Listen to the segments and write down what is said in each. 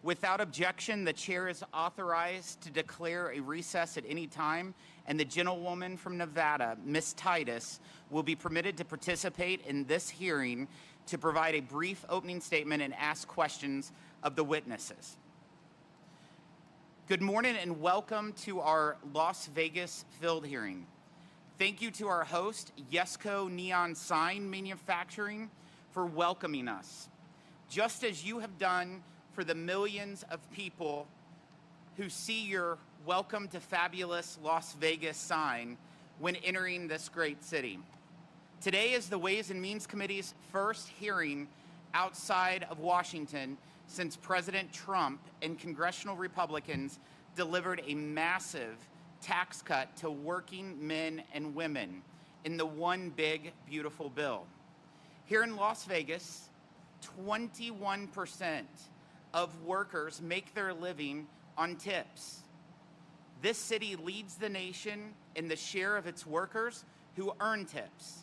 Without objection, the chair is authorized to declare a recess at any time, and the gentlewoman from Nevada, Ms. Titus, will be permitted to participate in this hearing to provide a brief opening statement and ask questions of the witnesses. Good morning and welcome to our Las Vegas field hearing. Thank you to our host, Yesco Neon Sign Manufacturing, for welcoming us. Just as you have done for the millions of people who see your Welcome to Fabulous Las Vegas sign when entering this great city. Today is the Ways and Means Committee's first hearing outside of Washington since President Trump and congressional Republicans delivered a massive tax cut to working men and women in the One Big Beautiful Bill. Here in Las Vegas, 21% of workers make their living on tips. This city leads the nation in the share of its workers who earn tips.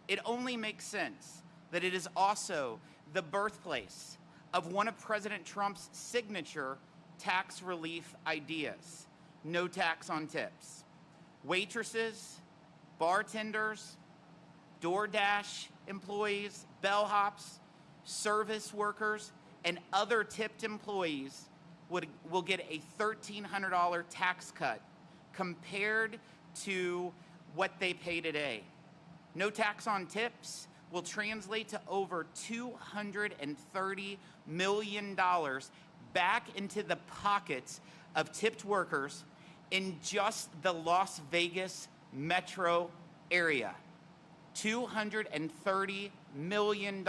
It only makes sense that it is also the birthplace of one of President Trump's signature tax relief ideas, no tax on tips. Waitresses, bartenders, DoorDash employees, bellhops, service workers, and other tipped employees will get a $1,300 tax cut compared to what they pay today. No tax on tips will translate to over $230 million back into the pockets of tipped workers in just the Las Vegas metro area. $230 million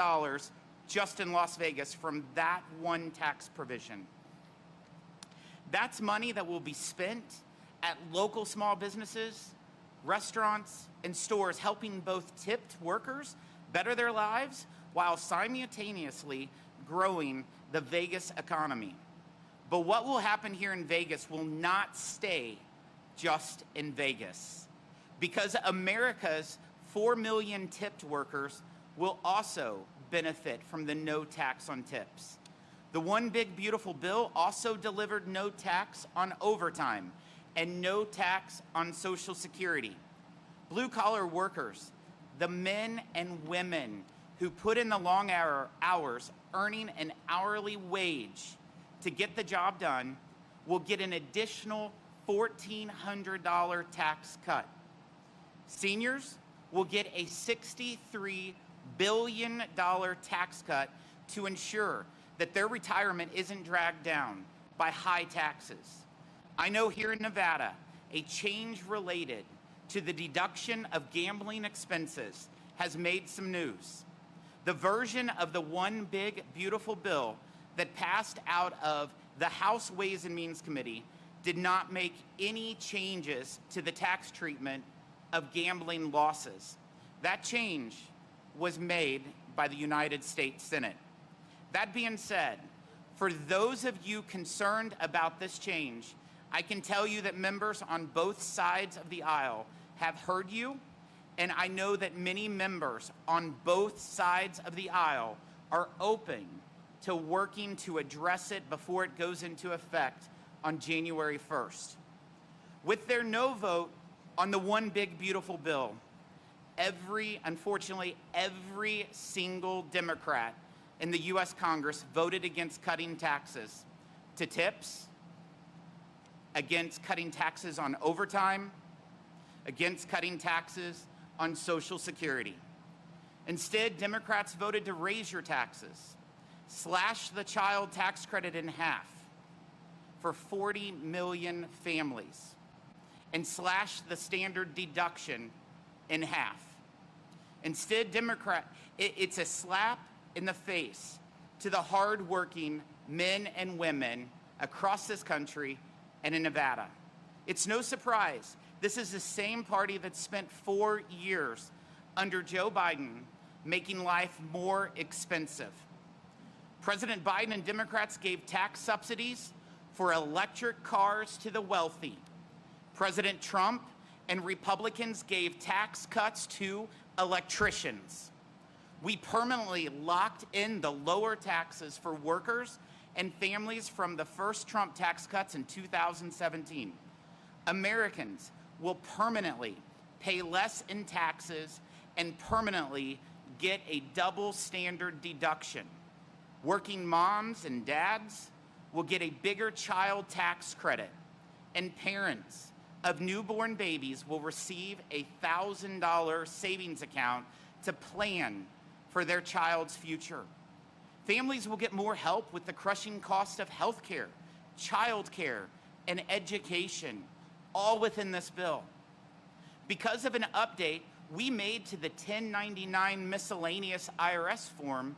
just in Las Vegas from that one tax provision. That's money that will be spent at local small businesses, restaurants, and stores, helping both tipped workers better their lives while simultaneously growing the Vegas economy. But what will happen here in Vegas will not stay just in Vegas, because America's 4 million tipped workers will also benefit from the no tax on tips. The One Big Beautiful Bill also delivered no tax on overtime and no tax on Social Security. Blue-collar workers, the men and women who put in the long hours earning an hourly wage to get the job done, will get an additional $1,400 tax cut. Seniors will get a $63 billion tax cut to ensure that their retirement isn't dragged down by high taxes. I know here in Nevada, a change related to the deduction of gambling expenses has made some news. The version of the One Big Beautiful Bill that passed out of the House Ways and Means Committee did not make any changes to the tax treatment of gambling losses. That change was made by the United States Senate. That being said, for those of you concerned about this change, I can tell you that members on both sides of the aisle have heard you, and I know that many members on both sides of the aisle are open to working to address it before it goes into effect on January 1st. With their no vote on the One Big Beautiful Bill, unfortunately, every single Democrat in the U.S. Congress voted against cutting taxes to tips, against cutting taxes on overtime, against cutting taxes on Social Security. Instead, Democrats voted to raise your taxes, slash the child tax credit in half for 40 million families, and slash the standard deduction in half. Instead, it's a slap in the face to the hardworking men and women across this country and in Nevada. It's no surprise. This is the same party that spent 4 years under Joe Biden making life more expensive. President Biden and Democrats gave tax subsidies for electric cars to the wealthy. President Trump and Republicans gave tax cuts to electricians. We permanently locked in the lower taxes for workers and families from the first Trump tax cuts in 2017. Americans will permanently pay less in taxes and permanently get a double standard deduction. Working moms and dads will get a bigger child tax credit, and parents of newborn babies will receive a $1,000 savings account to plan for their child's future. Families will get more help with the crushing cost of health care, child care, and education, all within this bill. Because of an update we made to the 1099 miscellaneous IRS form,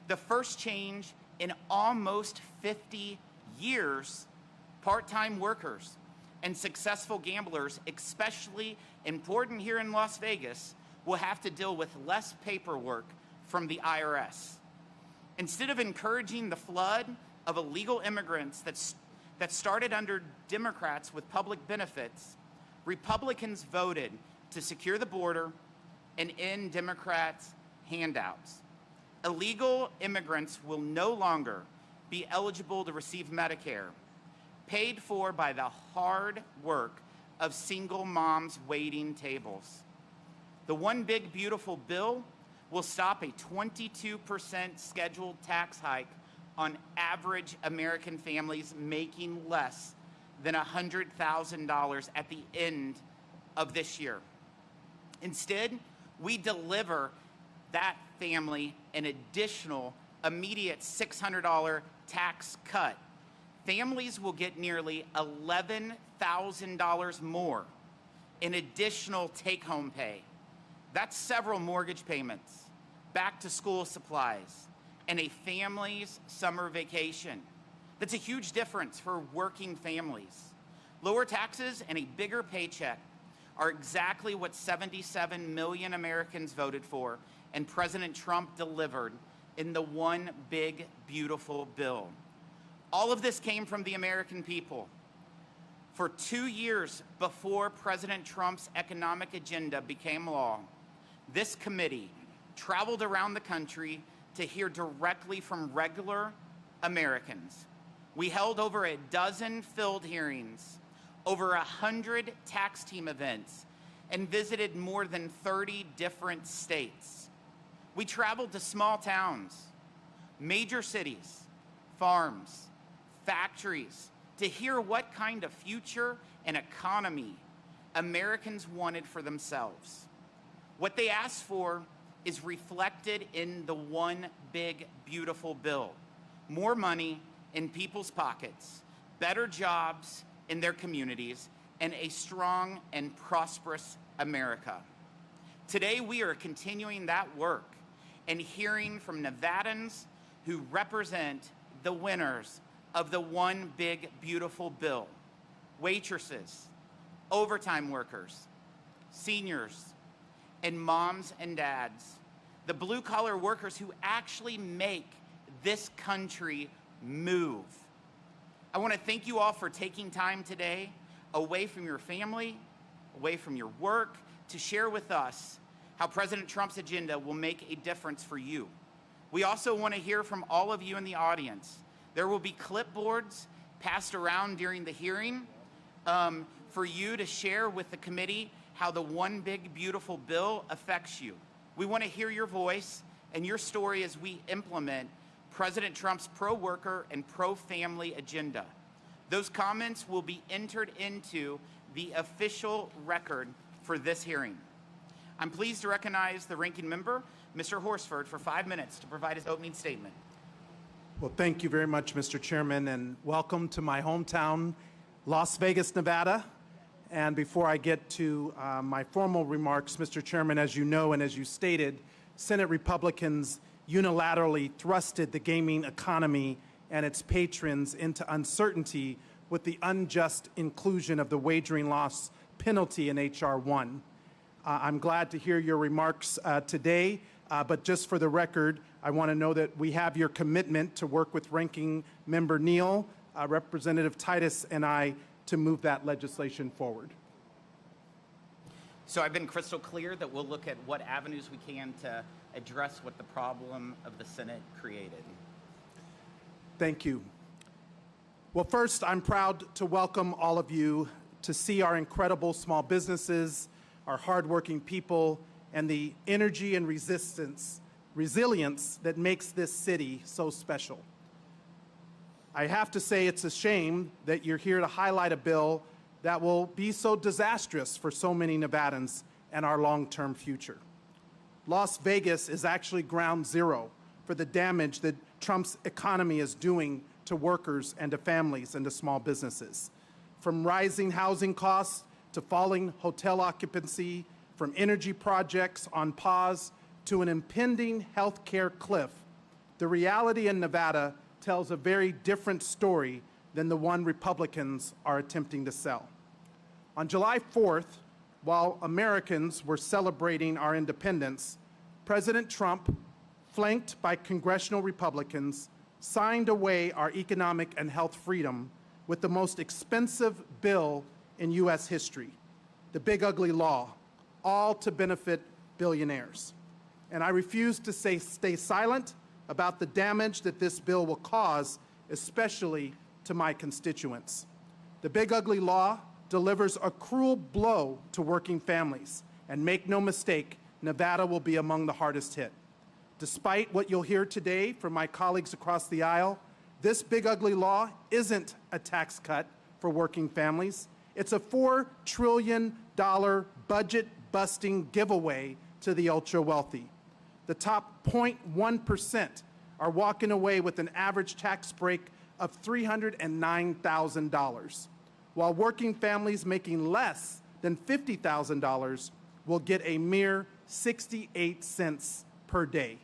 the first change in almost 50 years, part-time workers and successful gamblers, especially important here in Las Vegas, will have to deal with less paperwork from the IRS. Instead of encouraging the flood of illegal immigrants that started under Democrats with public benefits, Republicans voted to secure the border and end Democrats' handouts. Illegal immigrants will no longer be eligible to receive Medicare, paid for by the hard work of single moms waiting tables. The One Big Beautiful Bill will stop a 22% scheduled tax hike on average American families making less than $100,000 at the end of this year. Instead, we deliver that family an additional immediate $600 tax cut. Families will get nearly $11,000 more in additional take-home pay. That's several mortgage payments, back-to-school supplies, and a family's summer vacation. That's a huge difference for working families. Lower taxes and a bigger paycheck are exactly what 77 million Americans voted for, and President Trump delivered in the One Big Beautiful Bill. All of this came from the American people. For 2 years before President Trump's economic agenda became law, this committee traveled around the country to hear directly from regular Americans. We held over a dozen field hearings, over 100 tax team events, and visited more than 30 different states. We traveled to small towns, major cities, farms, factories, to hear what kind of future and economy Americans wanted for themselves. What they asked for is reflected in the One Big Beautiful Bill. More money in people's pockets, better jobs in their communities, and a strong and prosperous America. Today, we are continuing that work and hearing from Nevadans who represent the winners of the One Big Beautiful Bill: waitresses, overtime workers, seniors, and moms and dads, the blue-collar workers who actually make this country move. I want to thank you all for taking time today away from your family, away from your work, to share with us how President Trump's agenda will make a difference for you. We also want to hear from all of you in the audience. There will be clipboards passed around during the hearing for you to share with the committee how the One Big Beautiful Bill affects you. We want to hear your voice and your story as we implement President Trump's pro-worker and pro-family agenda. Those comments will be entered into the official record for this hearing. I'm pleased to recognize the ranking member, Mr. Horsford, for 5 minutes to provide his opening statement. Well, thank you very much, Mr. Chairman, and welcome to my hometown, Las Vegas, Nevada. And before I get to my formal remarks, Mr. Chairman, as you know and as you stated, Senate Republicans unilaterally thrusted the gaming economy and its patrons into uncertainty with the unjust inclusion of the wagering loss penalty in H.R. 1. I'm glad to hear your remarks today, but just for the record, I want to know that we have your commitment to work with Ranking Member Neal, Representative Titus, and I to move that legislation forward. So I've been crystal clear that we'll look at what avenues we can to address what the problem of the Senate created. Thank you. Well, first, I'm proud to welcome all of you to see our incredible small businesses, our hardworking people, and the energy and resilience that makes this city so special. I have to say it's a shame that you're here to highlight a bill that will be so disastrous for so many Nevadans and our long-term future. Las Vegas is actually ground zero for the damage that Trump's economy is doing to workers and to families and to small businesses. From rising housing costs to falling hotel occupancy, from energy projects on pause to an impending health care cliff, the reality in Nevada tells a very different story than the one Republicans are attempting to sell. On July 4th, while Americans were celebrating our independence, President Trump, flanked by congressional Republicans, signed away our economic and health freedom with the most expensive bill in U.S. history, the Big Ugly Law, all to benefit billionaires. And I refuse to stay silent about the damage that this bill will cause, especially to my constituents. The Big Ugly Law delivers a cruel blow to working families, and make no mistake, Nevada will be among the hardest hit. Despite what you'll hear today from my colleagues across the aisle, this Big Ugly Law isn't a tax cut for working families. It's a $4 trillion budget-busting giveaway to the ultra-wealthy. The top 0.1% are walking away with an average tax break of $309,000, while working families making less than $50,000 will get a mere 68 cents per day.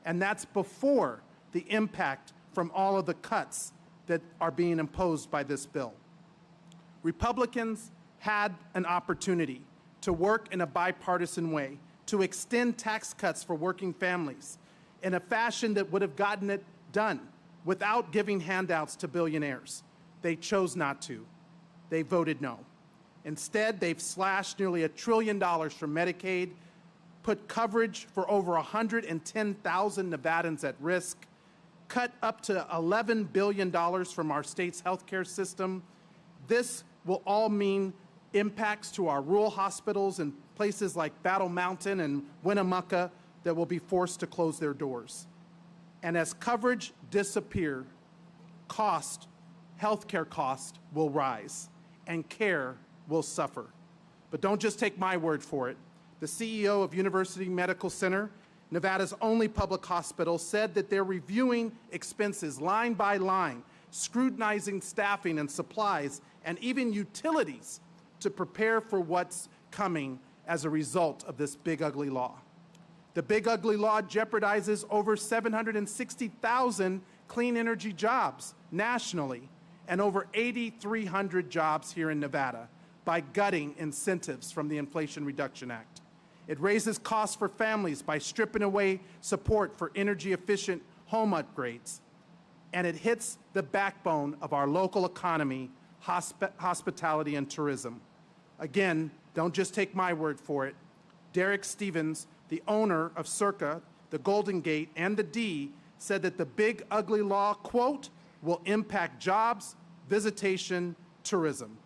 And that's before the impact from all of the cuts that are being imposed by this bill. Republicans had an opportunity to work in a bipartisan way to extend tax cuts for working families in a fashion that would have gotten it done without giving handouts to billionaires. They chose not to. They voted no. Instead, they've slashed nearly $1 trillion from Medicaid, put coverage for over 110,000 Nevadans at risk, cut up to $11 billion from our state's healthcare system. This will all mean impacts to our rural hospitals in places like Battle Mountain and Winnemucca that will be forced to close their doors. And as coverage disappears, healthcare cost will rise and care will suffer. But don't just take my word for it. The CEO of University Medical Center, Nevada's only public hospital, said that they're reviewing expenses line by line, scrutinizing staffing and supplies, and even utilities to prepare for what's coming as a result of this Big Ugly Law. The Big Ugly Law jeopardizes over 760,000 clean energy jobs nationally and over 8,300 jobs here in Nevada by gutting incentives from the Inflation Reduction Act. It raises costs for families by stripping away support for energy-efficient home upgrades. And it hits the backbone of our local economy, hospitality and tourism. Again, don't just take my word for it. Derek Stevens, the owner of Circa, the Golden Gate, and the D, said that the Big Ugly Law, quote, will impact jobs, visitation, tourism.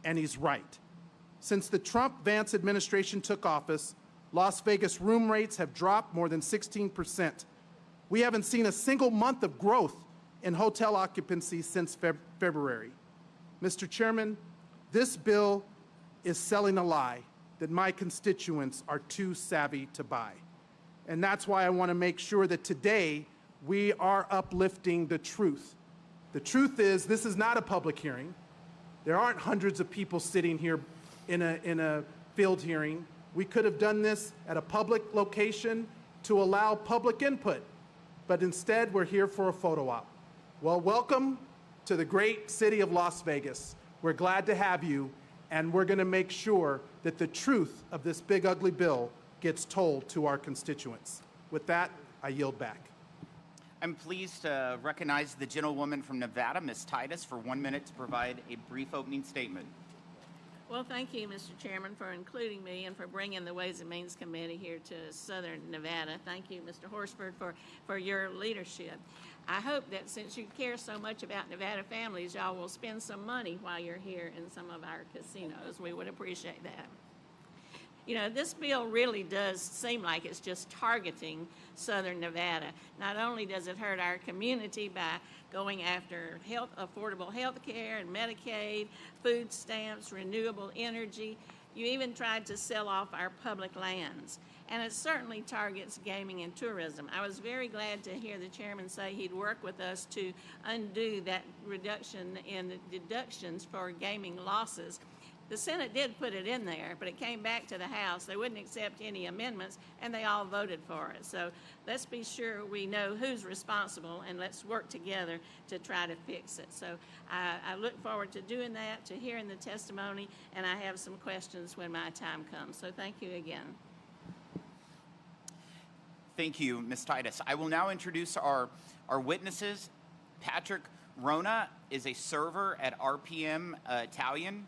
And he's right. Since the Trump-Vance administration took office, Las Vegas room rates have dropped more than 16%. We haven't seen a single month of growth in hotel occupancy since February. Mr. Chairman, this bill is selling a lie that my constituents are too savvy to buy. And that's why I want to make sure that today we are uplifting the truth. The truth is, this is not a public hearing. There aren't hundreds of people sitting here in a field hearing. We could have done this at a public location to allow public input, but instead we're here for a photo op. Well, welcome to the great city of Las Vegas. We're glad to have you, and we're going to make sure that the truth of this Big Ugly Bill gets told to our constituents. With that, I yield back. I'm pleased to recognize the gentlewoman from Nevada, Ms. Titus, for 1 minute to provide a brief opening statement. Well, thank you, Mr. Chairman, for including me and for bringing the Ways and Means Committee here to Southern Nevada. Thank you, Mr. Horsford, for your leadership. I hope that since you care so much about Nevada families, y'all will spend some money while you're here in some of our casinos. We would appreciate that. You know, this bill really does seem like it's just targeting Southern Nevada. Not only does it hurt our community by going after affordable health care and Medicaid, food stamps, renewable energy, you even tried to sell off our public lands. And it certainly targets gaming and tourism. I was very glad to hear the chairman say he'd work with us to undo that reduction in deductions for gaming losses. The Senate did put it in there, but it came back to the House. They wouldn't accept any amendments, and they all voted for it. So let's be sure we know who's responsible, and let's work together to try to fix it. So I look forward to doing that, to hearing the testimony, and I have some questions when my time comes. So thank you again. Thank you, Ms. Titus. I will now introduce our witnesses. Patrick Rona is a server at RPM Italian.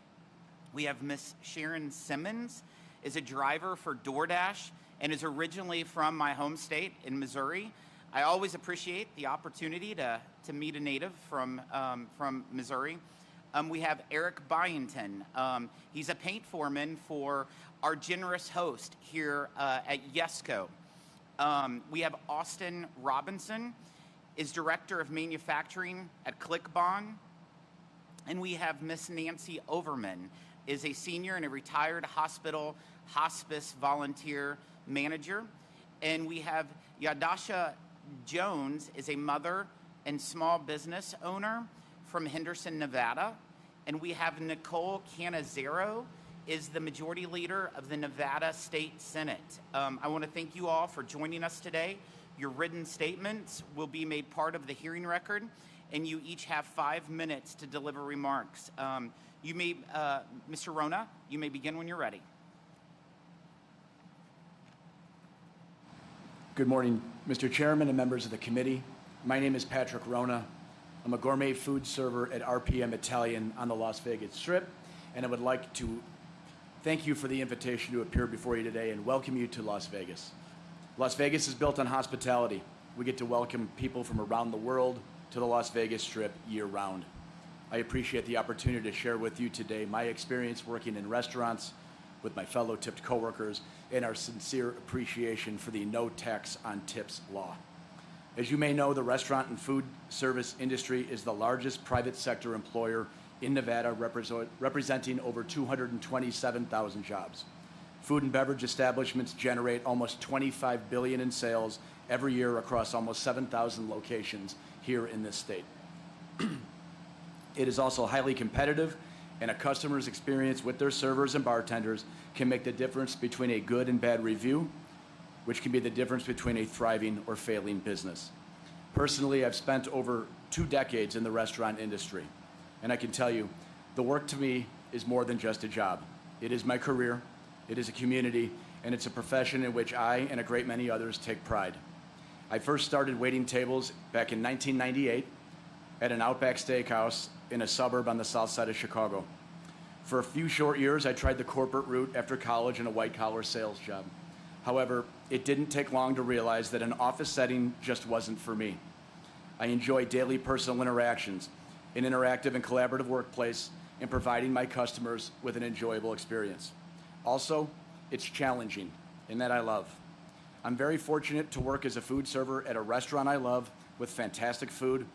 We have Miss Sharon Simmons, is a driver for DoorDash and is originally from my home state in Missouri. I always appreciate the opportunity to meet a native from Missouri. We have Eric Byington. He's a paint foreman for our generous host here at Yesco. We have Austin Robinson, is Director of Manufacturing at ClickBond. And we have Miss Nancy Overman, is a senior and a retired hospital hospice volunteer manager. And we have Yadasha Jones, is a mother and small business owner from Henderson, Nevada. And we have Nicole Canizero, is the majority leader of the Nevada State Senate. I want to thank you all for joining us today. Your written statements will be made part of the hearing record, and you each have 5 minutes to deliver remarks. Mr. Rona, you may begin when you're ready. Good morning, Mr. Chairman and members of the committee. My name is Patrick Rona. I'm a gourmet food server at RPM Italian on the Las Vegas Strip, and I would like to thank you for the invitation to appear before you today and welcome you to Las Vegas. Las Vegas is built on hospitality. We get to welcome people from around the world to the Las Vegas Strip year-round. I appreciate the opportunity to share with you today my experience working in restaurants with my fellow tipped coworkers and our sincere appreciation for the no tax on tips law. As you may know, the restaurant and food service industry is the largest private sector employer in Nevada, representing over 227,000 jobs. Food and beverage establishments generate almost $25 billion in sales every year across almost 7,000 locations here in this state. It is also highly competitive, and a customer's experience with their servers and bartenders can make the difference between a good and bad review, which can be the difference between a thriving or failing business. Personally, I've spent over 2 decades in the restaurant industry, and I can tell you, the work to me is more than just a job. It is my career, it is a community, and it's a profession in which I and a great many others take pride. I first started waiting tables back in 1998 at an Outback Steakhouse in a suburb on the south side of Chicago. For a few short years, I tried the corporate route after college in a white-collar sales job. However, it didn't take long to realize that an office setting just wasn't for me. I enjoy daily personal interactions, an interactive and collaborative workplace, and providing my customers with an enjoyable experience. Also, it's challenging, and that I love. I'm very fortunate to work as a food server at a restaurant I love with fantastic food,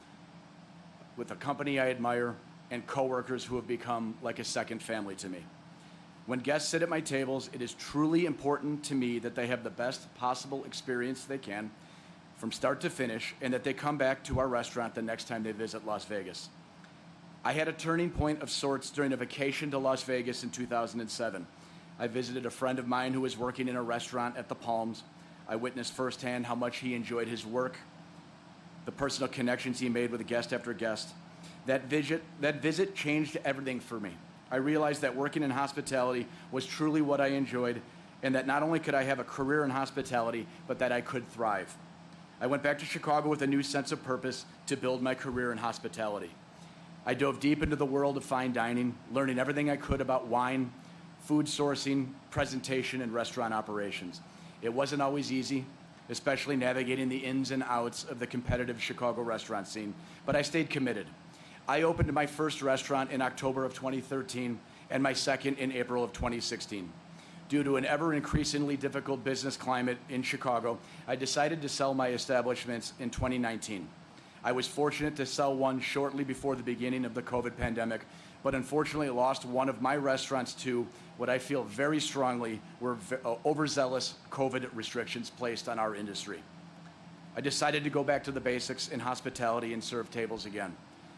with a company I admire, and coworkers who have become like a second family to me. When guests sit at my tables, it is truly important to me that they have the best possible experience they can from start to finish, and that they come back to our restaurant the next time they visit Las Vegas. I had a turning point of sorts during a vacation to Las Vegas in 2007. I visited a friend of mine who was working in a restaurant at the Palms. I witnessed firsthand how much he enjoyed his work, the personal connections he made with guest after guest. That visit changed everything for me. I realized that working in hospitality was truly what I enjoyed, and that not only could I have a career in hospitality, but that I could thrive. I went back to Chicago with a new sense of purpose to build my career in hospitality. I dove deep into the world of fine dining, learning everything I could about wine, food sourcing, presentation, and restaurant operations. It wasn't always easy, especially navigating the ins and outs of the competitive Chicago restaurant scene, but I stayed committed. I opened my first restaurant in October of 2013 and my second in April of 2016. Due to an ever increasingly difficult business climate in Chicago, I decided to sell my establishments in 2019. I was fortunate to sell one shortly before the beginning of the COVID pandemic, but unfortunately lost one of my restaurants to what I feel very strongly were overzealous COVID restrictions placed on our industry. I decided to go back to the basics in hospitality and serve tables again.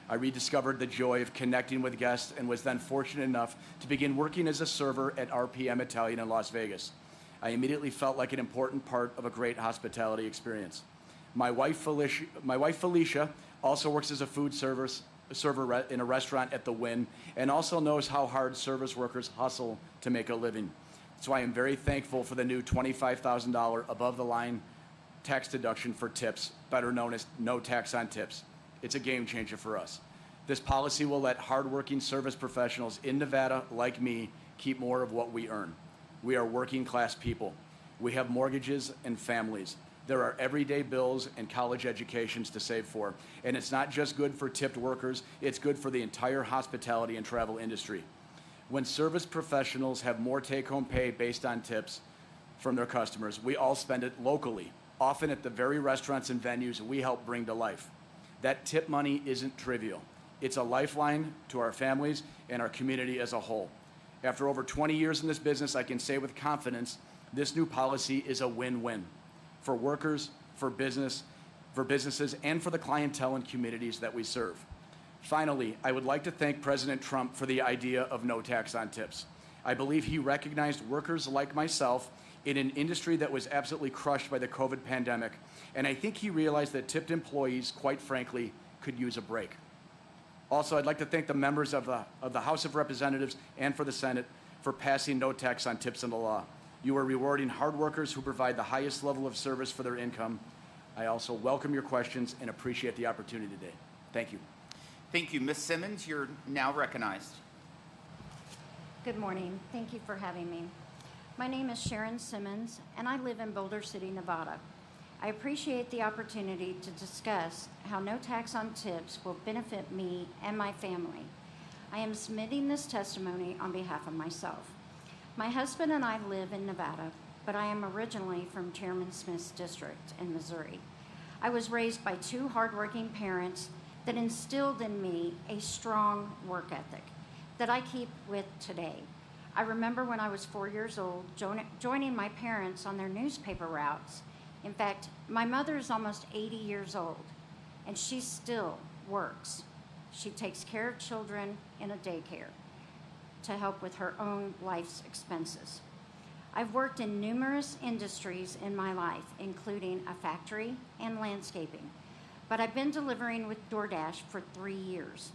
I rediscovered the joy of connecting with guests and was then fortunate enough to begin working as a server at RPM Italian in Las Vegas. I immediately felt like an important part of a great hospitality experience. My wife Felicia also works as a food server in a restaurant at the Wynn and also knows how hard service workers hustle to make a living. So I am very thankful for the new $25,000 above-the-line tax deduction for tips, better known as no tax on tips. It's a game changer for us. This policy will let hardworking service professionals in Nevada, like me, keep more of what we earn. We are working class people. We have mortgages and families. There are everyday bills and college educations to save for. And it's not just good for tipped workers, it's good for the entire hospitality and travel industry. When service professionals have more take-home pay based on tips from their customers, we all spend it locally, often at the very restaurants and venues we help bring to life. That tip money isn't trivial. It's a lifeline to our families and our community as a whole. After over 20 years in this business, I can say with confidence, this new policy is a win-win for workers, for businesses, and for the clientele and communities that we serve. Finally, I would like to thank President Trump for the idea of no tax on tips. I believe he recognized workers like myself in an industry that was absolutely crushed by the COVID pandemic, and I think he realized that tipped employees, quite frankly, could use a break. Also, I'd like to thank the members of the House of Representatives and for the Senate for passing no tax on tips into law. You are rewarding hard workers who provide the highest level of service for their income. I also welcome your questions and appreciate the opportunity today. Thank you. Thank you. Ms. Simmons, you're now recognized. Good morning. Thank you for having me. My name is Sharon Simmons, and I live in Boulder City, Nevada. I appreciate the opportunity to discuss how no tax on tips will benefit me and my family. I am submitting this testimony on behalf of myself. My husband and I live in Nevada, but I am originally from Chairman Smith's district in Missouri. I was raised by two hardworking parents that instilled in me a strong work ethic that I keep with today. I remember when I was 4 years old, joining my parents on their newspaper routes. In fact, my mother is almost 80 years old, and she still works. She takes care of children in a daycare to help with her own life's expenses. I've worked in numerous industries in my life, including a factory and landscaping, but I've been delivering with DoorDash for 3 years.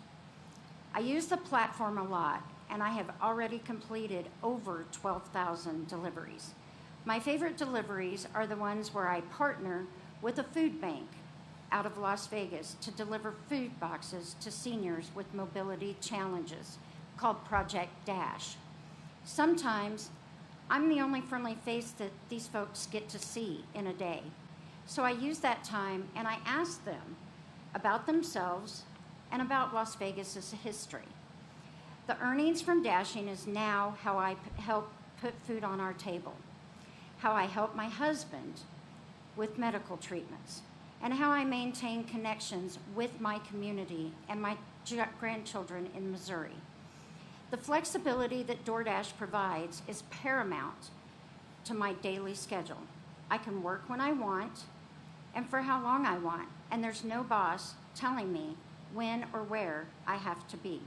I use the platform a lot, and I have already completed over 12,000 deliveries. My favorite deliveries are the ones where I partner with a food bank out of Las Vegas to deliver food boxes to seniors with mobility challenges called Project Dash. Sometimes I'm the only friendly face that these folks get to see in a day. So I use that time and I ask them about themselves and about Las Vegas's history. The earnings from dashing is now how I help put food on our table, how I help my husband with medical treatments, and how I maintain connections with my community and my grandchildren in Missouri. The flexibility that DoorDash provides is paramount to my daily schedule. I can work when I want and for how long I want, and there's no boss telling me when or where I have to be.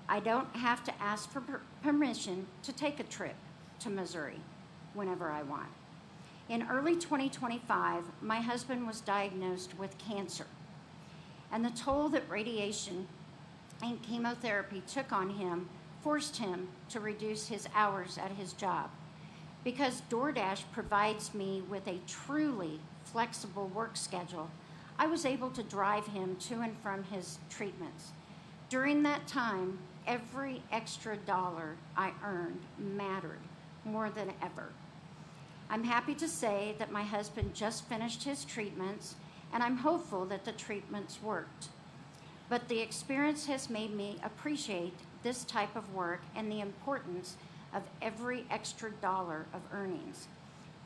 I don't have to ask for permission to take a trip to Missouri whenever I want. In early 2025, my husband was diagnosed with cancer, and the toll that radiation and chemotherapy took on him forced him to reduce his hours at his job. Because DoorDash provides me with a truly flexible work schedule, I was able to drive him to and from his treatments. During that time, every extra dollar I earned mattered more than ever. I'm happy to say that my husband just finished his treatments, and I'm hopeful that the treatments worked. But the experience has made me appreciate this type of work and the importance of every extra dollar of earnings.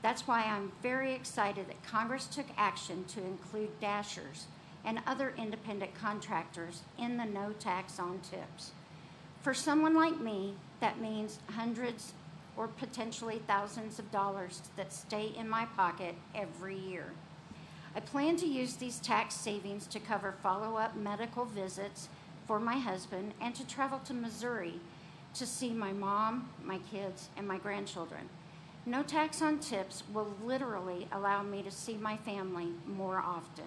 That's why I'm very excited that Congress took action to include Dashers and other independent contractors in the no tax on tips. For someone like me, that means hundreds or potentially thousands of dollars that stay in my pocket every year. I plan to use these tax savings to cover follow-up medical visits for my husband and to travel to Missouri to see my mom, my kids, and my grandchildren. No tax on tips will literally allow me to see my family more often.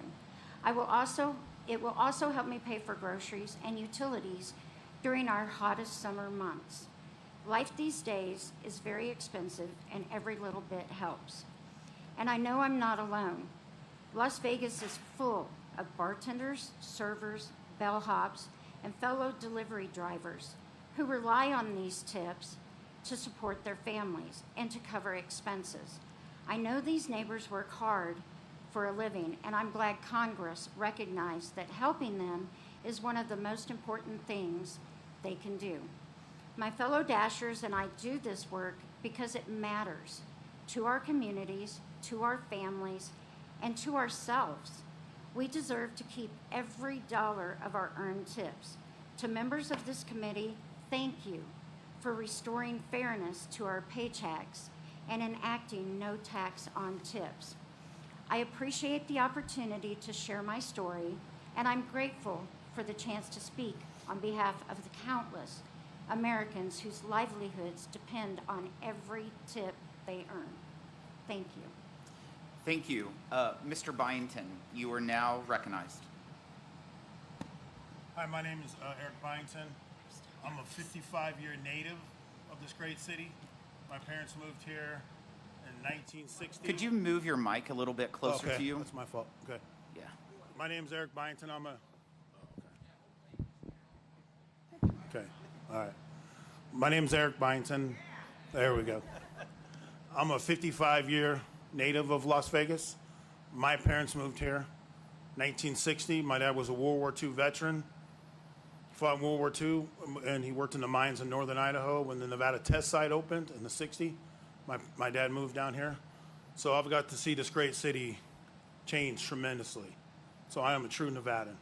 It will also help me pay for groceries and utilities during our hottest summer months. Life these days is very expensive, and every little bit helps. And I know I'm not alone. Las Vegas is full of bartenders, servers, bellhops, and fellow delivery drivers who rely on these tips to support their families and to cover expenses. I know these neighbors work hard for a living, and I'm glad Congress recognized that helping them is one of the most important things they can do. My fellow Dashers and I do this work because it matters to our communities, to our families, and to ourselves. We deserve to keep every dollar of our earned tips. To members of this committee, thank you for restoring fairness to our paychecks and enacting no tax on tips. I appreciate the opportunity to share my story, and I'm grateful for the chance to speak on behalf of the countless Americans whose livelihoods depend on every tip they earn. Thank you. Thank you. Mr. Byington, you are now recognized. Hi, my name is Eric Byington. I'm a 55-year native of this great city. My parents moved here in 1960. Could you move your mic a little bit closer Okay, to you? that's my fault. Okay. Yeah. My name's Eric Byington. Okay. All right. My name's Eric Byington. There we go. I'm a 55-year native of Las Vegas. My parents moved here 1960. My dad was a World War II veteran. Fought in World War II, and he worked in the mines in northern Idaho when the Nevada test site opened in the 60s. My dad moved down here. So I've got to see this great city change tremendously. So I am a true Nevadan.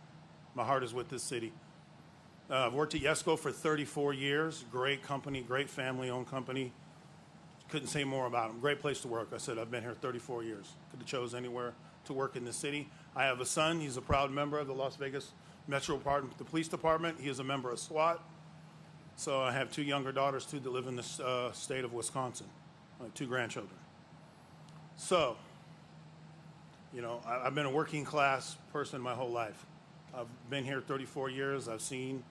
My heart is with this city. I've worked at Yesco for 34 years. Great company, great family-owned company. Couldn't say more about them. Great place to work. I said I've been here 34 years. Could have chose anywhere to work in the city. I have a son. He's a proud member of the Las Vegas Metro Department, the police department. He is a member of SWAT. So I have two younger daughters too that live in the state of Wisconsin. I have two grandchildren. So, you know, I've been a working class person my whole life. I've been here 34 years. I've seen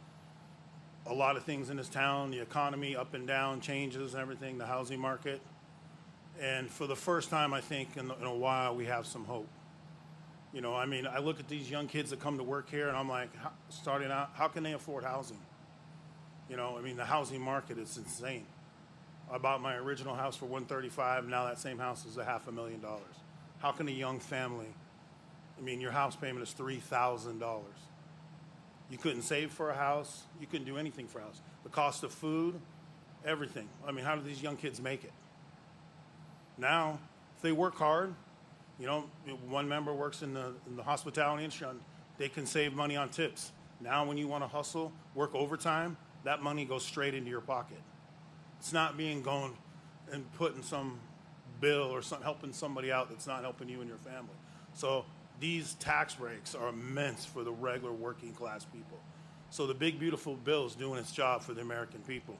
a lot of things in this town, the economy up and down, changes and everything, the housing market. And for the first time, I think, in a while, we have some hope. You know, I mean, I look at these young kids that come to work here, and I'm like, starting out, how can they afford housing? You know, I mean, the housing market is insane. I bought my original house for $135,000. Now that same house is $500,000. How can a young family, I mean, your house payment is $3,000. You couldn't save for a house. You couldn't do anything for a house. The cost of food, everything. I mean, how do these young kids make it? Now, if they work hard, you know, one member works in the hospitality industry, they can save money on tips. Now, when you want to hustle, work overtime, that money goes straight into your pocket. It's not being going and put in some bill or helping somebody out that's not helping you and your family. So these tax breaks are immense for the regular working class people. So the big, beautiful bill is doing its job for the American people.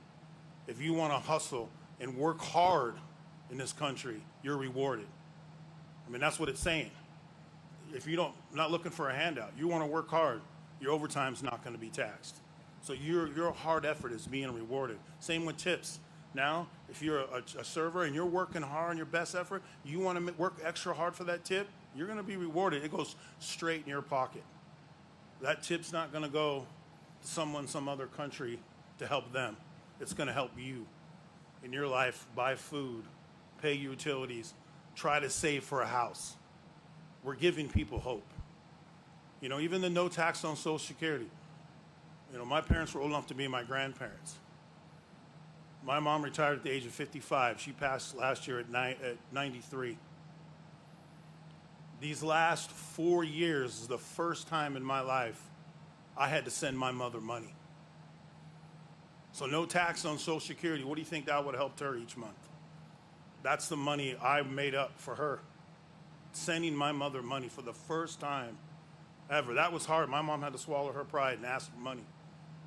If you want to hustle and work hard in this country, you're rewarded. I mean, that's what it's saying. If you don't, not looking for a handout, you want to work hard, your overtime's not going to be taxed. So your hard effort is being rewarded. Same with tips. Now, if you're a server and you're working hard on your best effort, you want to work extra hard for that tip, you're going to be rewarded. It goes straight in your pocket. That tip's not going to go someone, some other country to help them. It's going to help you in your life, buy food, pay utilities, try to save for a house. We're giving people hope. You know, even the no tax on Social Security. You know, my parents were old enough to be my grandparents. My mom retired at the age of 55. She passed last year at 93. These last 4 years is the first time in my life I had to send my mother money. So no tax on Social Security. What do you think that would have helped her each month? That's the money I made up for her. Sending my mother money for the first time ever. That was hard. My mom had to swallow her pride and ask for money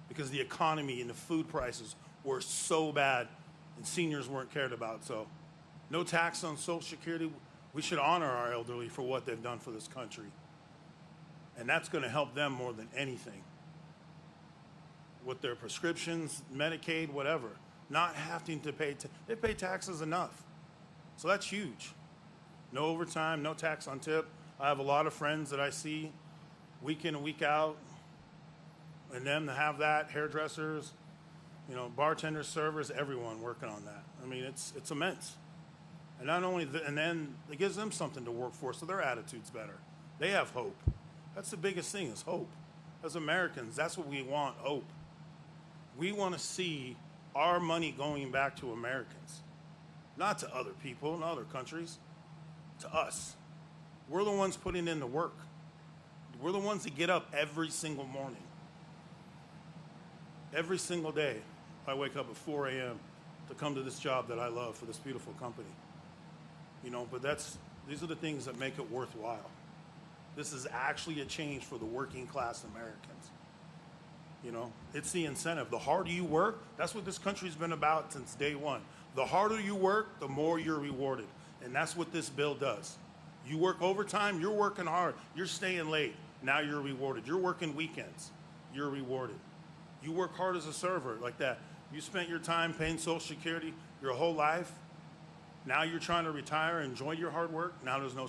because the economy and the food prices were so bad and seniors weren't cared about. So no tax on Social Security. We should honor our elderly for what they've done for this country. And that's going to help them more than anything. With their prescriptions, Medicaid, whatever. Not having to pay, they pay taxes enough. So that's huge. No overtime, no tax on tip. I have a lot of friends that I see week in and week out. And them to have that, hairdressers, you know, bartenders, servers, everyone working on that. I mean, it's immense. And not only, and then it gives them something to work for, so their attitude's better. They have hope. That's the biggest thing is hope. As Americans, that's what we want, hope. We want to see our money going back to Americans, not to other people in other countries, to us. We're the ones putting in the work. We're the ones that get up every single morning. Every single day, I wake up at 4 a.m. to come to this job that I love for this beautiful company. You know, but these are the things that make it worthwhile. This is actually a change for the working class Americans. You know, it's the incentive. The harder you work, that's what this country's been about since day one. The harder you work, the more you're rewarded. And that's what this bill does. You work overtime, you're working hard, you're staying late, now you're rewarded. You're working weekends, you're rewarded. You work hard as a server like that. You spent your time paying Social Security your whole life. Now you're trying to retire, enjoy your hard work. Now there's no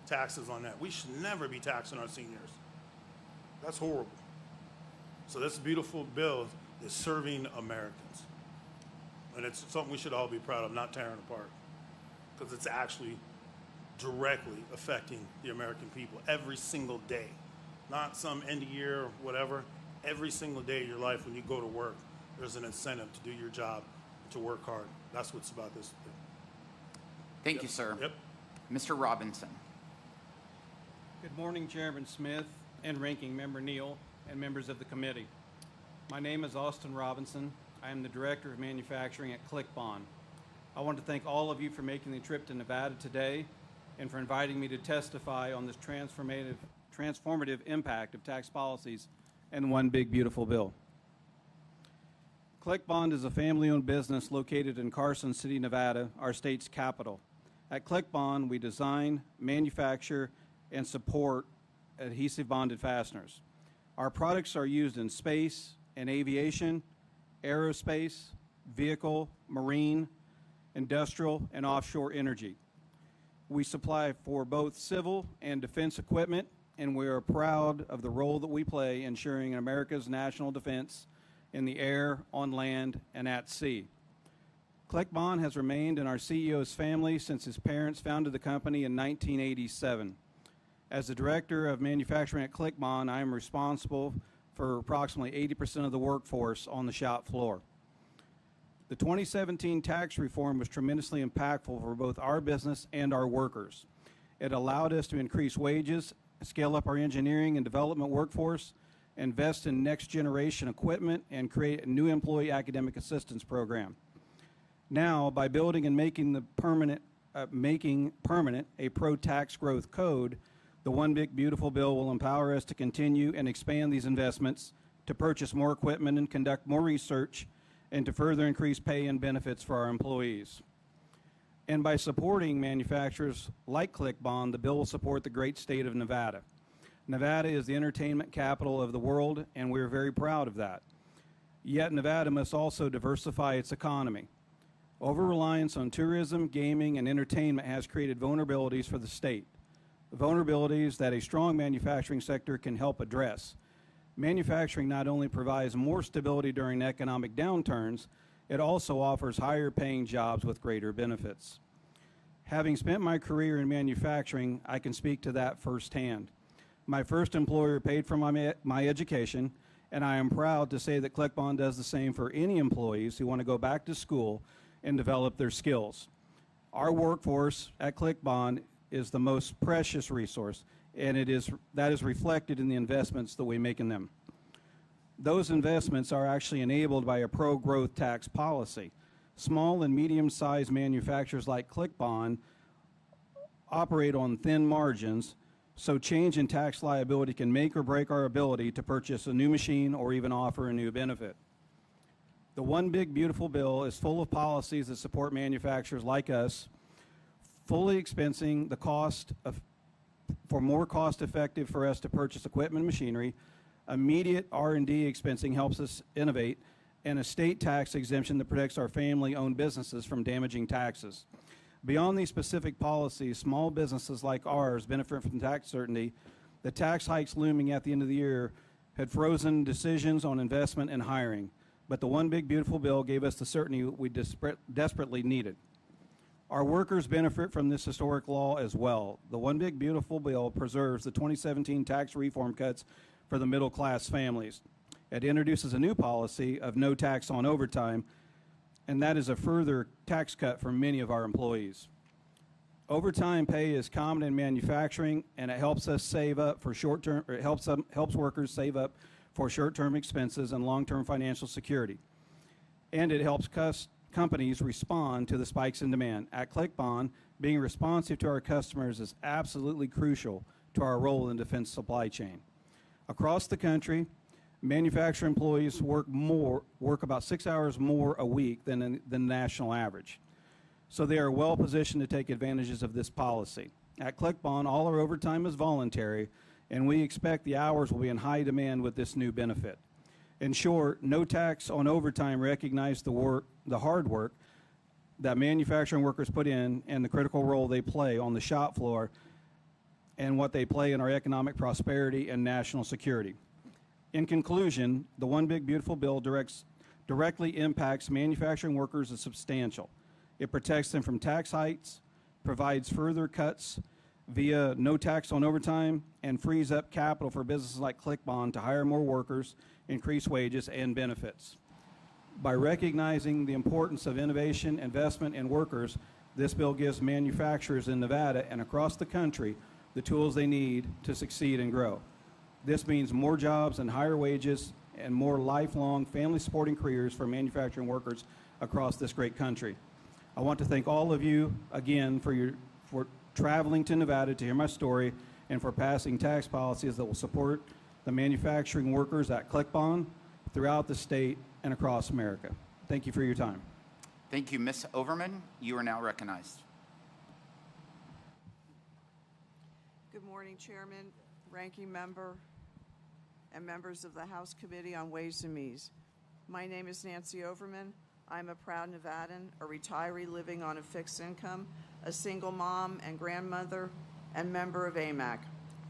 taxes on that. We should never be taxing our seniors. That's horrible. So this beautiful bill is serving Americans. And it's something we should all be proud of, not tearing apart. Because it's actually directly affecting the American people every single day. Not some end of year or whatever. Every single day of your life when you go to work, there's an incentive to do your job, to work hard. That's what's about this thing. Thank you, sir. Yep. Mr. Robinson. Good morning, Chairman Smith and Ranking Member Neal and members of the committee. My name is Austin Robinson. I am the Director of Manufacturing at ClickBond. I want to thank all of you for making the trip to Nevada today and for inviting me to testify on this transformative impact of tax policies and one big beautiful bill. ClickBond is a family-owned business located in Carson City, Nevada, our state's capital. At ClickBond, we design, manufacture, and support adhesive bonded fasteners. Our products are used in space and aviation, aerospace, vehicle, marine, industrial, and offshore energy. We supply for both civil and defense equipment, and we are proud of the role that we play ensuring America's national defense in the air, on land, and at sea. ClickBond has remained in our CEO's family since his parents founded the company in 1987. As the Director of Manufacturing at ClickBond, I am responsible for approximately 80% of the workforce on the shop floor. The 2017 tax reform was tremendously impactful for both our business and our workers. It allowed us to increase wages, scale up our engineering and development workforce, invest in next generation equipment, and create a new employee academic assistance program. Now, by building and making permanent a pro-tax growth code, the One Big Beautiful Bill will empower us to continue and expand these investments, to purchase more equipment and conduct more research, and to further increase pay and benefits for our employees. And by supporting manufacturers like ClickBond, the bill will support the great state of Nevada. Nevada is the entertainment capital of the world, and we're very proud of that. Yet Nevada must also diversify its economy. Over-reliance on tourism, gaming, and entertainment has created vulnerabilities for the state, vulnerabilities that a strong manufacturing sector can help address. Manufacturing not only provides more stability during economic downturns, it also offers higher paying jobs with greater benefits. Having spent my career in manufacturing, I can speak to that firsthand. My first employer paid for my education, and I am proud to say that ClickBond does the same for any employees who want to go back to school and develop their skills. Our workforce at ClickBond is the most precious resource, and that is reflected in the investments that we make in them. Those investments are actually enabled by a pro-growth tax policy. Small and medium-sized manufacturers like ClickBond operate on thin margins, so change in tax liability can make or break our ability to purchase a new machine or even offer a new benefit. The One Big Beautiful Bill is full of policies that support manufacturers like us, fully expensing the cost for more cost-effective for us to purchase equipment and machinery. Immediate R&D expensing helps us innovate, and a state tax exemption that protects our family-owned businesses from damaging taxes. Beyond these specific policies, small businesses like ours benefit from tax certainty. The tax hikes looming at the end of the year had frozen decisions on investment and hiring, but the One Big Beautiful Bill gave us the certainty we desperately needed. Our workers benefit from this historic law as well. The One Big Beautiful Bill preserves the 2017 tax reform cuts for the middle-class families. It introduces a new policy of no tax on overtime, and that is a further tax cut for many of our employees. Overtime pay is common in manufacturing, and it helps us save up for short-term, or it helps workers save up for short-term expenses and long-term financial security. And it helps companies respond to the spikes in demand. At ClickBond, being responsive to our customers is absolutely crucial to our role in defense supply chain. Across the country, manufacturing employees work about 6 hours more a week than the national average. So they are well positioned to take advantages of this policy. At ClickBond, all our overtime is voluntary, and we expect the hours will be in high demand with this new benefit. In short, no tax on overtime recognizes the hard work that manufacturing workers put in and the critical role they play on the shop floor and what they play in our economic prosperity and national security. In conclusion, the One Big Beautiful Bill directly impacts manufacturing workers as substantial. It protects them from tax hikes, provides further cuts via no tax on overtime, and frees up capital for businesses like ClickBond to hire more workers, increase wages, and benefits. By recognizing the importance of innovation, investment, and workers, this bill gives manufacturers in Nevada and across the country the tools they need to succeed and grow. This means more jobs and higher wages and more lifelong family-supporting careers for manufacturing workers across this great country. I want to thank all of you again for traveling to Nevada to hear my story and for passing tax policies that will support the manufacturing workers at ClickBond throughout the state and across America. Thank you for your time. Thank you, Ms. Overman. You are now recognized. Good morning, Chairman, Ranking Member, and members of the House Committee on Ways and Means. My name is Nancy Overman. I'm a proud Nevadan, a retiree living on a fixed income, a single mom and grandmother, and member of AMAC.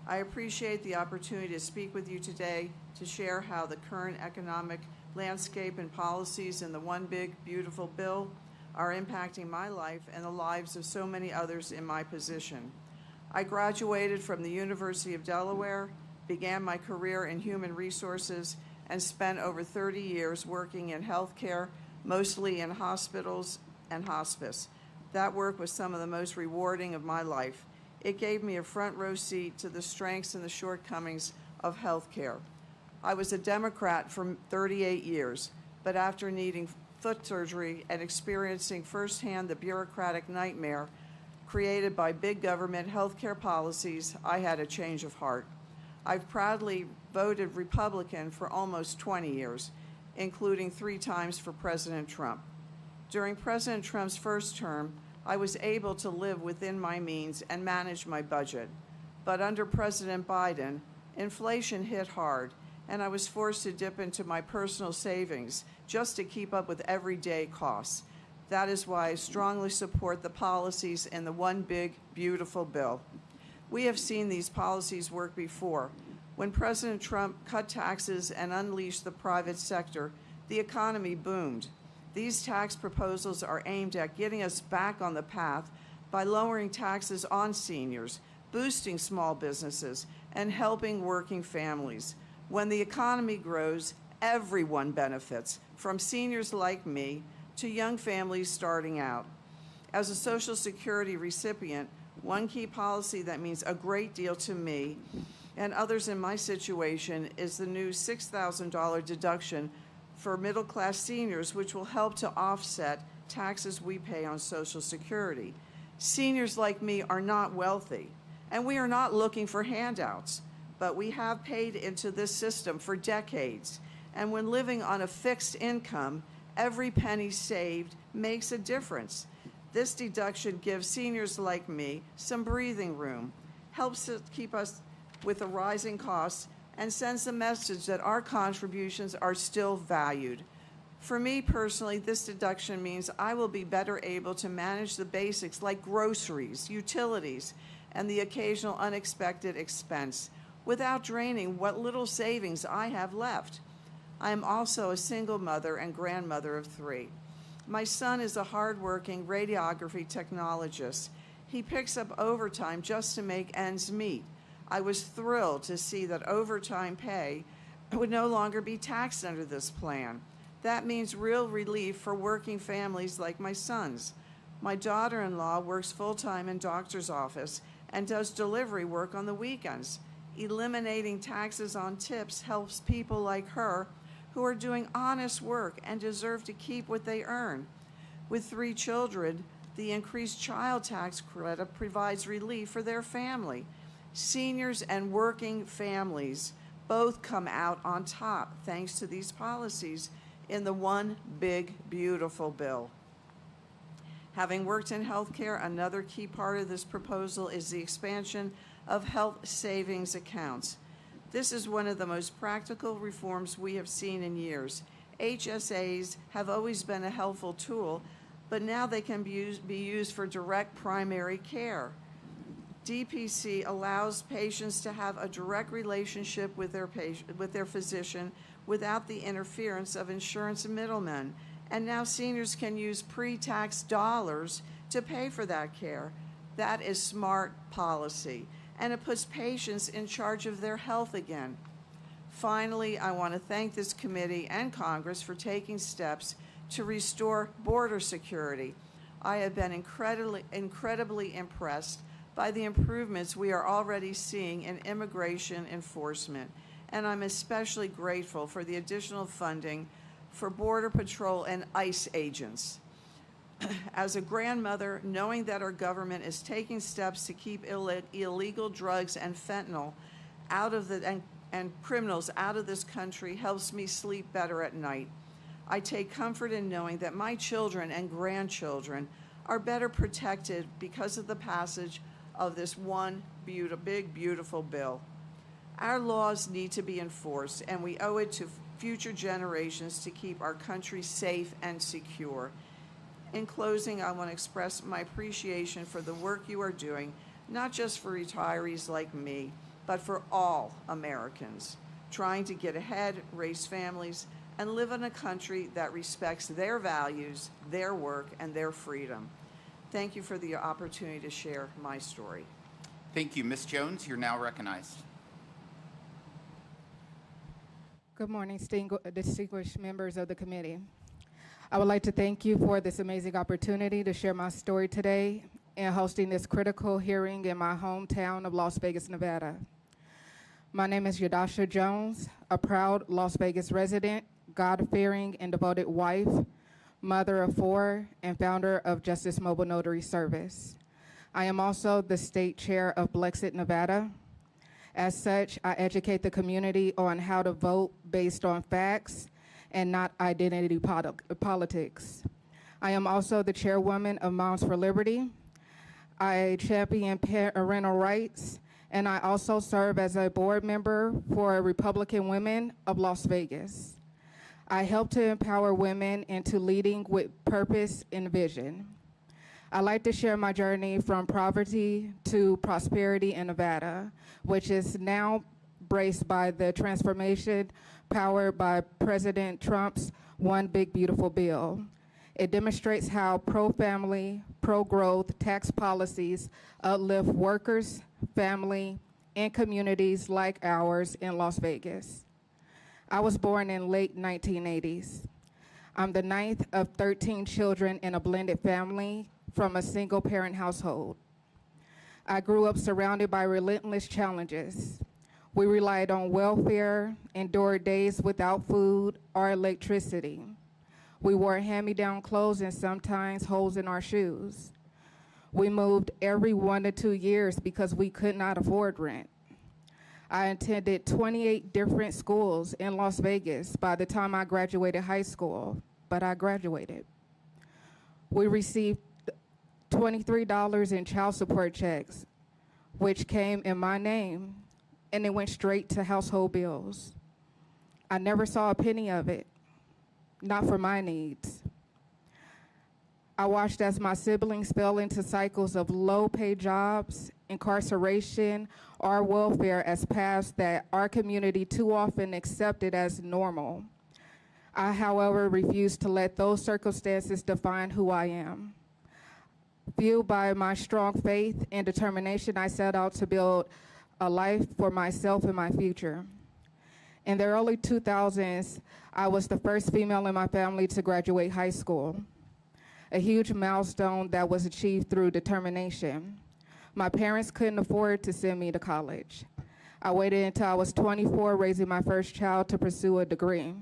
I appreciate the opportunity to speak with you today to share how the current economic landscape and policies in the One Big Beautiful Bill are impacting my life and the lives of so many others in my position. I graduated from the University of Delaware, began my career in human resources, and spent over 30 years working in healthcare, mostly in hospitals and hospice. That work was some of the most rewarding of my life. It gave me a front row seat to the strengths and the shortcomings of healthcare. I was a Democrat for 38 years, but after needing foot surgery and experiencing firsthand the bureaucratic nightmare created by big government healthcare policies, I had a change of heart. I've proudly voted Republican for almost 20 years, including 3 times for President Trump. During President Trump's first term, I was able to live within my means and manage my budget. But under President Biden, inflation hit hard, and I was forced to dip into my personal savings just to keep up with everyday costs. That is why I strongly support the policies in the One Big Beautiful Bill. We have seen these policies work before. When President Trump cut taxes and unleashed the private sector, the economy boomed. These tax proposals are aimed at getting us back on the path by lowering taxes on seniors, boosting small businesses, and helping working families. When the economy grows, everyone benefits, from seniors like me to young families starting out. As a Social Security recipient, one key policy that means a great deal to me and others in my situation is the new $6,000 deduction for middle-class seniors, which will help to offset taxes we pay on Social Security. Seniors like me are not wealthy, and we are not looking for handouts, but we have paid into this system for decades. And when living on a fixed income, every penny saved makes a difference. This deduction gives seniors like me some breathing room, helps to keep us with the rising costs, and sends a message that our contributions are still valued. For me personally, this deduction means I will be better able to manage the basics like groceries, utilities, and the occasional unexpected expense without draining what little savings I have left. I am also a single mother and grandmother of 3. My son is a hardworking radiography technologist. He picks up overtime just to make ends meet. I was thrilled to see that overtime pay would no longer be taxed under this plan. That means real relief for working families like my son's. My daughter-in-law works full-time in doctor's office and does delivery work on the weekends. Eliminating taxes on tips helps people like her who are doing honest work and deserve to keep what they earn. With 3 children, the increased child tax credit provides relief for their family. Seniors and working families both come out on top thanks to these policies in the one big, beautiful bill. Having worked in healthcare, another key part of this proposal is the expansion of health savings accounts. This is one of the most practical reforms we have seen in years. HSAs have always been a helpful tool, but now they can be used for direct primary care. DPC allows patients to have a direct relationship with their physician without the interference of insurance middlemen. And now seniors can use pre-tax dollars to pay for that care. That is smart policy, and it puts patients in charge of their health again. Finally, I want to thank this committee and Congress for taking steps to restore border security. I have been incredibly impressed by the improvements we are already seeing in immigration enforcement, and I'm especially grateful for the additional funding for Border Patrol and ICE agents. As a grandmother, knowing that our government is taking steps to keep illegal drugs and fentanyl out of and criminals out of this country helps me sleep better at night. I take comfort in knowing that my children and grandchildren are better protected because of the passage of this one big, beautiful bill. Our laws need to be enforced, and we owe it to future generations to keep our country safe and secure. In closing, I want to express my appreciation for the work you are doing, not just for retirees like me, but for all Americans trying to get ahead, raise families, and live in a country that respects their values, their work, and their freedom. Thank you for the opportunity to share my story. Thank you. Ms. Jones, you're now recognized. Good morning, distinguished members of the committee. I would like to thank you for this amazing opportunity to share my story today and hosting this critical hearing in my hometown of Las Vegas, Nevada. My name is Yadasha Jones, a proud Las Vegas resident, God-fearing and devoted wife, mother of 4, and founder of Justice Mobile Notary Service. I am also the state chair of Blexit, Nevada. As such, I educate the community on how to vote based on facts and not identity politics. I am also the chairwoman of Moms for Liberty. I champion parental rights, and I also serve as a board member for Republican Women of Las Vegas. I help to empower women into leading with purpose and vision. I like to share my journey from poverty to prosperity in Nevada, which is now embraced by the transformation powered by President Trump's One Big Beautiful Bill. It demonstrates how pro-family, pro-growth tax policies uplift workers, family, and communities like ours in Las Vegas. I was born in late 1980s. I'm the ninth of 13 children in a blended family from a single-parent household. I grew up surrounded by relentless challenges. We relied on welfare, endured days without food or electricity. We wore hand-me-down clothes and sometimes holes in our shoes. We moved every 1 to 2 years because we could not afford rent. I attended 28 different schools in Las Vegas by the time I graduated high school, but I graduated. We received $23 in child support checks, which came in my name, and it went straight to household bills. I never saw a penny of it, not for my needs. I watched as my siblings fell into cycles of low-paid jobs, incarceration, or welfare as paths that our community too often accepted as normal. I, however, refuse to let those circumstances define who I am. Fueled by my strong faith and determination, I set out to build a life for myself and my future. In the early 2000s, I was the first female in my family to graduate high school, a huge milestone that was achieved through determination. My parents couldn't afford to send me to college. I waited until I was 24, raising my first child to pursue a degree.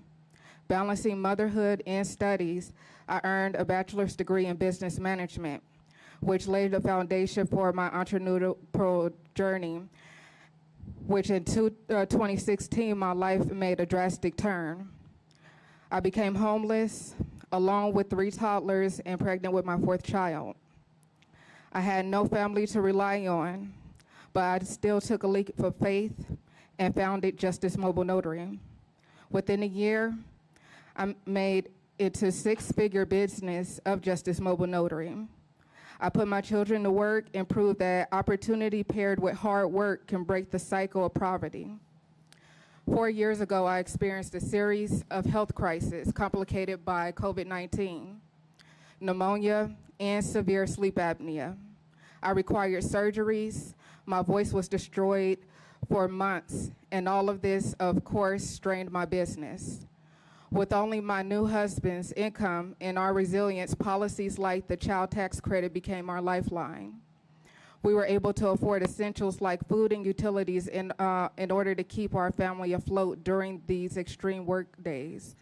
Balancing motherhood and studies, I earned a bachelor's degree in business management, which laid the foundation for my entrepreneurial journey, which in 2016, my life made a drastic turn. I became homeless, along with 3 toddlers and pregnant with my 4th child. I had no family to rely on, but I still took a leap of faith and founded Justice Mobile Notary. Within a year, I made it to 6-figure business of Justice Mobile Notary. I put my children to work and proved that opportunity paired with hard work can break the cycle of poverty. 4 years ago, I experienced a series of health crises complicated by COVID-19, pneumonia, and severe sleep apnea. I required surgeries, my voice was destroyed for months, and all of this, of course, strained my business. With only my new husband's income and our resilience, policies like the child tax credit became our lifeline. We were able to afford essentials like food and utilities in order to keep our family afloat during these extreme work days.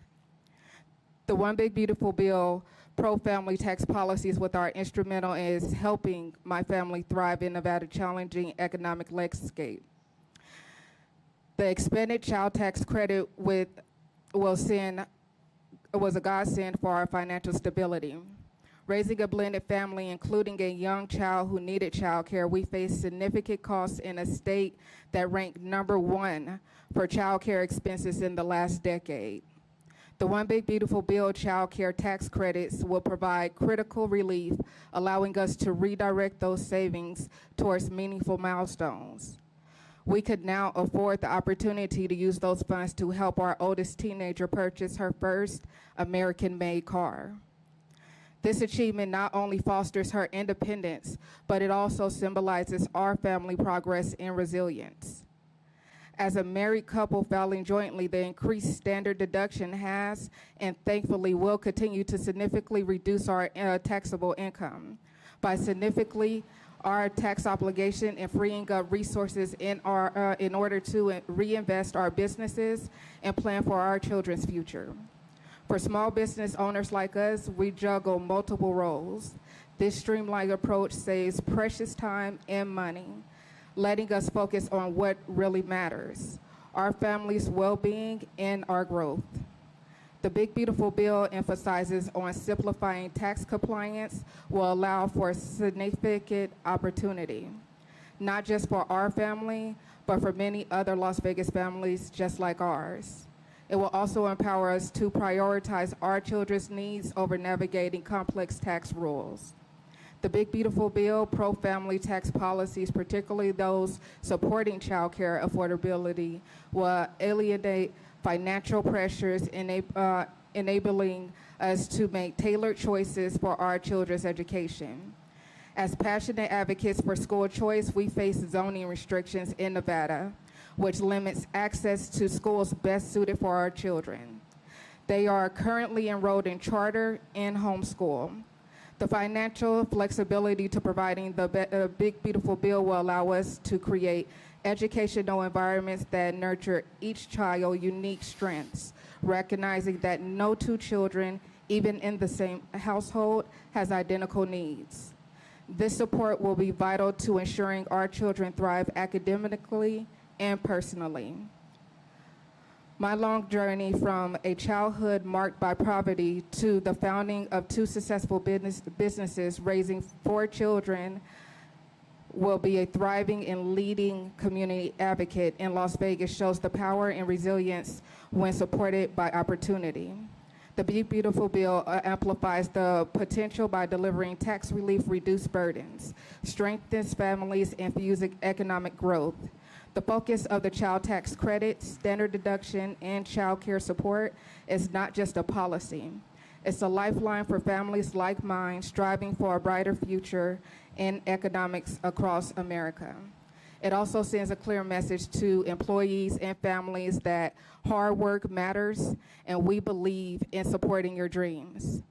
The One Big Beautiful Bill pro-family tax policies with our instrumental is helping my family thrive in Nevada's challenging economic landscape. The expanded child tax credit was a godsend for our financial stability. Raising a blended family, including a young child who needed child care, we faced significant costs in a state that ranked #1 for child care expenses in the last decade. The One Big Beautiful Bill child care tax credits will provide critical relief, allowing us to redirect those savings towards meaningful milestones. We could now afford the opportunity to use those funds to help our oldest teenager purchase her first American-made car. This achievement not only fosters her independence, but it also symbolizes our family progress and resilience. As a married couple filing jointly, the increased standard deduction has and thankfully will continue to significantly reduce our taxable income by significantly our tax obligation and freeing up resources in order to reinvest our businesses and plan for our children's future. For small business owners like us, we juggle multiple roles. This streamlined approach saves precious time and money, letting us focus on what really matters, our family's well-being and our growth. The Big Beautiful Bill emphasizes on simplifying tax compliance will allow for significant opportunity, not just for our family, but for many other Las Vegas families just like ours. It will also empower us to prioritize our children's needs over navigating complex tax rules. The Big Beautiful Bill, pro-family tax policies, particularly those supporting child care affordability, will alleviate financial pressures, enabling us to make tailored choices for our children's education. As passionate advocates for school choice, we face zoning restrictions in Nevada, which limits access to schools best suited for our children. They are currently enrolled in charter and homeschool. The financial flexibility to providing the Big Beautiful Bill will allow us to create educational environments that nurture each child's unique strengths, recognizing that no two children, even in the same household, has identical needs. This support will be vital to ensuring our children thrive academically and personally. My long journey from a childhood marked by poverty to the founding of 2 successful businesses raising 4 children will be a thriving and leading community advocate in Las Vegas shows the power and resilience when supported by opportunity. The Big Beautiful Bill amplifies the potential by delivering tax relief, reduced burdens, strengthens families, and fuels economic growth. The focus of the child tax credit, standard deduction, and child care support is not just a policy. It's a lifeline for families like mine striving for a brighter future in economics across America. It also sends a clear message to employees and families that hard work matters and we believe in supporting your dreams.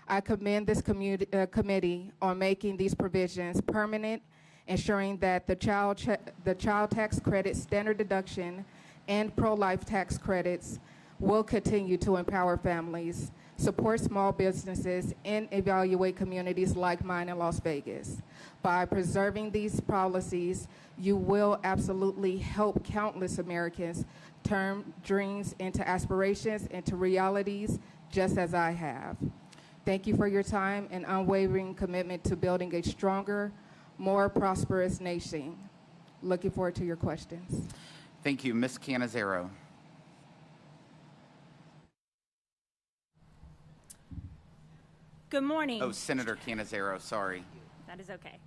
I commend this committee on making these provisions permanent, ensuring that the child tax credit, standard deduction, and pro-life tax credits will continue to empower families, support small businesses, and evaluate communities like mine in Las Vegas. By preserving these policies, you will absolutely help countless Americans turn dreams into aspirations, into realities, just as I have. Thank you for your time and unwavering commitment to building a stronger, more prosperous nation. Looking forward to your questions. Thank you. Ms. Canizero. Good morning. Oh, Senator Canizero, sorry. That is okay.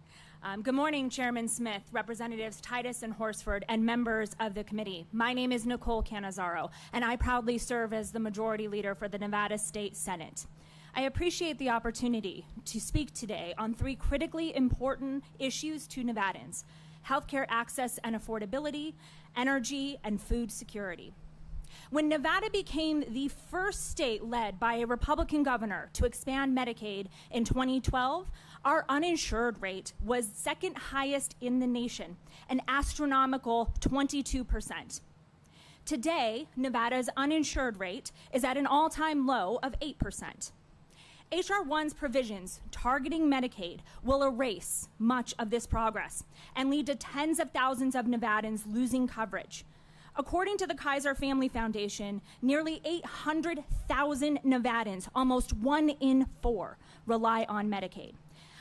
Good morning, Chairman Smith, Representatives Titus and Horsford, and members of the committee. My name is Nicole Canizaro, and I proudly serve as the Majority Leader for the Nevada State Senate. I appreciate the opportunity to speak today on 3 critically important issues to Nevadans: healthcare access and affordability, energy, and food security. When Nevada became the first state led by a Republican governor to expand Medicaid in 2012, our uninsured rate was second highest in the nation, an astronomical 22%. Today, Nevada's uninsured rate is at an all-time low of 8%. H.R. 1's provisions targeting Medicaid will erase much of this progress and lead to tens of thousands of Nevadans losing coverage. According to the Kaiser Family Foundation, nearly 800,000 Nevadans, almost 1 in 4, rely on Medicaid.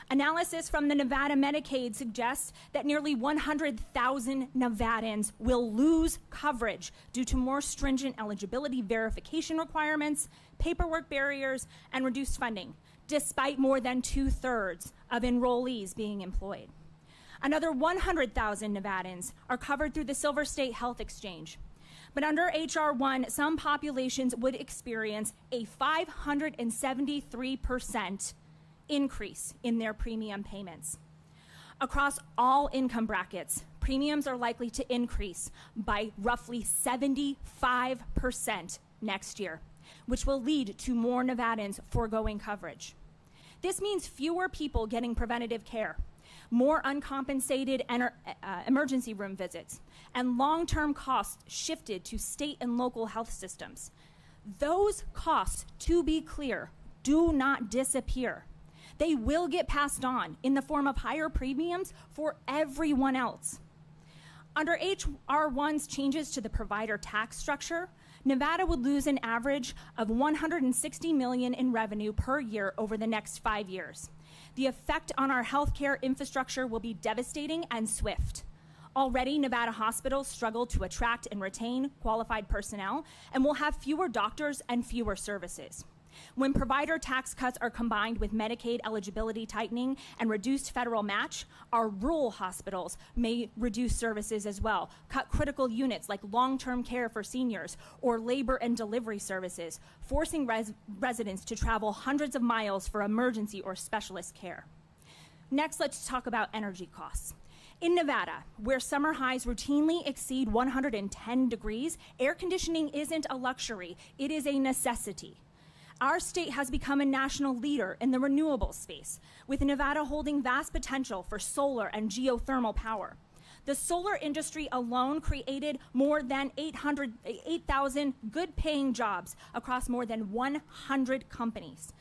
Analysis from the Nevada Medicaid suggests that nearly 100,000 Nevadans will lose coverage due to more stringent eligibility verification requirements, paperwork barriers, and reduced funding, despite more than 2/3 of enrollees being employed. Another 100,000 Nevadans are covered through the Silver State Health Exchange. But under H.R. 1, some populations would experience a 573% increase in their premium payments. Across all income brackets, premiums are likely to increase by roughly 75% next year, which will lead to more Nevadans foregoing coverage. This means fewer people getting preventative care, more uncompensated emergency room visits, and long-term costs shifted to state and local health systems. Those costs, to be clear, do not disappear. They will get passed on in the form of higher premiums for everyone else. Under H.R. 1's changes to the provider tax structure, Nevada would lose an average of $160 million in revenue per year over the next 5 years. The effect on our healthcare infrastructure will be devastating and swift. Already, Nevada hospitals struggle to attract and retain qualified personnel and will have fewer doctors and fewer services. When provider tax cuts are combined with Medicaid eligibility tightening and reduced federal match, our rural hospitals may reduce services as well, cut critical units like long-term care for seniors or labor and delivery services, forcing residents to travel hundreds of miles for emergency or specialist care. Next, let's talk about energy costs. In Nevada, where summer highs routinely exceed 110 degrees, air conditioning isn't a luxury, it is a necessity. Our state has become a national leader in the renewable space, with Nevada holding vast potential for solar and geothermal power. The solar industry alone created more than 8,000 good-paying jobs across more than 100 companies.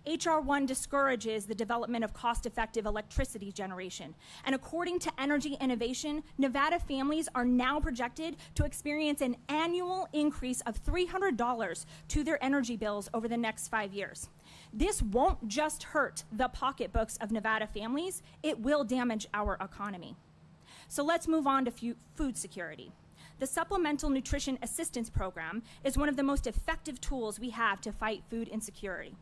H.R. 1 discourages the development of cost-effective electricity generation. And according to Energy Innovation, Nevada families are now projected to experience an annual increase of $300 to their energy bills over the next 5 years. This won't just hurt the pocketbooks of Nevada families, it will damage our economy. So let's move on to food security. The Supplemental Nutrition Assistance Program is one of the most effective tools we have to fight food insecurity.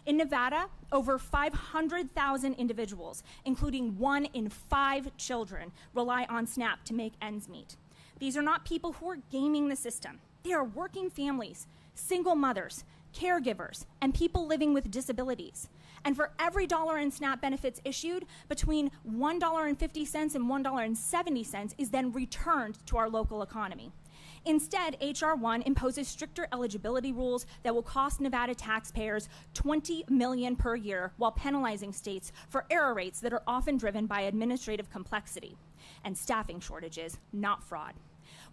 In Nevada, over 500,000 individuals, including 1 in 5 children, rely on SNAP to make ends meet. These are not people who are gaming the system. They are working families, single mothers, caregivers, and people living with disabilities. And for every dollar in SNAP benefits issued, between $1.50 and $1.70 is then returned to our local economy. Instead, H.R. 1 imposes stricter eligibility rules that will cost Nevada taxpayers $20 million per year while penalizing states for error rates that are often driven by administrative complexity and staffing shortages, not fraud.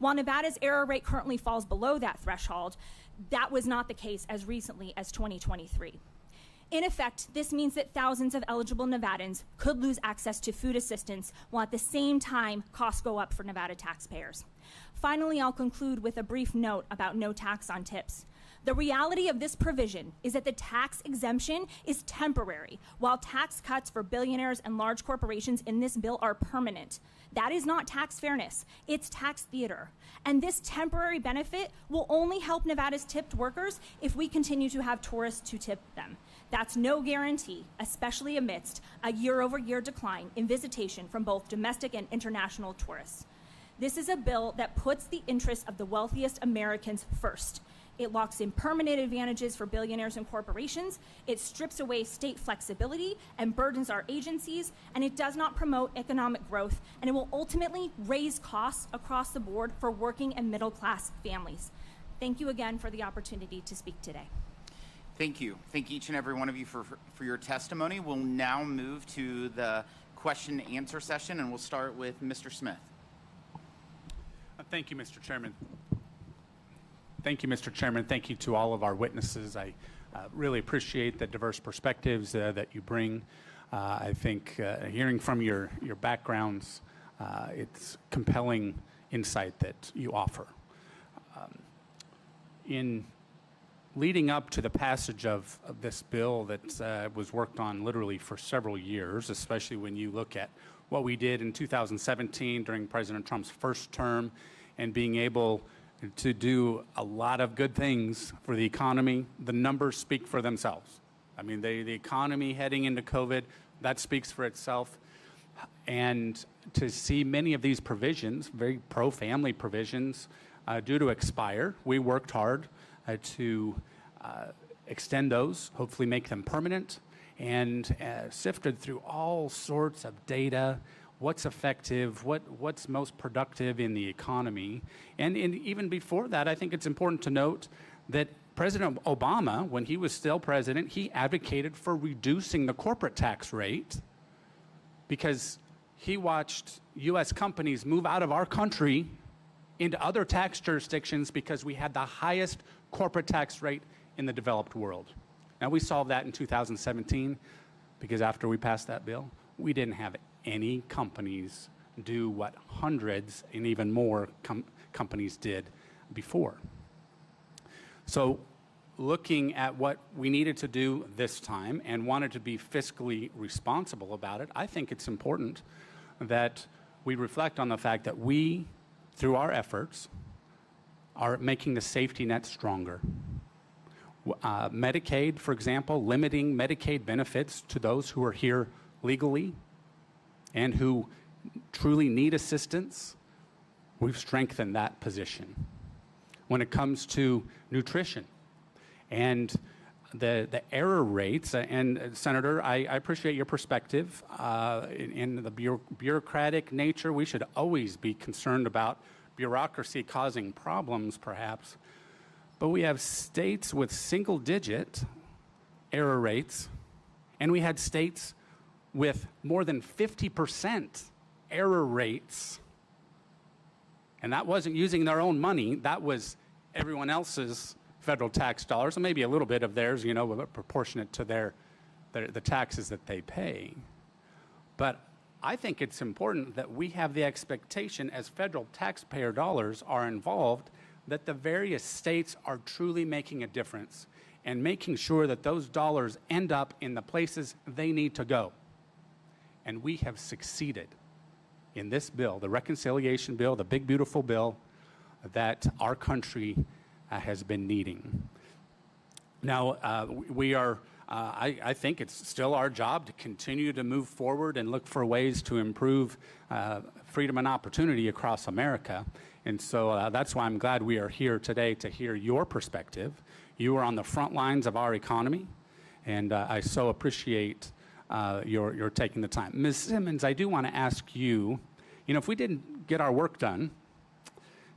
While Nevada's error rate currently falls below that threshold, that was not the case as recently as 2023. In effect, this means that thousands of eligible Nevadans could lose access to food assistance while at the same time costs go up for Nevada taxpayers. Finally, I'll conclude with a brief note about no tax on tips. The reality of this provision is that the tax exemption is temporary, while tax cuts for billionaires and large corporations in this bill are permanent. That is not tax fairness, it's tax theater. And this temporary benefit will only help Nevada's tipped workers if we continue to have tourists to tip them. That's no guarantee, especially amidst a year-over-year decline in visitation from both domestic and international tourists. This is a bill that puts the interests of the wealthiest Americans first. It locks in permanent advantages for billionaires and corporations, it strips away state flexibility and burdens our agencies, and it does not promote economic growth, and it will ultimately raise costs across the board for working and middle-class families. Thank you again for the opportunity to speak today. Thank you. Thank each and every one of you for your testimony. We'll now move to the question and answer session, and we'll start with Mr. Smith. Thank you, Mr. Chairman. Thank you, Mr. Chairman. Thank you to all of our witnesses. I really appreciate the diverse perspectives that you bring. I think hearing from your backgrounds, it's compelling insight that you offer. In leading up to the passage of this bill that was worked on literally for several years, especially when you look at what we did in 2017 during President Trump's first term and being able to do a lot of good things for the economy, the numbers speak for themselves. I mean, the economy heading into COVID, that speaks for itself. And to see many of these provisions, very pro-family provisions, due to expire, we worked hard to extend those, hopefully make them permanent, and sifted through all sorts of data, what's effective, what's most productive in the economy. And even before that, I think it's important to note that President Obama, when he was still president, he advocated for reducing the corporate tax rate because he watched U.S. companies move out of our country into other tax jurisdictions because we had the highest corporate tax rate in the developed world. Now, we solved that in 2017 because after we passed that bill, we didn't have any companies do what hundreds and even more companies did before. So looking at what we needed to do this time and wanted to be fiscally responsible about it, I think it's important that we reflect on the fact that we, through our efforts, are making the safety net stronger. Medicaid, for example, limiting Medicaid benefits to those who are here legally and who truly need assistance. We've strengthened that position. When it comes to nutrition and the error rates, and Senator, I appreciate your perspective. In the bureaucratic nature, we should always be concerned about bureaucracy causing problems, perhaps. But we have states with single-digit error rates, and we had states with more than 50% error rates. And that wasn't using their own money. That was everyone else's federal tax dollars, and maybe a little bit of theirs, you know, proportionate to the taxes that they pay. But I think it's important that we have the expectation, as federal taxpayer dollars are involved, that the various states are truly making a difference and making sure that those dollars end up in the places they need to go. And we have succeeded in this bill, the reconciliation bill, the big, beautiful bill that our country has been needing. Now, I think it's still our job to continue to move forward and look for ways to improve freedom and opportunity across America. And so that's why I'm glad we are here today to hear your perspective. You are on the front lines of our economy, and I so appreciate your taking the time. Ms. Simmons, I do want to ask you, if we didn't get our work done,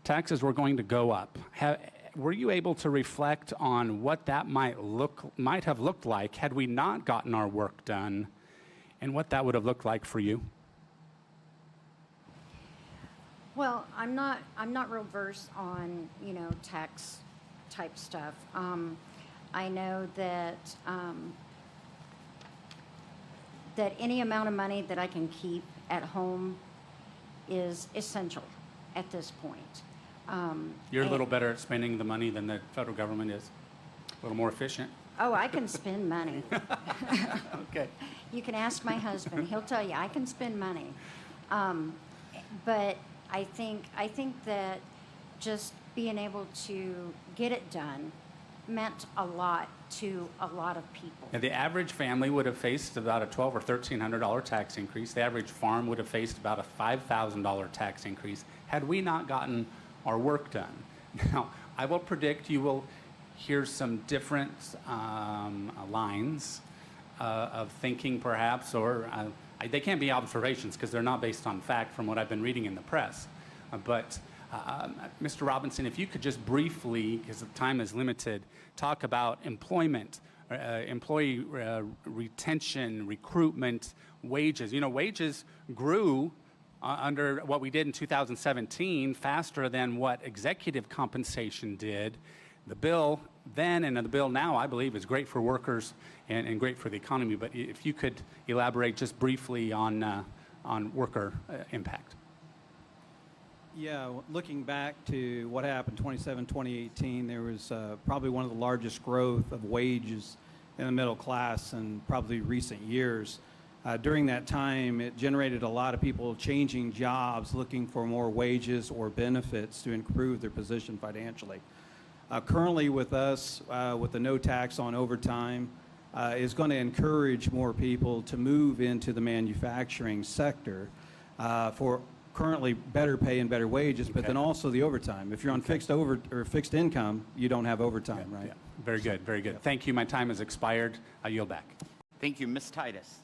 taxes were going to go up. Were you able to reflect on what that might have looked like had we not gotten our work done, and what that would have looked like for you? Well, I'm not real versed on, tax type stuff. I know that that any amount of money that I can keep at home is essential at this point. You're a little better at spending the money than the federal government is. A little more efficient. Oh, I can spend money. Okay. You can ask my husband. He'll tell you I can spend money. But I think that just being able to get it done meant a lot to a lot of people. And the average family would have faced about a $1,200 or $1,300 tax increase. The average farm would have faced about a $5,000 tax increase had we not gotten our work done. Now, I will predict you will hear some different lines of thinking, perhaps, or they can't be observations because they're not based on fact from what I've been reading in the press. But Mr. Robinson, if you could just briefly, because the time is limited, talk about employment, employee retention, recruitment, wages. Wages grew under what we did in 2017 faster than what executive compensation did. The bill then and the bill now, I believe, is great for workers and great for the economy. But if you could elaborate just briefly on worker impact. Yeah, looking back to what happened 2018, there was probably one of the largest growth of wages in the middle class in probably recent years. During that time, it generated a lot of people changing jobs, looking for more wages or benefits to improve their position financially. Currently with us, with the no tax on overtime, is going to encourage more people to move into the manufacturing sector for currently better pay and better wages, but then also the overtime. If you're on fixed income, you don't have overtime, right? Yeah. Very good, very good. Thank you. My time has expired. I yield back. Thank you, Ms. Titus.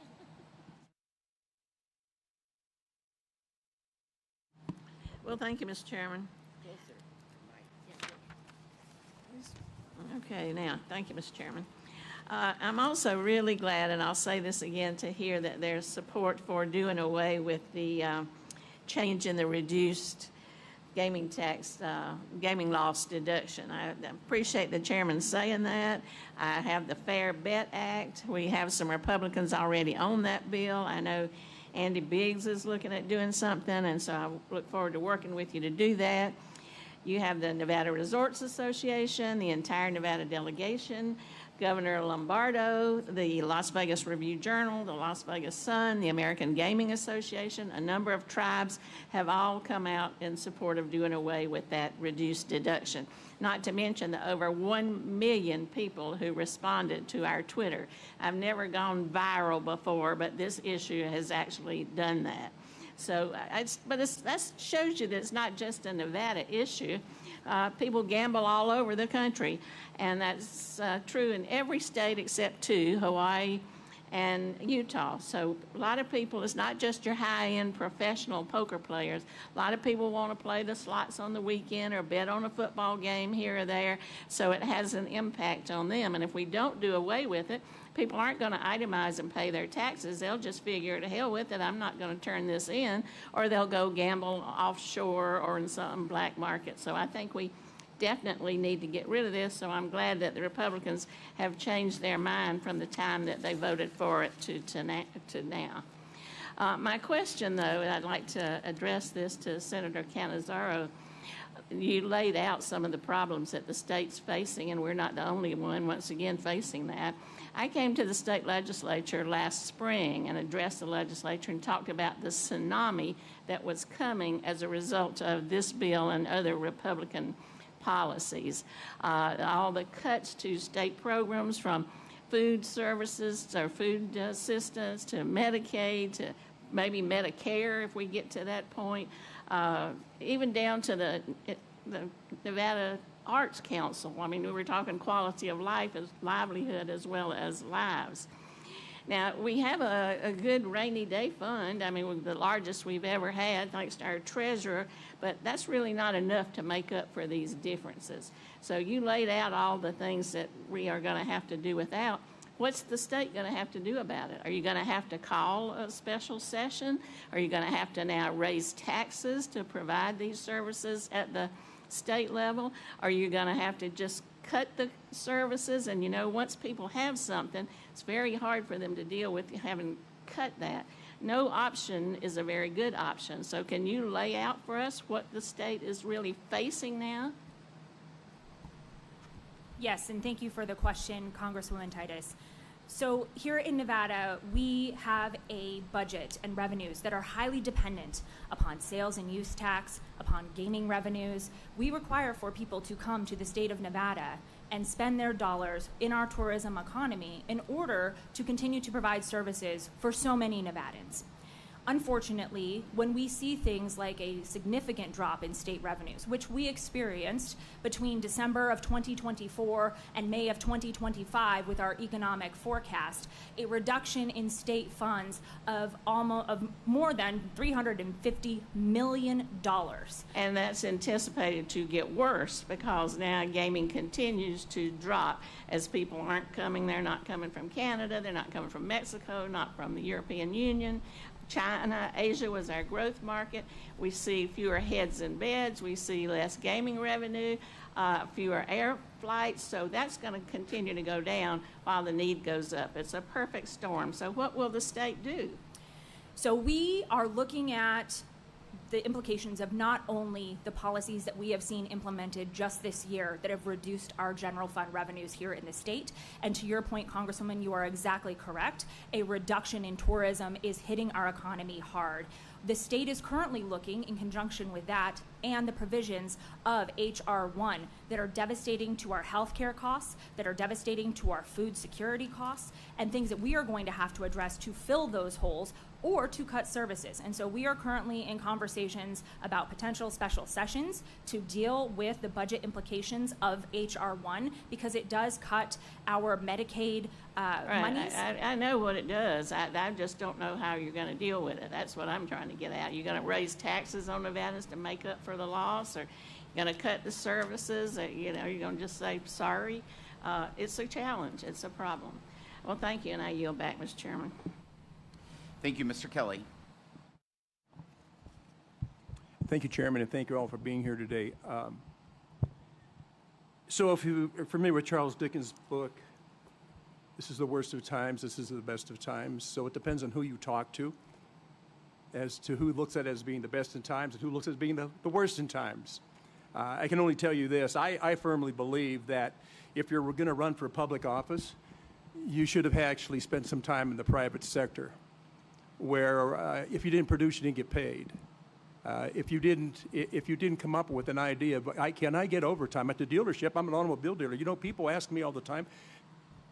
Well, thank you, Mr. Chairman. Okay, now, thank you, Mr. Chairman. I'm also really glad, and I'll say this again, to hear that there's support for doing away with the change in the reduced gaming tax, gaming loss deduction. I appreciate the chairman saying that. I have the Fair Bet Act. We have some Republicans already on that bill. I know Andy Biggs is looking at doing something, and so I look forward to working with you to do that. You have the Nevada Resorts Association, the entire Nevada delegation Governor Lombardo, the Las Vegas Review-Journal, the Las Vegas Sun, the American Gaming Association, a number of tribes have all come out in support of doing away with that reduced deduction. Not to mention the over 1 million people who responded to our Twitter. I've never gone viral before, but this issue has actually done that. So, that shows you that it's not just a Nevada issue. People gamble all over the country, and that's true in every state except 2, Hawaii and Utah. So a lot of people, it's not just your high-end professional poker players. A lot of people want to play the slots on the weekend or bet on a football game here or there, so it has an impact on them. And if we don't do away with it, people aren't going to itemize and pay their taxes. They'll just figure, to hell with it, I'm not going to turn this in, or they'll go gamble offshore or in some black market. So I think we definitely need to get rid of this, so I'm glad that the Republicans have changed their mind from the time that they voted for it to now. My question, though, and I'd like to address this to Senator Cannizzaro. You laid out some of the problems that the state's facing, and we're not the only one, once again, facing that. I came to the state legislature last spring and addressed the legislature and talked about the tsunami that was coming as a result of this bill and other Republican policies. All the cuts to state programs, from food services or food assistance to Medicaid to maybe Medicare if we get to that point, even down to the Nevada Arts Council. I mean, we were talking quality of life as livelihood as well as lives. Now, we have a good rainy day fund. I mean, the largest we've ever had, thanks to our treasurer, but that's really not enough to make up for these differences. So you laid out all the things that we are going to have to do without. What's the state going to have to do about it? Are you going to have to call a special session? Are you going to have to now raise taxes to provide these services at the state level? Are you going to have to just cut the services? And, you know, once people have something, it's very hard for them to deal with having cut that. No option is a very good option. So can you lay out for us what the state is really facing now? Yes, and thank you for the question, Congresswoman Titus. So here in Nevada, we have a budget and revenues that are highly dependent upon sales and use tax, upon gaming revenues. We require for people to come to the state of Nevada and spend their dollars in our tourism economy in order to continue to provide services for so many Nevadans. Unfortunately, when we see things like a significant drop in state revenues, which we experienced between December of 2024 and May of 2025 with our economic forecast, a reduction in state funds of more than $350 million. And that's anticipated to get worse because now gaming continues to drop as people aren't coming. They're not coming from Canada, they're not coming from Mexico, not from the European Union. China, Asia was our growth market. We see fewer heads in beds. We see less gaming revenue, fewer air flights. So that's going to continue to go down while the need goes up. It's a perfect storm. So what will the state do? So we are looking at the implications of not only the policies that we have seen implemented just this year that have reduced our general fund revenues here in the state. And to your point, Congresswoman, you are exactly correct. A reduction in tourism is hitting our economy hard. The state is currently looking, in conjunction with that and the provisions of H.R. 1 that are devastating to our healthcare costs, that are devastating to our food security costs, and things that we are going to have to address to fill those holes or to cut services. And so we are currently in conversations about potential special sessions to deal with the budget implications of H.R. 1 because it does cut our Medicaid monies. I know what it does. I just don't know how you're going to deal with it. That's what I'm trying to get at. You're going to raise taxes on Nevadans to make up for the loss, or you're going to cut the services, or, you know, you're going to just say sorry. It's a challenge. It's a problem. Well, thank you, and I yield back, Mr. Chairman. Thank you, Mr. Kelly. Thank you, Chairman, and thank you all for being here today. So if you are familiar with Charles Dickens' book, this is the worst of times, this is the best of times. So it depends on who you talk to as to who looks at it as being the best in times and who looks at it as being the worst in times. I can only tell you this. I firmly believe that if you're going to run for public office, you should have actually spent some time in the private sector where if you didn't produce, you didn't get paid. If you didn't come up with an idea of, can I get overtime? At the dealership, I'm an automobile dealer. You know, people ask me all the time,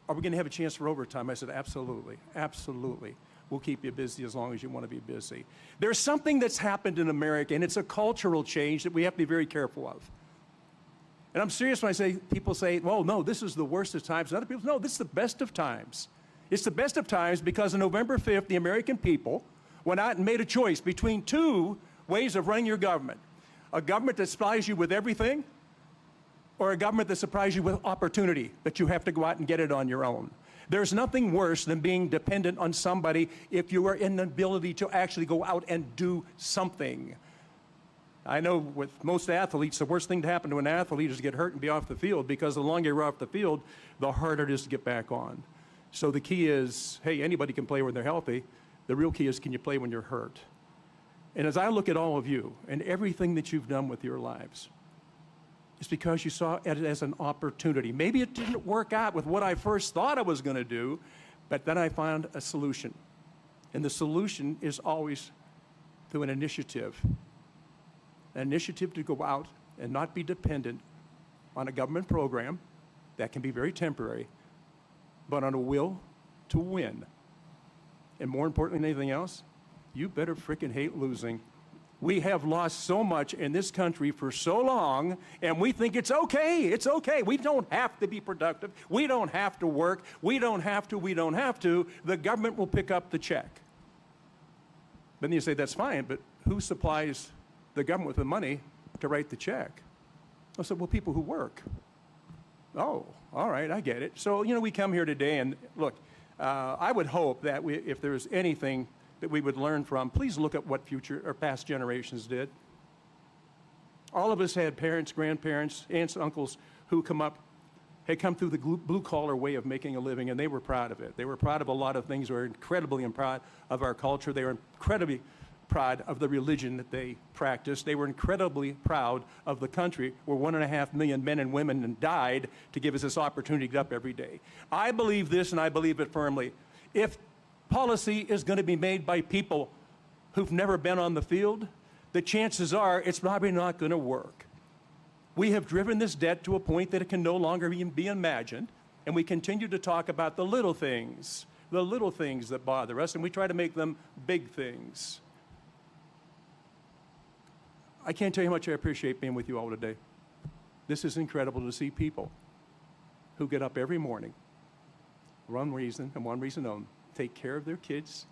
are we going to have a chance for overtime? I said, absolutely, absolutely. We'll keep you busy as long as you want to be busy. There's something that's happened in America, and it's a cultural change that we have to be very careful of. And I'm serious when I say, people say, well, no, this is the worst of times. And other people say, no, this is the best of times. It's the best of times because on November 5th, the American people went out and made a choice between two ways of running your government. A government that supplies you with everything, or a government that supplies you with opportunity that you have to go out and get it on your own. There's nothing worse than being dependent on somebody if you are in the ability to actually go out and do something. I know with most athletes, the worst thing to happen to an athlete is to get hurt and be off the field, because the longer you're off the field, the harder it is to get back on. So the key is, hey, anybody can play when they're healthy. The real key is, can you play when you're hurt? And as I look at all of you and everything that you've done with your lives, it's because you saw it as an opportunity. Maybe it didn't work out with what I first thought I was going to do, but then I found a solution. And the solution is always through an initiative to go out and not be dependent on a government program that can be very temporary, but on a will to win. And more importantly than anything else, you better frickin' hate losing. We have lost so much in this country for so long, and we think it's okay. It's okay. We don't have to be productive. We don't have to work. We don't have to. The government will pick up the check. Then you say, that's fine, but who supplies the government with the money to write the check? I said, well, people who work. Oh, all right, I get it. So, you know, we come here today, and look, I would hope that if there's anything that we would learn from, please look at what future or past generations did. All of us had parents, grandparents, aunts, uncles who had come through the blue-collar way of making a living, and they were proud of it. They were proud of a lot of things. They were incredibly proud of our culture. They were incredibly proud of the religion that they practiced. They were incredibly proud of the country where 1.5 million men and women died to give us this opportunity to get up every day. I believe this, and I believe it firmly. If policy is going to be made by people who've never been on the field, the chances are it's probably not going to work. We have driven this debt to a point that it can no longer even be imagined, and we continue to talk about the little things that bother us, and we try to make them big things. I can't tell you how much I appreciate being with you all today. This is incredible to see people who get up every morning, one reason and one reason only, take care of their kids,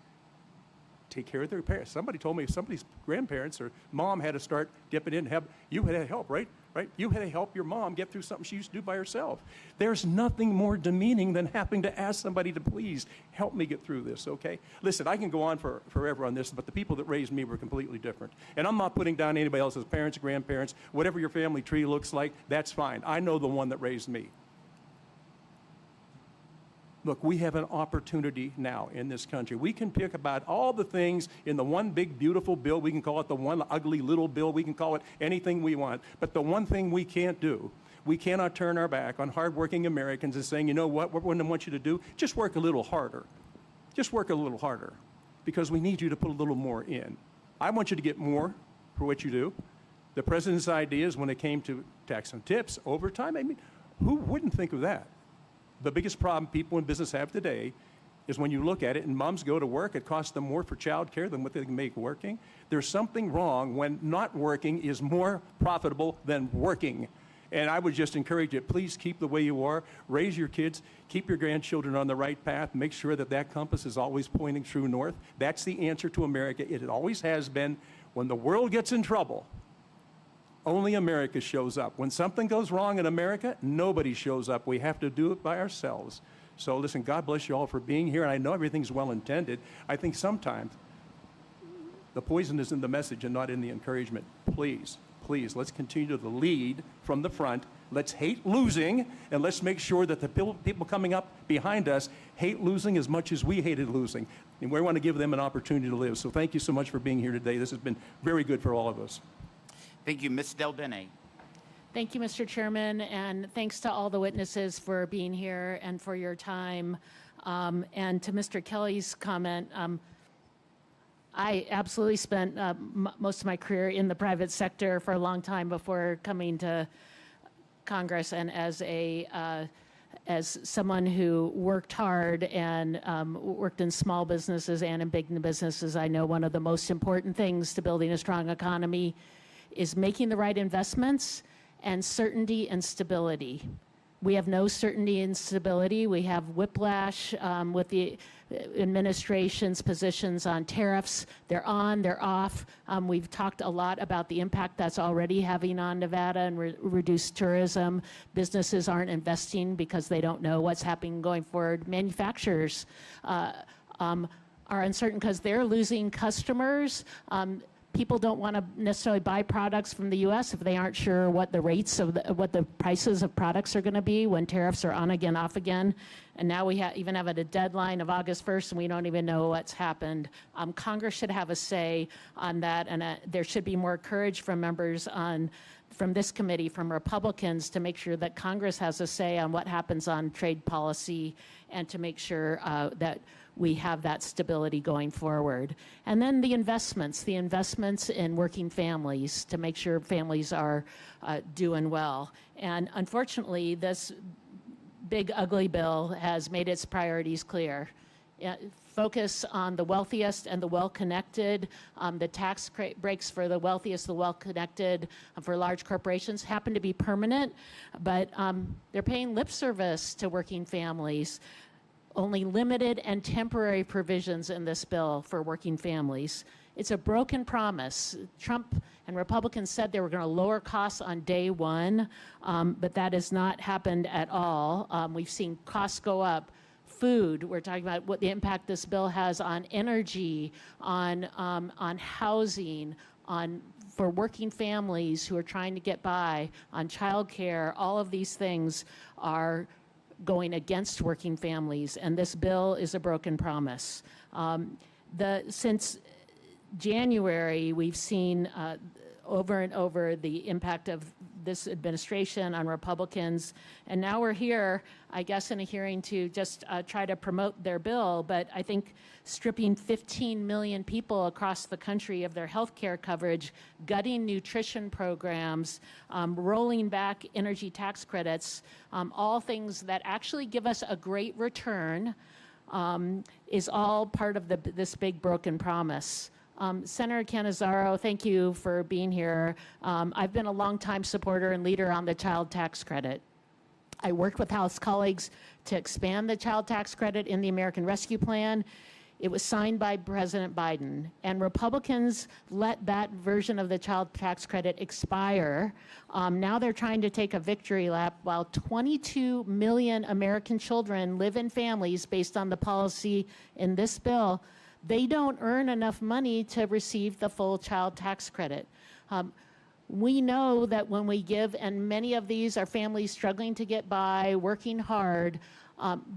take care of their parents. Somebody told me somebody's grandparents or mom had to start dipping in. You had to help, right? You had to help your mom get through something she used to do by herself. There's nothing more demeaning than having to ask somebody to please help me get through this, okay? Listen, I can go on forever on this, but the people that raised me were completely different. And I'm not putting down anybody else's parents, grandparents, whatever your family tree looks like, that's fine. I know the one that raised me. Look, we have an opportunity now in this country. We can pick about all the things in the one big, beautiful bill. We can call it the one ugly little bill. We can call it anything we want. But the one thing we can't do, we cannot turn our back on hardworking Americans and saying, you know what I want you to do? Just work a little harder. Just work a little harder, because we need you to put a little more in. I want you to get more for what you do. The president's ideas when it came to tax on tips, overtime, I mean, who wouldn't think of that? The biggest problem people in business have today is when you look at it and moms go to work, it costs them more for child care than what they can make working. There's something wrong when not working is more profitable than working. And I would just encourage you, please keep the way you are, raise your kids, keep your grandchildren on the right path, make sure that that compass is always pointing true north. That's the answer to America. It always has been. When the world gets in trouble, only America shows up. When something goes wrong in America, nobody shows up. We have to do it by ourselves. So listen, God bless you all for being here, and I know everything's well intended. I think sometimes the poison is in the message and not in the encouragement. Please, let's continue to lead from the front. Let's hate losing, and let's make sure that the people coming up behind us hate losing as much as we hated losing. And we want to give them an opportunity to live. So thank you so much for being here today. This has been very good for all of us. Thank you, Ms. Del Bene. Thank you, Mr. Chairman, and thanks to all the witnesses for being here and for your time. And to Mr. Kelly's comment, I absolutely spent most of my career in the private sector for a long time before coming to Congress, and as someone who worked hard and worked in small businesses and in big businesses, I know one of the most important things to building a strong economy is making the right investments and certainty and stability. We have no certainty and stability. We have whiplash with the administration's positions on tariffs. They're on, they're off. We've talked a lot about the impact that's already having on Nevada and reduced tourism. Businesses aren't investing because they don't know what's happening going forward. Manufacturers are uncertain because they're losing customers. People don't want to necessarily buy products from the U.S. if they aren't sure what the rates of what the prices of products are going to be when tariffs are on again, off again. And now we even have a deadline of August 1st, and we don't even know what's happened. Congress should have a say on that, and there should be more courage from members from this committee, from Republicans, to make sure that Congress has a say on what happens on trade policy and to make sure that we have that stability going forward. And then the investments in working families to make sure families are doing well. And unfortunately, this big ugly bill has made its priorities clear. Focus on the wealthiest and the well-connected. The tax breaks for the wealthiest, the well-connected, for large corporations happen to be permanent, but they're paying lip service to working families. Only limited and temporary provisions in this bill for working families. It's a broken promise. Trump and Republicans said they were going to lower costs on day one, but that has not happened at all. We've seen costs go up. Food, we're talking about what the impact this bill has on energy, on housing, for working families who are trying to get by, on childcare. All of these things are going against working families, and this bill is a broken promise. Since January, we've seen over and over the impact of this administration on Republicans, and now we're here, I guess, in a hearing to just try to promote their bill, but I think stripping 15 million people across the country of their health care coverage, gutting nutrition programs, rolling back energy tax credits, all things that actually give us a great return, is all part of this big broken promise. Senator Cannizzaro, thank you for being here. I've been a longtime supporter and leader on the child tax credit. I worked with House colleagues to expand the child tax credit in the American Rescue Plan. It was signed by President Biden, and Republicans let that version of the child tax credit expire. Now they're trying to take a victory lap while 22 million American children live in families based on the policy in this bill. They don't earn enough money to receive the full child tax credit. We know that when we give, and many of these are families struggling to get by, working hard,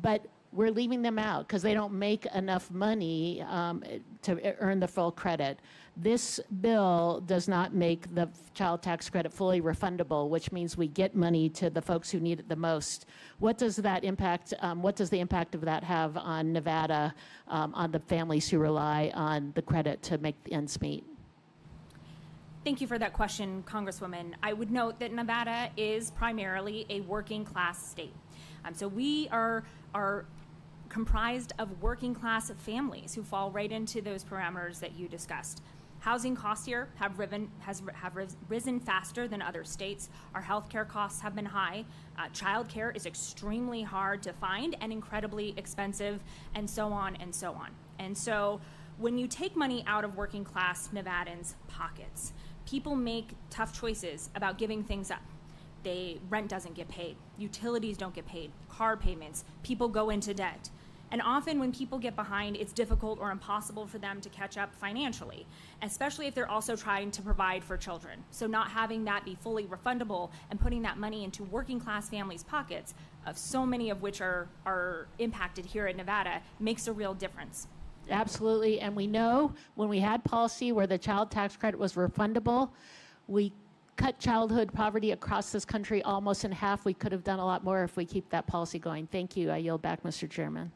but we're leaving them out because they don't make enough money to earn the full credit. This bill does not make the child tax credit fully refundable, which means we get money to the folks who need it the most. What does that impact? What does the impact of that have on Nevada, on the families who rely on the credit to make the ends meet? Thank you for that question, Congresswoman. I would note that Nevada is primarily a working class state. So we are comprised of working class families who fall right into those parameters that you discussed. Housing costs here have risen faster than other states. Our healthcare costs have been high. Childcare is extremely hard to find and incredibly expensive, and so on and so on. And so when you take money out of working class Nevadans' pockets, people make tough choices about giving things up. Rent doesn't get paid, utilities don't get paid, car payments, people go into debt. And often when people get behind, it's difficult or impossible for them to catch up financially, especially if they're also trying to provide for children. So not having that be fully refundable and putting that money into working class families' pockets, of so many of which are impacted here in Nevada, makes a real difference. Absolutely, and we know when we had policy where the child tax credit was refundable, we cut childhood poverty across this country almost in half. We could have done a lot more if we keep that policy going. Thank you. I yield back, Mr. Chairman.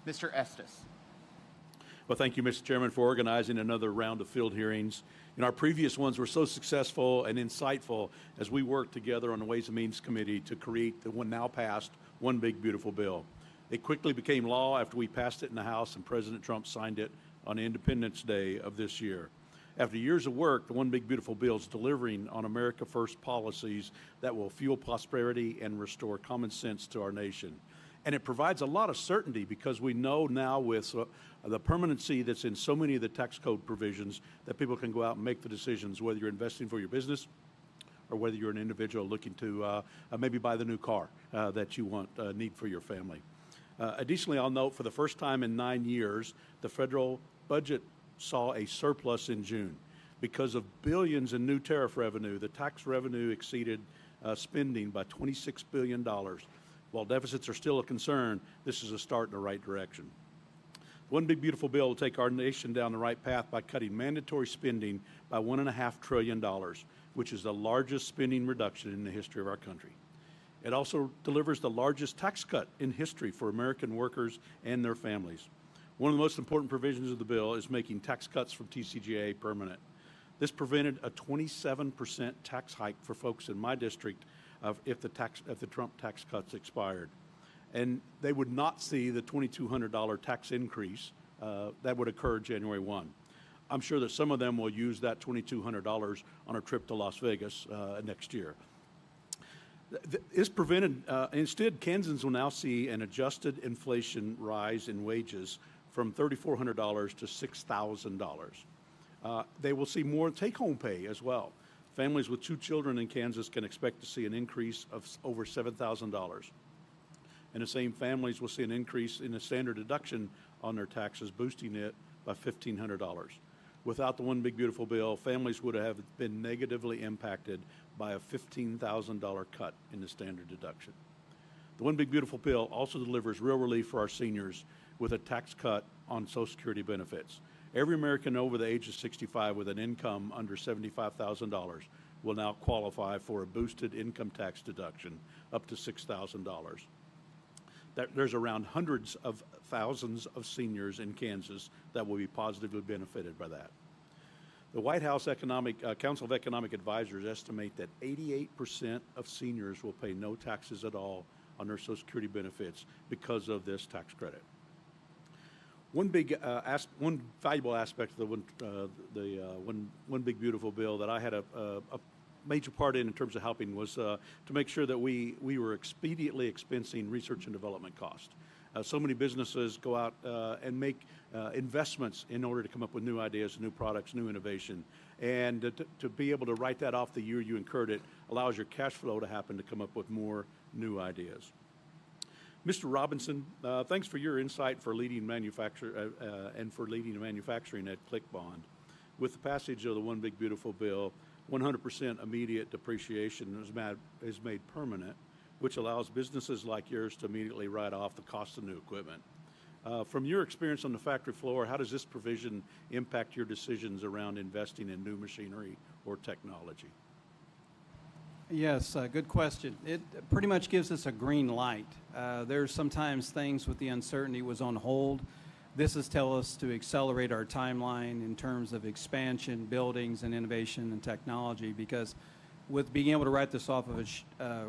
Mr. Estes. Well, thank you, Mr. Chairman, for organizing another round of field hearings. Our previous ones were so successful and insightful as we worked together on the Ways and Means Committee to create the one now passed One Big Beautiful Bill. It quickly became law after we passed it in the House and President Trump signed it on Independence Day of this year. After years of work, the One Big Beautiful Bill is delivering on America First policies that will fuel prosperity and restore common sense to our nation. And it provides a lot of certainty because we know now with the permanency that's in so many of the tax code provisions that people can go out and make the decisions whether you're investing for your business or whether you're an individual looking to maybe buy the new car that you need for your family. Additionally, I'll note for the first time in 9 years, the federal budget saw a surplus in June. Because of billions in new tariff revenue, the tax revenue exceeded spending by $26 billion. While deficits are still a concern, this is a start in the right direction. One Big Beautiful Bill will take our nation down the right path by cutting mandatory spending by $1.5 trillion, which is the largest spending reduction in the history of our country. It also delivers the largest tax cut in history for American workers and their families. One of the most important provisions of the bill is making tax cuts from TCJA permanent. This prevented a 27% tax hike for folks in my district if the Trump tax cuts expired. And they would not see the $2,200 tax increase that would occur January 1. I'm sure that some of them will use that $2,200 on a trip to Las Vegas next year. Instead, Kansans will now see an adjusted inflation rise in wages from $3,400 to $6,000. They will see more take-home pay as well. Families with 2 children in Kansas can expect to see an increase of over $7,000. And the same families will see an increase in the standard deduction on their taxes, boosting it by $1,500. Without the One Big Beautiful Bill, families would have been negatively impacted by a $15,000 cut in the standard deduction. The One Big Beautiful Bill also delivers real relief for our seniors with a tax cut on Social Security benefits. Every American over the age of 65 with an income under $75,000 will now qualify for a boosted income tax deduction up to $6,000. There's around hundreds of thousands of seniors in Kansas that will be positively benefited by that. The White House Council of Economic Advisors estimate that 88% of seniors will pay no taxes at all on their Social Security benefits because of this tax credit. One valuable aspect of the One Big Beautiful Bill that I had a major part in terms of helping was to make sure that we were expediently expensing research and development costs. So many businesses go out and make investments in order to come up with new ideas, new products, new innovation. And to be able to write that off the year you incurred it allows your cash flow to happen to come up with more new ideas. Mr. Robinson, thanks for your insight for leading manufacturing at ClickBond. With the passage of the One Big Beautiful Bill, 100% immediate depreciation is made permanent, which allows businesses like yours to immediately write off the cost of new equipment. From your experience on the factory floor, how does this provision impact your decisions around investing in new machinery or technology? Yes, good question. It pretty much gives us a green light. There's sometimes things with the uncertainty was on hold. This is tell us to accelerate our timeline in terms of expansion, buildings, and innovation and technology, because with being able to write this off of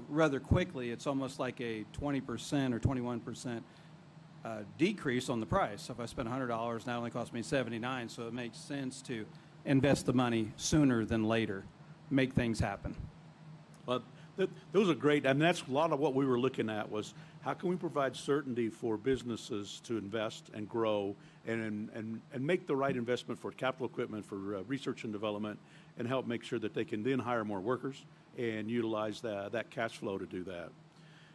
rather quickly, it's almost like a 20% or 21% decrease on the price. So if I spend $100, now it only costs me $79, so it makes sense to invest the money sooner than later, make things happen. Well, those are great, and that's a lot of what we were looking at was how can we provide certainty for businesses to invest and grow and make the right investment for capital equipment, for research and development, and help make sure that they can then hire more workers and utilize that cash flow to do that.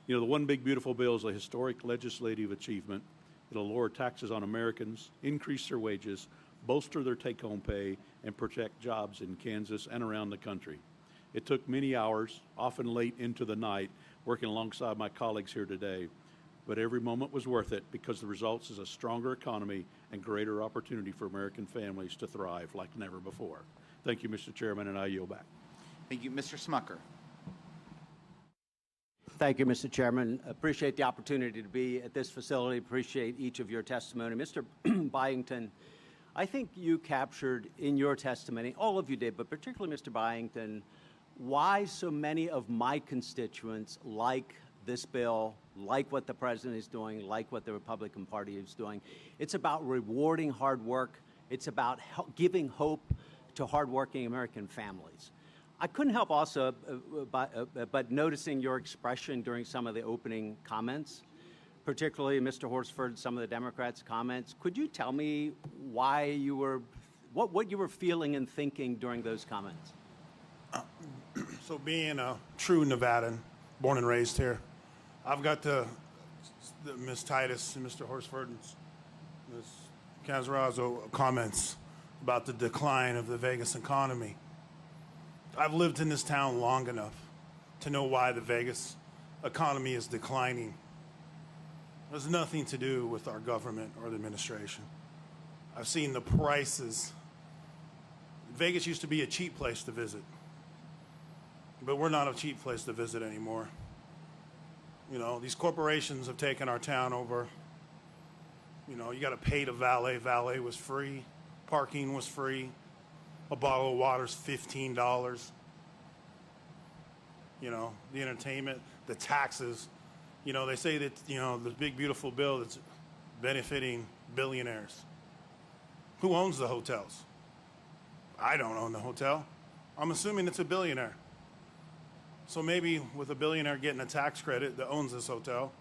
You know, the One Big Beautiful Bill is a historic legislative achievement. It'll lower taxes on Americans, increase their wages, bolster their take-home pay, and protect jobs in Kansas and around the country. It took many hours, often late into the night, working alongside my colleagues here today, but every moment was worth it because the results is a stronger economy and greater opportunity for American families to thrive like never before. Thank you, Mr. Chairman, and I yield back. Thank you. Mr. Smucker. Thank you, Mr. Chairman. Appreciate the opportunity to be at this facility. Appreciate each of your testimony. Mr. Byington, I think you captured in your testimony, all of you did, but particularly Mr. Byington, why so many of my constituents like this bill, like what the president is doing, like what the Republican Party is doing. It's about rewarding hard work. It's about giving hope to hardworking American families. I couldn't help also but noticing your expression during some of the opening comments, particularly Mr. Horsford, some of the Democrats' comments. Could you tell me why you were, what you were feeling and thinking during those comments? So being a true Nevadan, born and raised here, I've got the Ms. Titus and Mr. Horsford and Ms. Cazarazzo comments about the decline of the Vegas economy. I've lived in this town long enough to know why the Vegas economy is declining. It has nothing to do with our government or the administration. I've seen the prices. Vegas used to be a cheap place to visit, but we're not a cheap place to visit anymore. You know, these corporations have taken our town over. You know, you got to pay to valet. Valet was free. Parking was free. A bottle of water's $15. You know, the entertainment, the taxes. You know, they say that, you know, the big, beautiful bill that's benefiting billionaires. Who owns the hotels? I don't own the hotel. I'm assuming it's a billionaire. So maybe with a billionaire getting a tax credit that owns this hotel,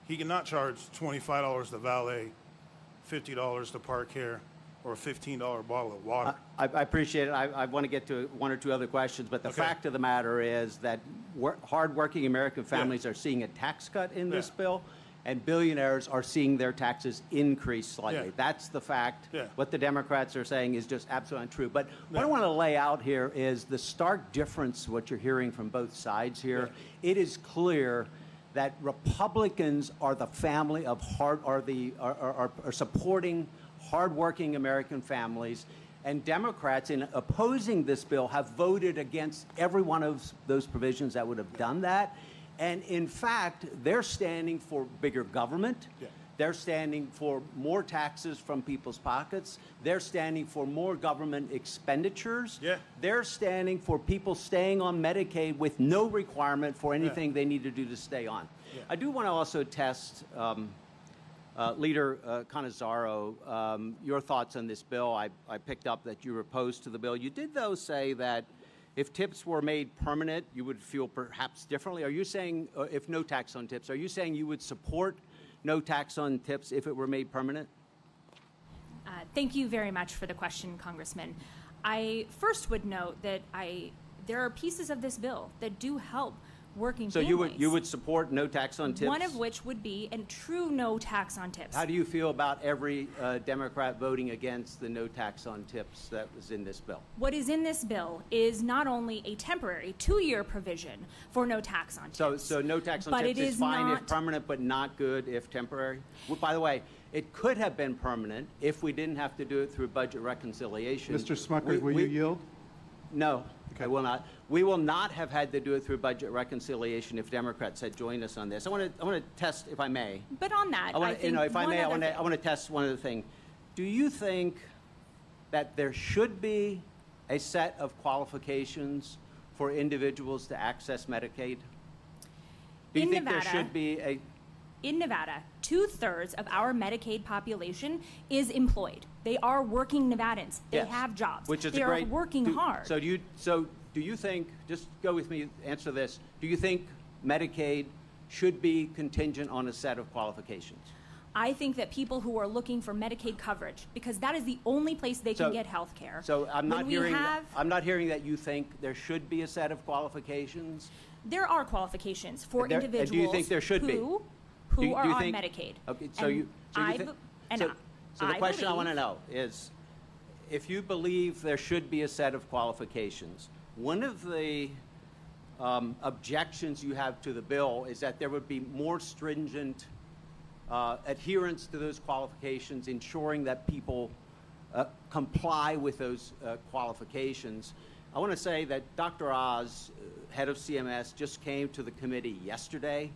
he cannot charge $25 to valet, $50 to park here, or a $15 bottle of water. I appreciate it. I want to get to one or two other questions, but the fact of the matter is that hardworking American families are seeing a tax cut in this bill, and billionaires are seeing their taxes increase slightly. That's the fact. What the Democrats are saying is just absolutely untrue. But what I want to lay out here is the stark difference, what you're hearing from both sides here. It is clear that Republicans are the family of are supporting hardworking American families, and Democrats, in opposing this bill, have voted against every one of those provisions that would have done that. And in fact, they're standing for bigger government. They're standing for more taxes from people's pockets. They're standing for more government expenditures. They're standing for people staying on Medicaid with no requirement for anything they need to do to stay on. I do want to also test Leader Catanzaro, your thoughts on this bill. I picked up that you were opposed to the bill. You did, though, say that if tips were made permanent, you would feel perhaps differently. Are you saying, if no tax on tips, are you saying you would support no tax on tips if it were made permanent? Thank you very much for the question, Congressman. I first would note that there are pieces of this bill that do help working families. So you would support no tax on tips? One of which would be a true no tax on tips. How do you feel about every Democrat voting against the no tax on tips that was in this bill? What is in this bill is not only a temporary 2-year provision for no tax on tips. So no tax on but tips it is fine if permanent, but not good if temporary? Well, by the way, it could have been permanent if we didn't have to do it through budget reconciliation. Mr. Smucker, will you yield? No, I will not. We will not have had to do it through budget reconciliation if Democrats had joined us on this. I want to test, if I may. But on that, I think if I may, I want to test one other thing. Do you think that there should be a set of qualifications for individuals to access Medicaid? Do you think there should be a... In Nevada, 2/3 of our Medicaid population is employed. They are working Nevadans. They have jobs. Which is they are working hard. So do you think, just go with me, answer this, do you think Medicaid should be contingent on a set of qualifications? I think that people who are looking for Medicaid coverage, because that is the only place they can get health care. So I'm not hearing that you think there should be a set of qualifications? There are qualifications for individuals do you think there should be? Who are on Medicaid. Okay, so the question I want to know is, if you believe there should be a set of qualifications, one of the objections you have to the bill is that there would be more stringent adherence to those qualifications, ensuring that people comply with those qualifications. I want to say that Dr. Oz, head of CMS, just came to the committee yesterday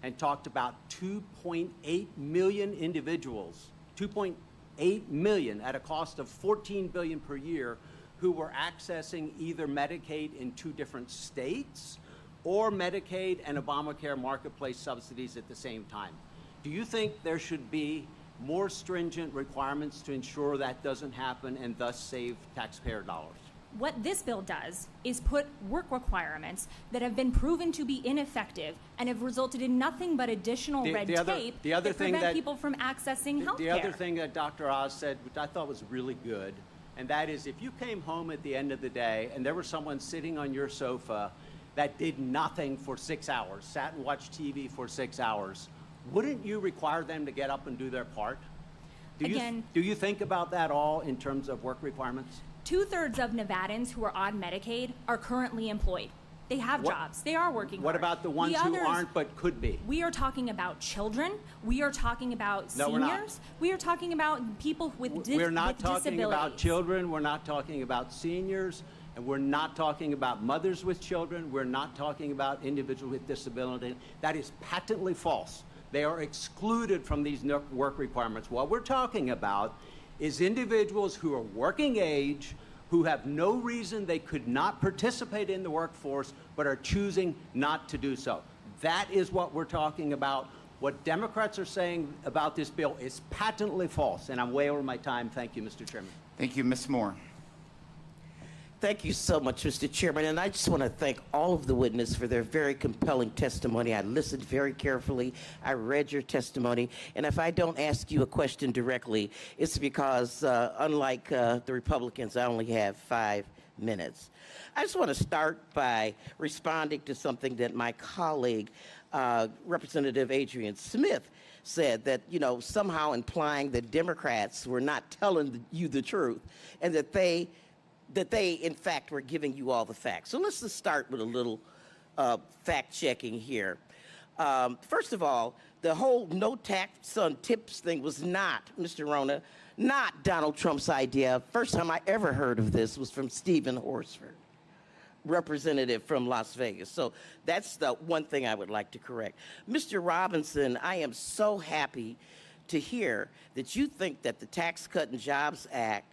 and talked about 2.8 million individuals, 2.8 million at a cost of $14 billion per year, who were accessing either Medicaid in 2 different states or Medicaid and Obamacare marketplace subsidies at the same time. Do you think there should be more stringent requirements to ensure that doesn't happen and thus save taxpayer dollars? What this bill does is put work requirements that have been proven to be ineffective and have resulted in nothing but additional red tape that prevent people from accessing health care. The other thing that Dr. Oz said, which I thought was really good, and that is if you came home at the end of the day and there was someone sitting on your sofa that did nothing for 6 hours, sat and watched TV for 6 hours, wouldn't you require them to get up and do their part? Do you think about that all in terms of work requirements? 2/3 of Nevadans who are on Medicaid are currently employed. They have jobs. They are working What hard. about the ones who aren't but could be? We are talking about children. We are talking about No, seniors. we're not. We are talking about people with We're not with talking disabilities. about children, we're not talking about seniors, and we're not talking about mothers with children, we're not talking about individuals with disability. That is patently false. They are excluded from these work requirements. What we're talking about is individuals who are working age, who have no reason they could not participate in the workforce, but are choosing not to do so. That is what we're talking about. What Democrats are saying about this bill is patently false, and I'm way over my time. Thank you, Mr. Chairman. Thank you, Ms. Moore. Thank you so much, Mr. Chairman. And I just want to thank all of the witnesses for their very compelling testimony. I listened very carefully. I read your testimony. And if I don't ask you a question directly, it's because, unlike the Republicans, I only have 5 minutes. I just want to start by responding to something that my colleague, Representative Adrian Smith, said, that, somehow implying that Democrats were not telling you the truth and that they, in fact, were giving you all the facts. So let's just start with a little fact-checking here. First of all, the whole no tax on tips thing was not, Mr. Rona, not Donald Trump's idea. First time I ever heard of this was from Stephen Horsford, representative from Las Vegas. So that's the one thing I would like to correct. Mr. Robinson, I am so happy to hear that you think that the Tax Cut and Jobs Act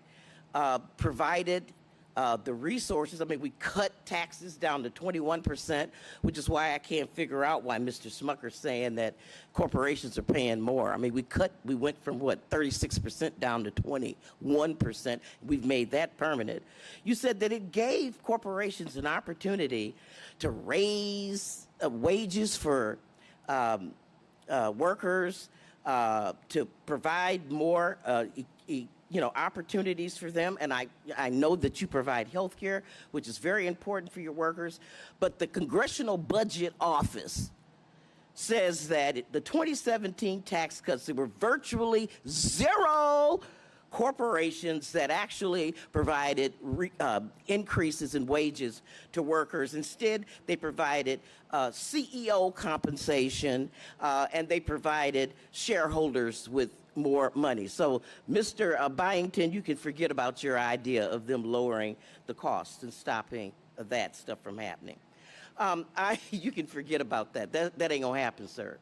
provided the resources. I mean, we cut taxes down to 21%, which is why I can't figure out why Mr. Smucker's saying that corporations are paying more. I mean, we went from, 36% down to 21%. We've made that permanent. You said that it gave corporations an opportunity to raise wages for workers, to provide more opportunities for them, and I know that you provide health care, which is very important for your workers, but the Congressional Budget Office says that the 2017 tax cuts, there were virtually zero corporations that actually provided increases in wages to workers. Instead, they provided CEO compensation, and they provided shareholders with more money. So, Mr. Byington, you can forget about your idea of them lowering the costs and stopping that stuff from happening. You can forget about that. That ain't gonna happen, sir.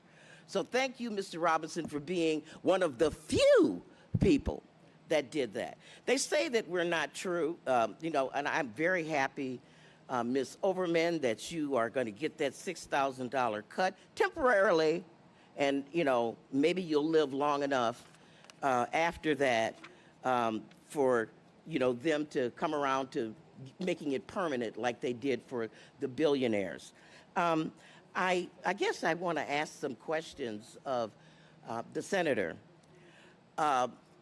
So thank you, Mr. Robinson, for being one of the few people that did that. They say that we're not true, and I'm very happy, Ms. Overman, that you are going to get that $6,000 cut temporarily. And, maybe you'll live long enough after that for, them to come around to making it permanent like they did for the billionaires. I guess I want to ask some questions of the senator.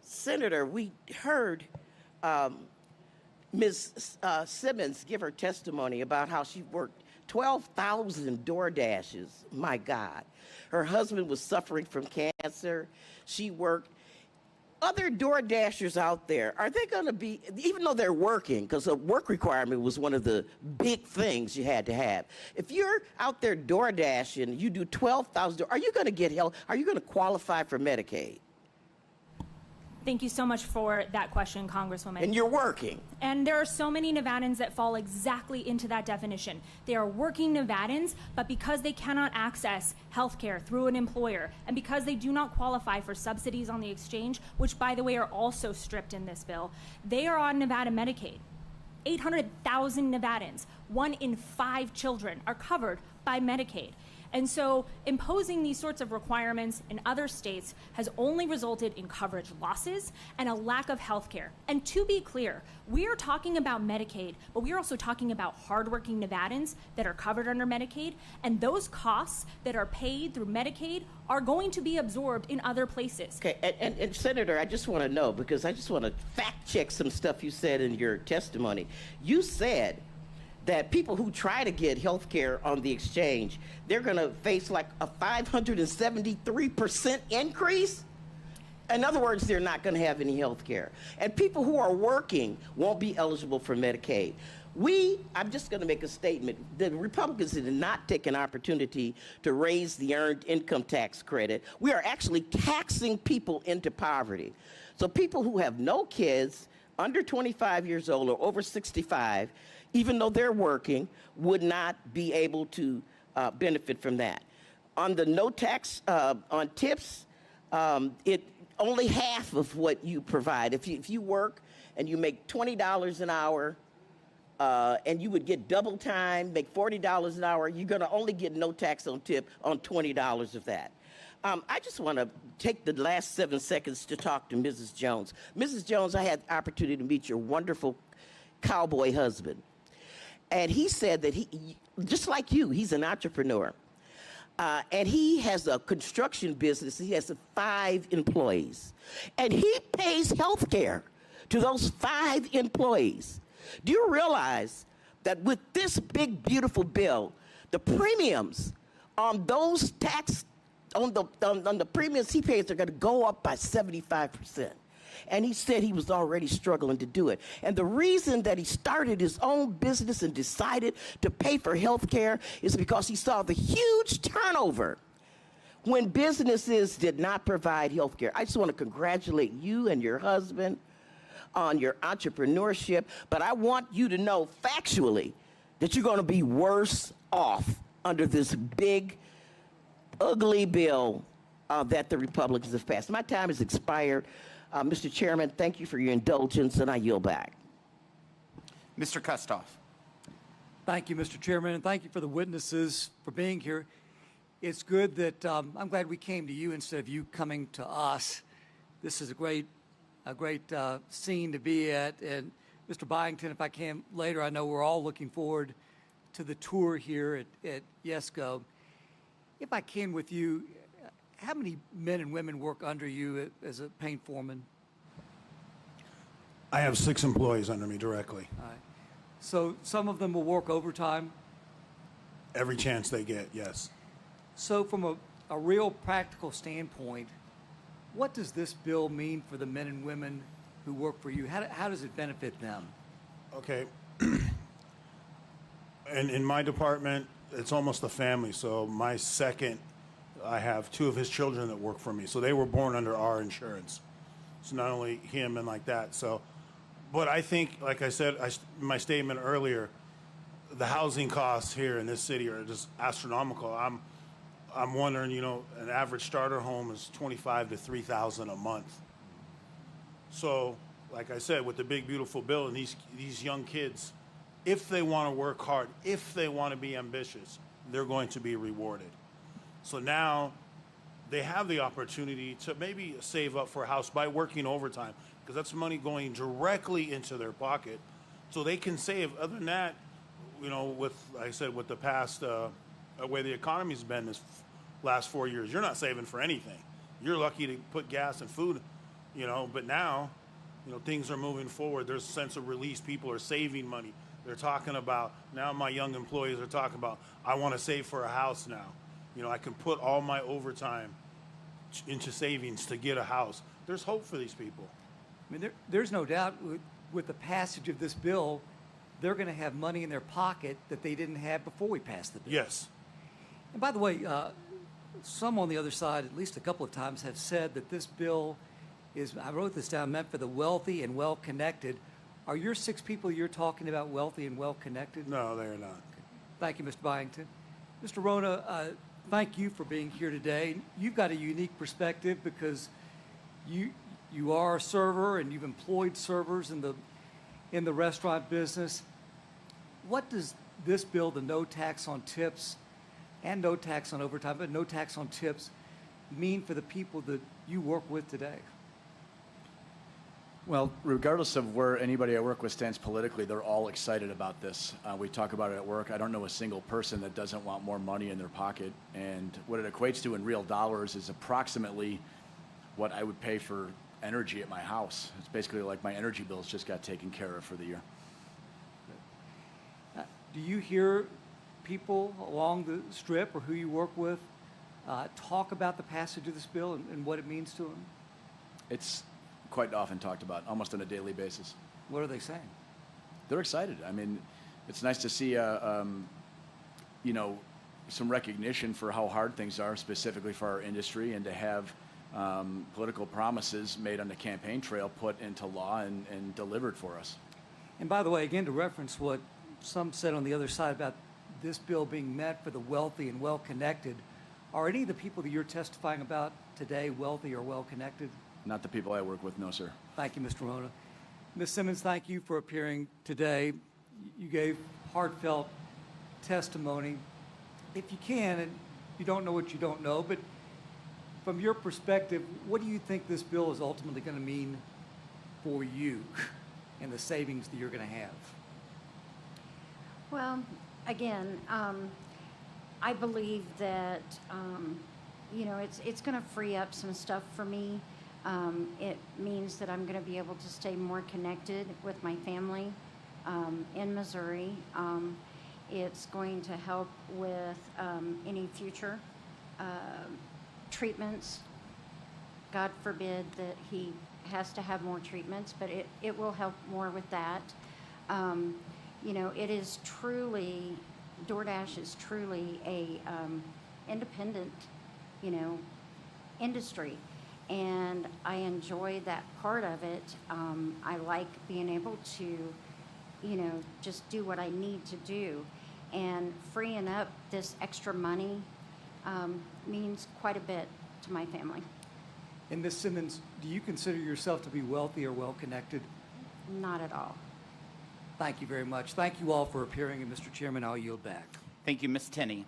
Senator, we heard Ms. Simmons give her testimony about how she worked 12,000 DoorDashes. My God. Her husband was suffering from cancer. She worked. Other DoorDashers out there, are they going to be, even though they're working, because a work requirement was one of the big things you had to have. If you're out there DoorDashing, you do 12,000, are you going to get help? Are you going to qualify for Medicaid? Thank you so much for that question, Congresswoman. And you're working. And there are so many Nevadans that fall exactly into that definition. They are working Nevadans, but because they cannot access health care through an employer, and because they do not qualify for subsidies on the exchange, which, by the way, are also stripped in this bill, they are on Nevada Medicaid. 800,000 Nevadans, 1 in 5 children, are covered by Medicaid. And so imposing these sorts of requirements in other states has only resulted in coverage losses and a lack of health care. And to be clear, we are talking about Medicaid, but we are also talking about hardworking Nevadans that are covered under Medicaid, and those costs that are paid through Medicaid are going to be absorbed in other places. Okay, and Senator, I just want to know, because I just want to fact check some stuff you said in your testimony. You said that people who try to get health care on the exchange, they're going to face like a 573% increase? In other words, they're not going to have any health care. And people who are working won't be eligible for Medicaid. I'm just going to make a statement. The Republicans did not take an opportunity to raise the earned income tax credit. We are actually taxing people into poverty. So people who have no kids, under 25 years old or over 65, even though they're working, would not be able to benefit from that. On the no tax on tips, it only half of what you provide. If you work and you make $20 an hour, and you would get double time, make $40 an hour, you're going to only get no tax on tip on $20 of that. I just want to take the last 7 seconds to talk to Mrs. Jones. Mrs. Jones, I had the opportunity to meet your wonderful cowboy husband. And he said that he, just like you, he's an entrepreneur. And he has a construction business. He has 5 employees. And he pays health care to those 5 employees. Do you realize that with this big, beautiful bill, the premiums on those on the premiums he pays are going to go up by 75%. And he said he was already struggling to do it. And the reason that he started his own business and decided to pay for health care is because he saw the huge turnover when businesses did not provide health care. I just want to congratulate you and your husband on your entrepreneurship, but I want you to know factually that you're going to be worse off under this big, ugly bill that the Republicans have passed. My time has expired. Mr. Chairman, thank you for your indulgence, and I yield back. Mr. Kustoff. Thank you, Mr. Chairman, and thank you for the witnesses for being here. It's good that I'm glad we came to you instead of you coming to us. This is a great scene to be at. And Mr. Byington, if I can later, I know we're all looking forward to the tour here at YESCO. If I can with you, how many men and women work under you as a paint foreman? I have 6 employees under me directly. All right. So some of them will work overtime? Every chance they get, yes. So from a real practical standpoint, what does this bill mean for the men and women who work for you? How does it benefit them? Okay. And in my department, it's almost a family. So I have 2 of his children that work for me. So they were born under our insurance. So not only him and like that. So, but I think, like I said in my statement earlier, the housing costs here in this city are just astronomical. I'm wondering, an average starter home is $25,000 to $3,000 a month. So, like I said, with the big, beautiful bill and these young kids, if they want to work hard, if they want to be ambitious, they're going to be rewarded. So now they have the opportunity to maybe save up for a house by working overtime, because that's money going directly into their pocket. So they can save. Other than that, with, like I said, with the past way the economy's been this last 4 years, you're not saving for anything. You're lucky to put gas and food, but now, things are moving forward. There's a sense of release. People are saving money. They're talking about, now my young employees are talking about, I want to save for a house now. I can put all my overtime into savings to get a house. There's hope for these people. I mean, there's no doubt with the passage of this bill, they're going to have money in their pocket that they didn't have before we passed the bill. Yes. And by the way, some on the other side, at least a couple of times, have said that this bill is, I wrote this down, meant for the wealthy and well-connected. Are your 6 people you're talking about wealthy and well-connected? No, they're not. Thank you, Mr. Byington. Mr. Rona, thank you for being here today. You've got a unique perspective because you are a server and you've employed servers in the restaurant business. What does this bill, the no tax on tips and no tax on overtime, but no tax on tips, mean for the people that you work with today? Well, regardless of where anybody I work with stands politically, they're all excited about this. We talk about it at work. I don't know a single person that doesn't want more money in their pocket. And what it equates to in real dollars is approximately what I would pay for energy at my house. It's basically like my energy bills just got taken care of for the year. Do you hear people along the strip or who you work with talk about the passage of this bill and what it means to them? It's quite often talked about, almost on a daily basis. What are they saying? They're excited. I mean, it's nice to see, you know, some recognition for how hard things are, specifically for our industry, and to have political promises made on the campaign trail put into law and delivered for us. And by the way, again, to reference what some said on the other side about this bill being meant for the wealthy and well-connected, are any of the people that you're testifying about today wealthy or well-connected? Not the people I work with, no, sir. Thank you, Mr. Rona. Ms. Simmons, thank you for appearing today. You gave heartfelt testimony. If you can, and you don't know what you don't know, but from your perspective, what do you think this bill is ultimately going to mean for you and the savings that you're going to have? Well, again, I believe that, you know, it's going to free up some stuff for me. It means that I'm going to be able to stay more connected with my family in Missouri. It's going to help with any future treatments. God forbid that he has to have more treatments, but it will help more with that. You know, it is truly, DoorDash is truly a independent, you know, industry. And I enjoy that part of it. I like being able to, you know, just do what I need to do. And freeing up this extra money means quite a bit to my family. And Ms. Simmons, do you consider yourself to be wealthy or well-connected? Not at all. Thank you very much. Thank you all for appearing, and Mr. Chairman, I'll yield back. Thank you, Ms. Tenney.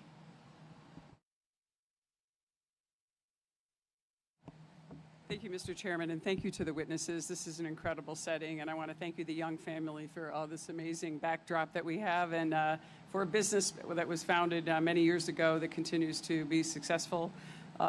Thank you, Mr. Chairman, and thank you to the witnesses. This is an incredible setting, and I want to thank you, the Young family, for all this amazing backdrop that we have, and for a business that was founded many years ago that continues to be successful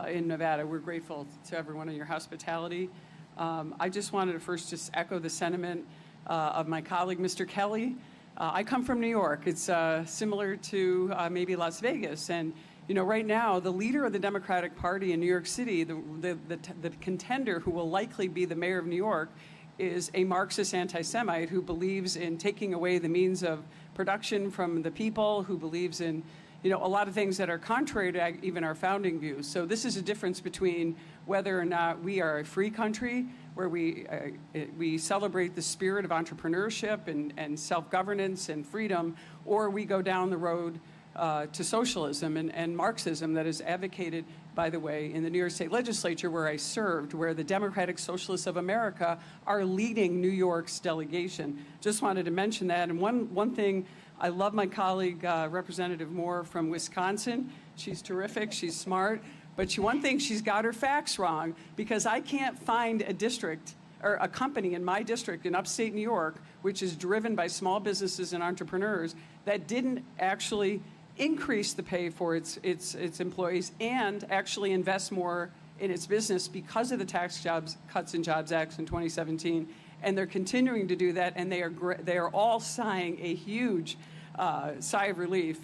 in Nevada. We're grateful to everyone in your hospitality. I just wanted to first just echo the sentiment of my colleague, Mr. Kelly. I come from New York. It's similar to maybe Las Vegas, and you know, right now, the leader of the Democratic Party in New York City, the contender who will likely be the mayor of New York, is a Marxist anti-Semite who believes in taking away the means of production from the people, who believes in, you know, a lot of things that are contrary to even our founding views. So this is a difference between whether or not we are a free country where we celebrate the spirit of entrepreneurship and self-governance and freedom, or we go down the road to socialism and Marxism that is advocated, by the way, in the New York State Legislature where I served, where the Democratic Socialists of America are leading New York's delegation. Just wanted to mention that. And one thing, I love my colleague, Representative Moore from Wisconsin. She's terrific, she's smart, but one thing, she's got her facts wrong, because I can't find a district or a company in my district in upstate New York, which is driven by small businesses and entrepreneurs, that didn't actually increase the pay for its employees and actually invest more in its business because of the Tax Cuts and Jobs Act in 2017. And they're continuing to do that, and they are all sighing a huge sigh of relief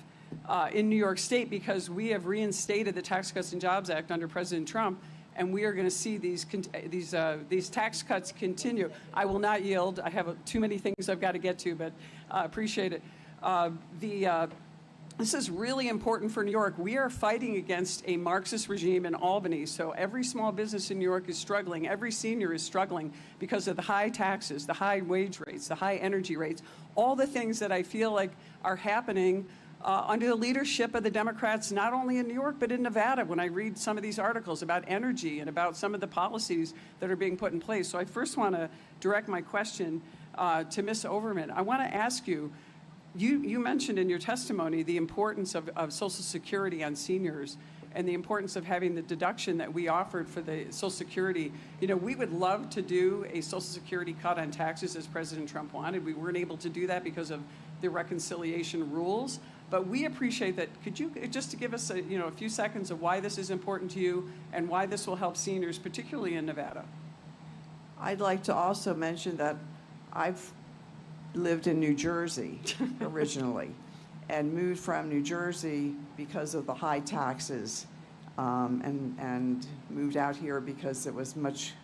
in New York State, because we have reinstated the Tax Cuts and Jobs Act under President Trump, and we are going to see these tax cuts continue. I will not yield. I have too many things I've got to get to, but appreciate it. This is really important for New York. We are fighting against a Marxist regime in Albany, so every small business in New York is struggling. Every senior is struggling because of the high taxes, the high wage rates, the high energy rates, all the things that I feel like are happening under the leadership of the Democrats, not only in New York, but in Nevada, when I read some of these articles about energy and about some of the policies that are being put in place. So I first want to direct my question to Ms. Overman. I want to ask you, you mentioned in your testimony the importance of Social Security on seniors and the importance of having the deduction that we offered for the Social Security. You know, we would love to do a Social Security cut on taxes as President Trump wanted. We weren't able to do that because of the reconciliation rules. But we appreciate that. Could you just to give us a few seconds of why this is important to you and why this will help seniors, particularly in Nevada? I'd like to also mention that I've lived in New Jersey originally and moved from New Jersey because of the high taxes and moved out here because it was much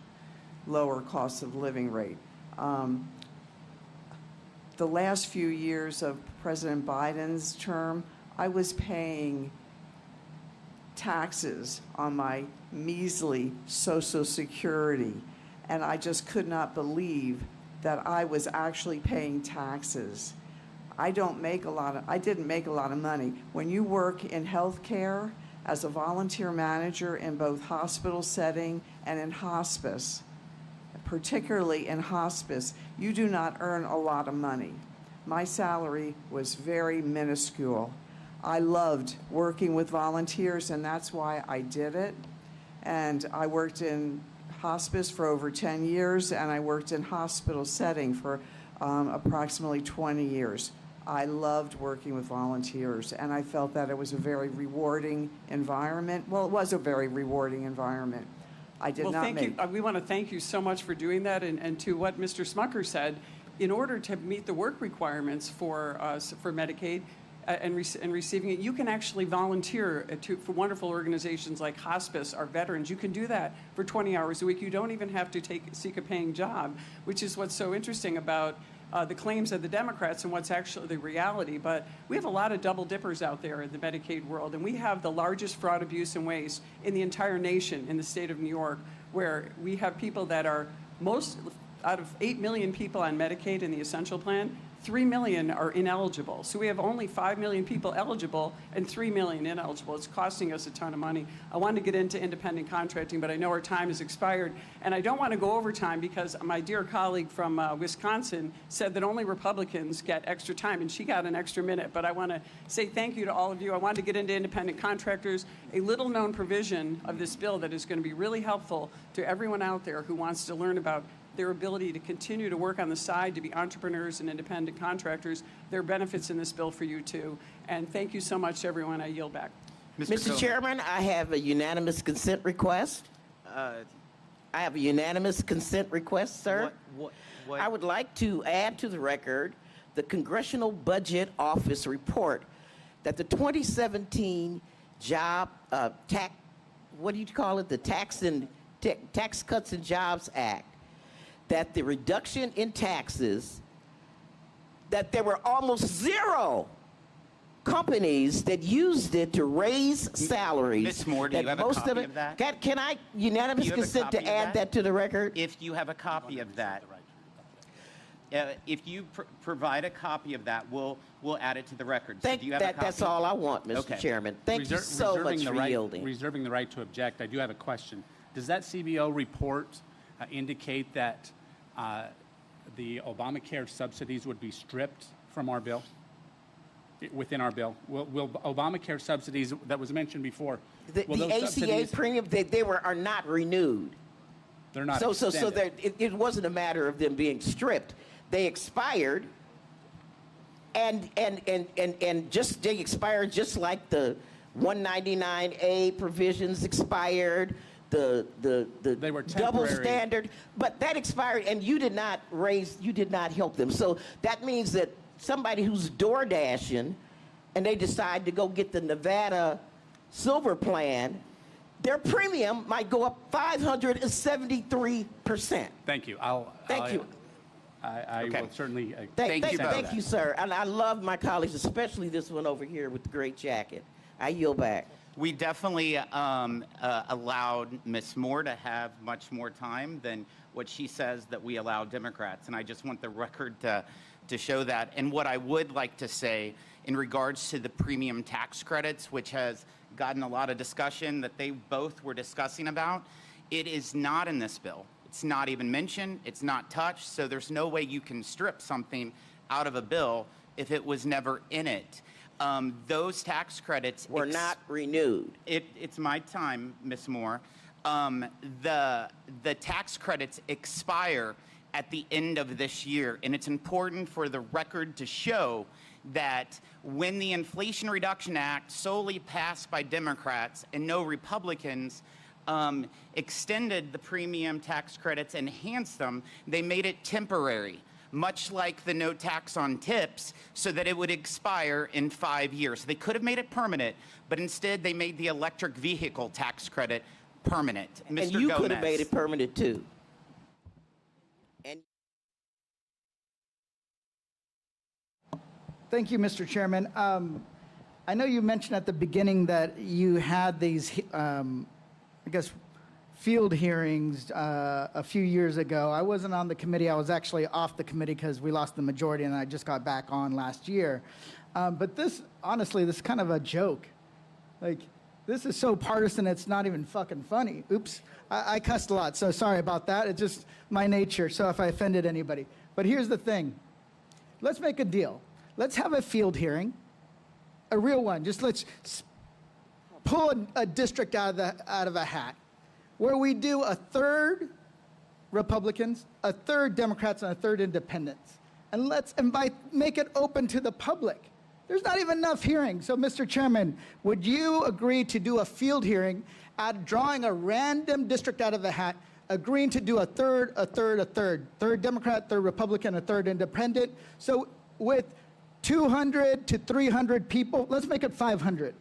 lower cost of living rate. The last few years of President Biden's term, I was paying taxes on my measly Social Security, and I just could not believe that I was actually paying taxes. I didn't make a lot of money. When you work in healthcare as a volunteer manager in both hospital setting and in hospice, particularly in hospice, you do not earn a lot of money. My salary was very minuscule. I loved working with volunteers, and that's why I did it. And I worked in hospice for over 10 years, and I worked in hospital setting for approximately 20 years. I loved working with volunteers, and I felt that it was a very rewarding environment. Well, it was a very rewarding environment. I did not make... Thank you. We want to thank you so much for doing that, and to what Mr. Smucker said, in order to meet the work requirements for Medicaid, and receiving it, you can actually volunteer for wonderful organizations like Hospice, our veterans. You can do that for 20 hours a week. You don't even have to seek a paying job, which is what's so interesting about the claims of the Democrats and what's actually the reality. But we have a lot of double dippers out there in the Medicaid world, and we have the largest fraud, abuse, and waste in the entire nation in the state of New York, where we have people that are out of 8 million people on Medicaid in the Essential Plan, 3 million are ineligible. So we have only 5 million people eligible and 3 million ineligible. It's costing us a ton of money. I wanted to get into independent contracting, but I know our time has expired. And I don't want to go over time because my dear colleague from Wisconsin said that only Republicans get extra time, and she got an extra minute. But I want to say thank you to all of you. I wanted to get into independent contractors, a little-known provision of this bill that is going to be really helpful to everyone out there who wants to learn about their ability to continue to work on the side, to be entrepreneurs and independent contractors. There are benefits in this bill for you, too. And thank you so much, everyone. I yield back. Mr. Chairman, I have a unanimous consent request. I have a unanimous consent request, sir. What? I would like to add to the record the Congressional Budget Office report that the 2017 job tax, what do you call it, the Tax Cuts and Jobs Act, that the reduction in taxes, that there were almost zero companies that used it to raise salaries. Ms. Moore, do you have a copy of that? Can I unanimous consent to add that to the record? If you have a copy of that, if you provide a copy of that, we'll add it to the record. So do you have a copy? That's all I want, Mr. Chairman. Thank you so much for yielding. Reserving the right to object, I do have a question. Does that CBO report indicate that the Obamacare subsidies would be stripped from our bill, within our bill? Will Obamacare subsidies that was mentioned before, the ACA premium, they are not renewed. They're not So extended. it wasn't a matter of them being stripped. They expired, and they expired just like the 199A provisions expired. They were double standard, but that expired, and you did not help them. So that means that somebody who's door dashing, and they decide to go get the Nevada Silver Plan, their premium might go up 573%. Thank you. Thank you. I Okay. will certainly Thank you both. Thank you, sir. And I love my colleagues, especially this one over here with the great jacket. I yield back. We definitely allowed Ms. Moore to have much more time than what she says that we allow Democrats. And I just want the record to show that. And what I would like to say in regards to the premium tax credits, which has gotten a lot of discussion that they both were discussing about, it is not in this bill. It's not even mentioned. It's not touched. So there's no way you can strip something out of a bill if it was never in it. Those tax credits were not renewed. It's my time, Ms. Moore. The tax credits expire at the end of this year, and it's important for the record to show that when the Inflation Reduction Act, solely passed by Democrats and no Republicans, extended the premium tax credits, enhanced them, they made it temporary, much like the no tax on tips, so that it would expire in 5 years. They could have made it permanent, but instead they made the electric vehicle tax credit permanent. Mr. And you could Gomez. have made it permanent too. Thank you, Mr. Chairman. I know you mentioned at the beginning that you had these, I guess, field hearings a few years ago. I wasn't on the committee. I was actually off the committee because we lost the majority, and I just got back on last year. But this, honestly, this is kind of a joke. Like, this is so partisan, it's not even fucking funny. Oops. I cussed a lot, so sorry about that. It's just my nature, so if I offended anybody. But here's the thing. Let's make a deal. Let's have a field hearing, a real one. Just let's pull a district out of a hat, where we do a third Republicans, a third Democrats, and a third Independents, and make it open to the public. There's not even enough hearings. So, Mr. Chairman, would you agree to do a field hearing, drawing a random district out of the hat, agreeing to do a third Democrat, third Republican, a third Independent? So, with 200 to 300 people, let's make it 500.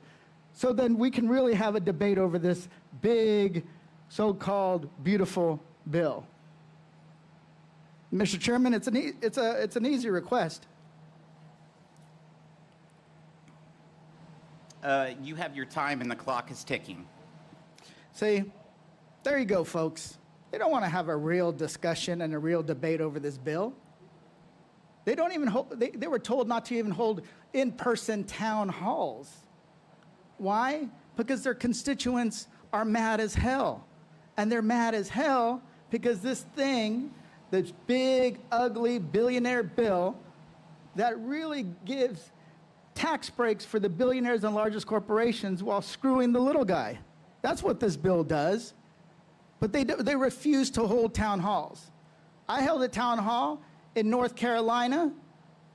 So then we can really have a debate over this big, so-called beautiful bill. Mr. Chairman, it's an easy request. You have your time and the clock is ticking. See, there you go, folks. They don't want to have a real discussion and a real debate over this bill. They don't even hold, they were told not to even hold in-person town halls. Why? Because their constituents are mad as hell. And they're mad as hell because this thing, this big, ugly billionaire bill that really gives tax breaks for the billionaires and largest corporations while screwing the little guy. That's what this bill does. But they refuse to hold town halls. I held a town hall in North Carolina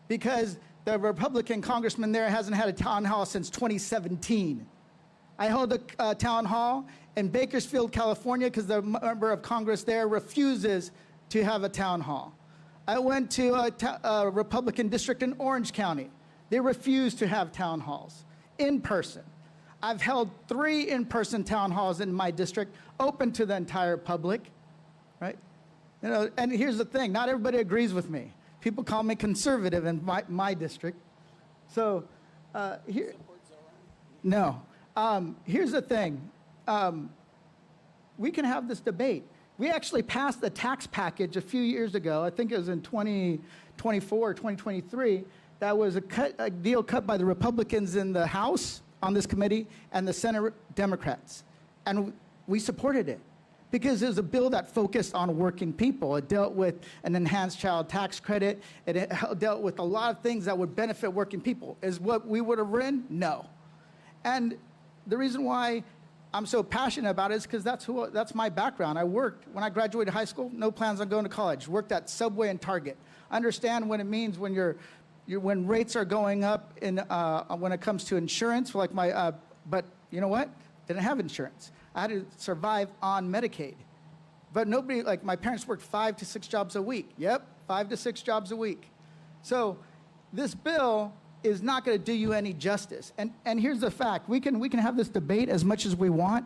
because the Republican congressman there hasn't had a town hall since 2017. I held a town hall in Bakersfield, California, because the member of Congress there refuses to have a town hall. I went to a Republican district in Orange County. They refuse to have town halls in person. I've held 3 in-person town halls in my district, open to the entire public, right? You know, and here's the thing, not everybody agrees with me. People call me conservative in my district. So here's the thing. We can have this debate. We actually passed the tax package a few years ago. I think it was in 2024 or 2023. That was a deal cut by the Republicans in the House on this committee and the Senate Democrats. And we supported it because it was a bill that focused on working people. It dealt with an enhanced child tax credit. It dealt with a lot of things that would benefit working people. Is what we would have written? No. And the reason why I'm so passionate about it is because that's my background. I worked, when I graduated high school, no plans on going to college. Worked at Subway and Target. Understand what it means when when rates are going up when it comes to insurance, like but you know what? Didn't have insurance. I had to survive on Medicaid. But nobody, like my parents worked 5 to 6 jobs a week. Yep, 5 to 6 jobs a week. So this bill is not going to do you any justice. And here's the fact. We can have this debate as much as we want,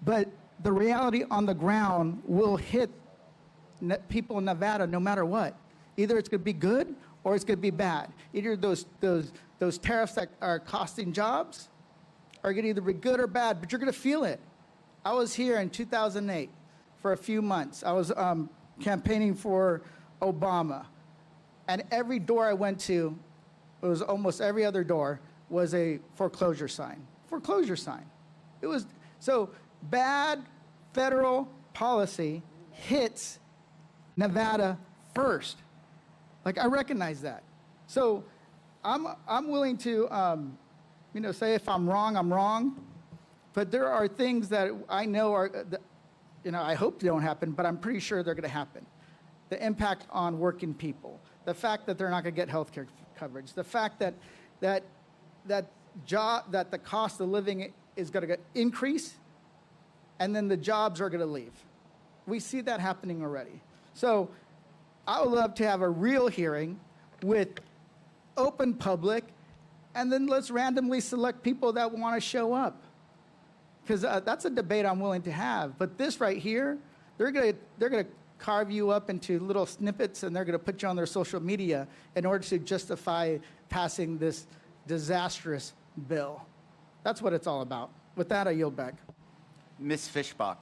but the reality on the ground will hit people in Nevada no matter what. Either it's going to be good or it's going to be bad. Either those tariffs that are costing jobs are going to either be good or bad, but you're going to feel it. I was here in 2008 for a few months. I was campaigning for Obama, and every door I went to, it was almost every other door, was a foreclosure sign. Foreclosure sign. It was, so bad federal policy hits Nevada first. Like, I recognize that. So I'm willing to, say if I'm wrong, I'm wrong. But there are things that I know are, I hope they don't happen, but I'm pretty sure they're going to happen. The impact on working people, the fact that they're not going to get health care coverage, the fact that the cost of living is going to increase, and then the jobs are going to leave. We see that happening already. So I would love to have a real hearing with open public, and then let's randomly select people that want to show up. Because that's a debate I'm willing to have. But this right here, they're gonna carve you up into little snippets, and they're gonna put you on their social media in order to justify passing this disastrous bill. That's what it's all about. With that, I yield back. Ms. Fishbach.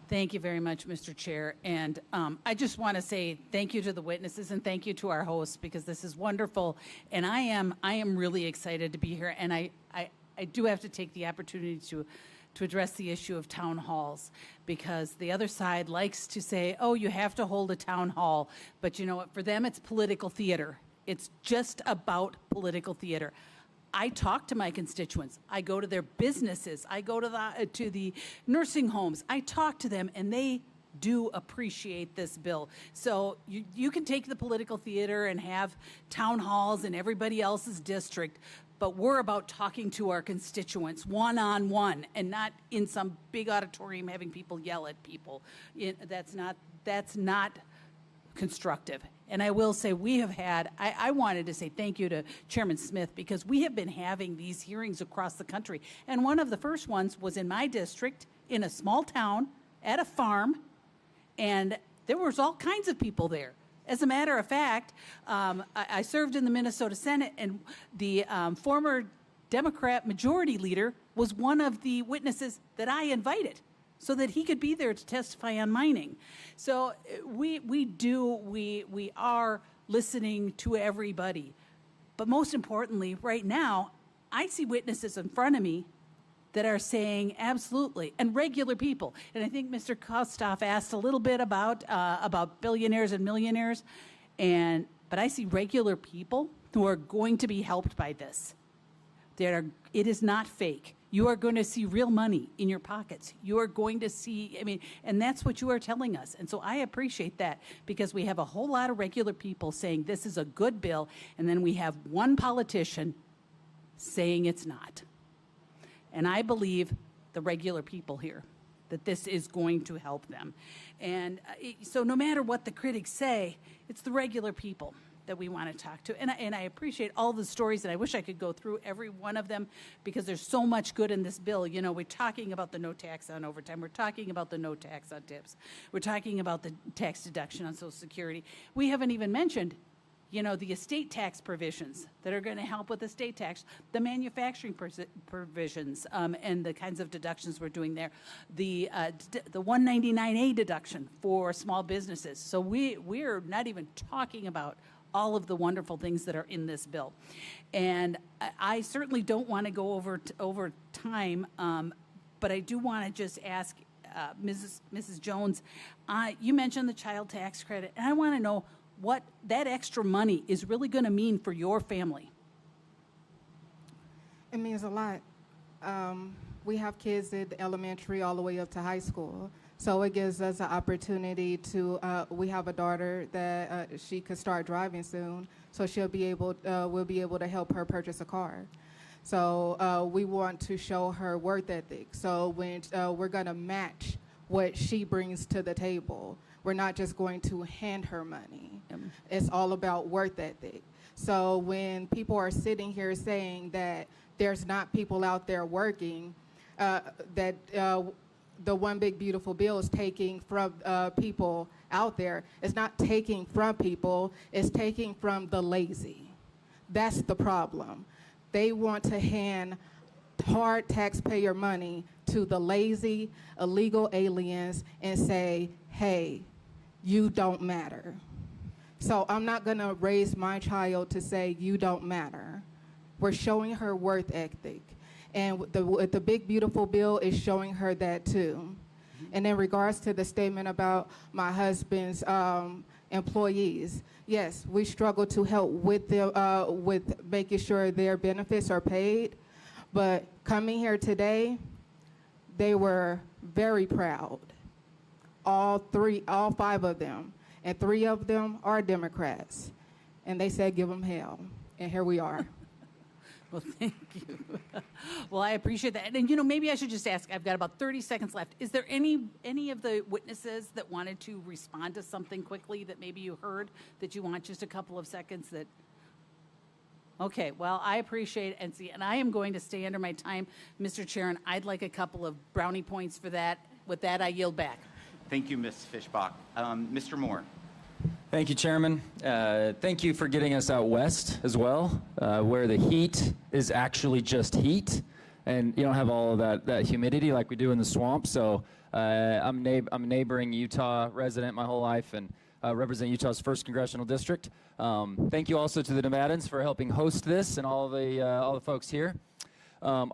Thank you very much, Mr. Chair. And I just want to say thank you to the witnesses and thank you to our hosts, because this is wonderful. And I am really excited to be here. And I do have to take the opportunity to address the issue of town halls, because the other side likes to say, oh, you have to hold a town hall. But you know what? For them, it's political theater. It's just about political theater. I talk to my constituents. I go to their businesses. I go to the nursing homes. I talk to them, and they do appreciate this bill. So you can take the political theater and have town halls in everybody else's district, but we're about talking to our constituents one-on-one and not in some big auditorium having people yell at people. That's not constructive. And I will say I wanted to say thank you to Chairman Smith, because we have been having these hearings across the country. And one of the first ones was in my district, in a small town, at a farm, and there was all kinds of people there. As a matter of fact, I served in the Minnesota Senate, and the former Democrat majority leader was one of the witnesses that I invited so that he could be there to testify on mining. So we are listening to everybody. But most importantly, right now, I see witnesses in front of me that are saying absolutely, and regular people. And I think Mr. Kostoff asked a little bit about billionaires and millionaires, but I see regular people who are going to be helped by this. It is not fake. You are going to see real money in your pockets. You are going to see, and that's what you are telling us. And so I appreciate that, because we have a whole lot of regular people saying this is a good bill, and then we have one politician saying it's not. And I believe the regular people here, that this is going to help them. And so no matter what the critics say, it's the regular people that we want to talk to. And I appreciate all the stories, and I wish I could go through every one of them, because there's so much good in this bill. You know, we're talking about the no tax on overtime. We're talking about the no tax on tips. We're talking about the tax deduction on Social Security. We haven't even mentioned, the estate tax provisions that are going to help with estate tax, the manufacturing provisions, and the kinds of deductions we're doing there, the 199A deduction for small businesses. So we're not even talking about all of the wonderful things that are in this bill. And I certainly don't want to go over time, but I do want to just ask Mrs. Jones, you mentioned the child tax credit, and I want to know what that extra money is really going to mean for your family. It means a lot. We have kids at elementary all the way up to high school. So it gives us an opportunity to, we have a daughter that she could start driving soon, so we'll be able to help her purchase a car. So we want to show her work ethic. So when we're going to match what she brings to the table. We're not just going to hand her money. It's all about work ethic. So when people are sitting here saying that there's not people out there working, that the One Big Beautiful Bill is taking from people out there. It's not taking from people, it's taking from the lazy. That's the problem. They want to hand hard taxpayer money to the lazy, illegal aliens and say, hey, you don't matter. So I'm not going to raise my child to say you don't matter. We're showing her worth ethic. And the Big Beautiful Bill is showing her that too. And in regards to the statement about my husband's employees, yes, we struggle to help with making sure their benefits are paid. But coming here today, they were very proud. All 5 of them. And 3 of them are Democrats. And they said, give them hell. And here we are. Well, thank you. Well, I appreciate that. And, you know, maybe I should just ask, I've got about 30 seconds left. Is there any of the witnesses that wanted to respond to something quickly that maybe you heard that you want just a couple of seconds that... Okay, well, I appreciate it, and I am going to stay under my time, Mr. Chair, and I'd like a couple of brownie points for that. With that, I yield back. Thank you, Ms. Fishbach. Mr. Moore. Thank you, Chairman. Thank you for getting us out west as well, where the heat is actually just heat, and you don't have all of that humidity like we do in the swamp. So I'm a neighboring Utah resident my whole life, and represent Utah's 1st Congressional District. Thank you also to the Nevadans for helping host this and all the folks here. I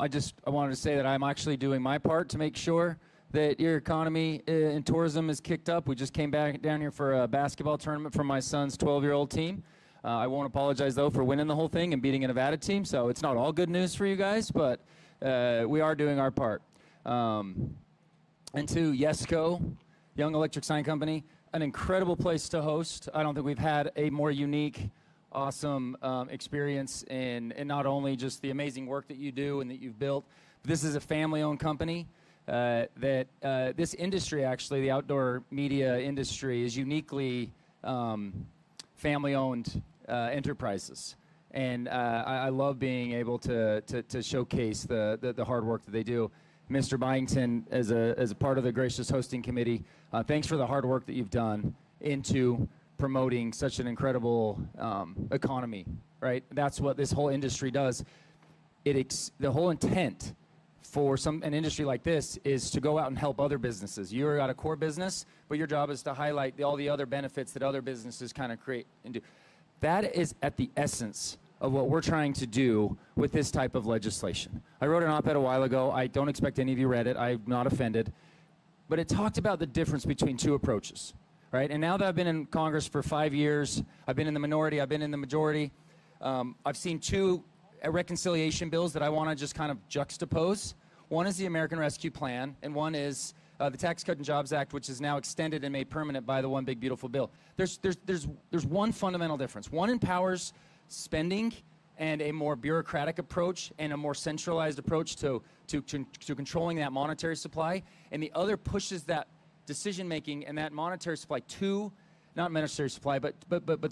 wanted to say that I'm actually doing my part to make sure that your economy and tourism is kicked up. We just came back down here for a basketball tournament for my son's 12-year-old team. I won't apologize, though, for winning the whole thing and beating a Nevada team, so it's not all good news for you guys, but we are doing our part. And to Yesco, Young Electric Sign Company, an incredible place to host. I don't think we've had a more unique, awesome experience in not only just the amazing work that you do and that you've built, but this is a family-owned company. This industry, actually, the outdoor media industry, is uniquely family-owned enterprises. And I love being able to showcase the hard work that they do. Mr. Byington, as a part of the Gracious Hosting Committee, thanks for the hard work that you've done into promoting such an incredible economy, right? That's what this whole industry does. The whole intent for an industry like this is to go out and help other businesses. You've got a core business, but your job is to highlight all the other benefits that other businesses kind of create and do. That is at the essence of what we're trying to do with this type of legislation. I wrote an op-ed a while ago. I don't expect any of you read it. I'm not offended. But it talked about the difference between 2 approaches, right? And now that I've been in Congress for 5 years, I've been in the minority, I've been in the majority, I've seen 2 reconciliation bills that I want to just kind of juxtapose. One is the American Rescue Plan, and one is the Tax Cut and Jobs Act, which is now extended and made permanent by the One Big Beautiful Bill. There's one fundamental difference. One empowers spending and a more bureaucratic approach and a more centralized approach to controlling that monetary supply, and the other pushes that decision-making and that monetary supply to, not monetary supply, but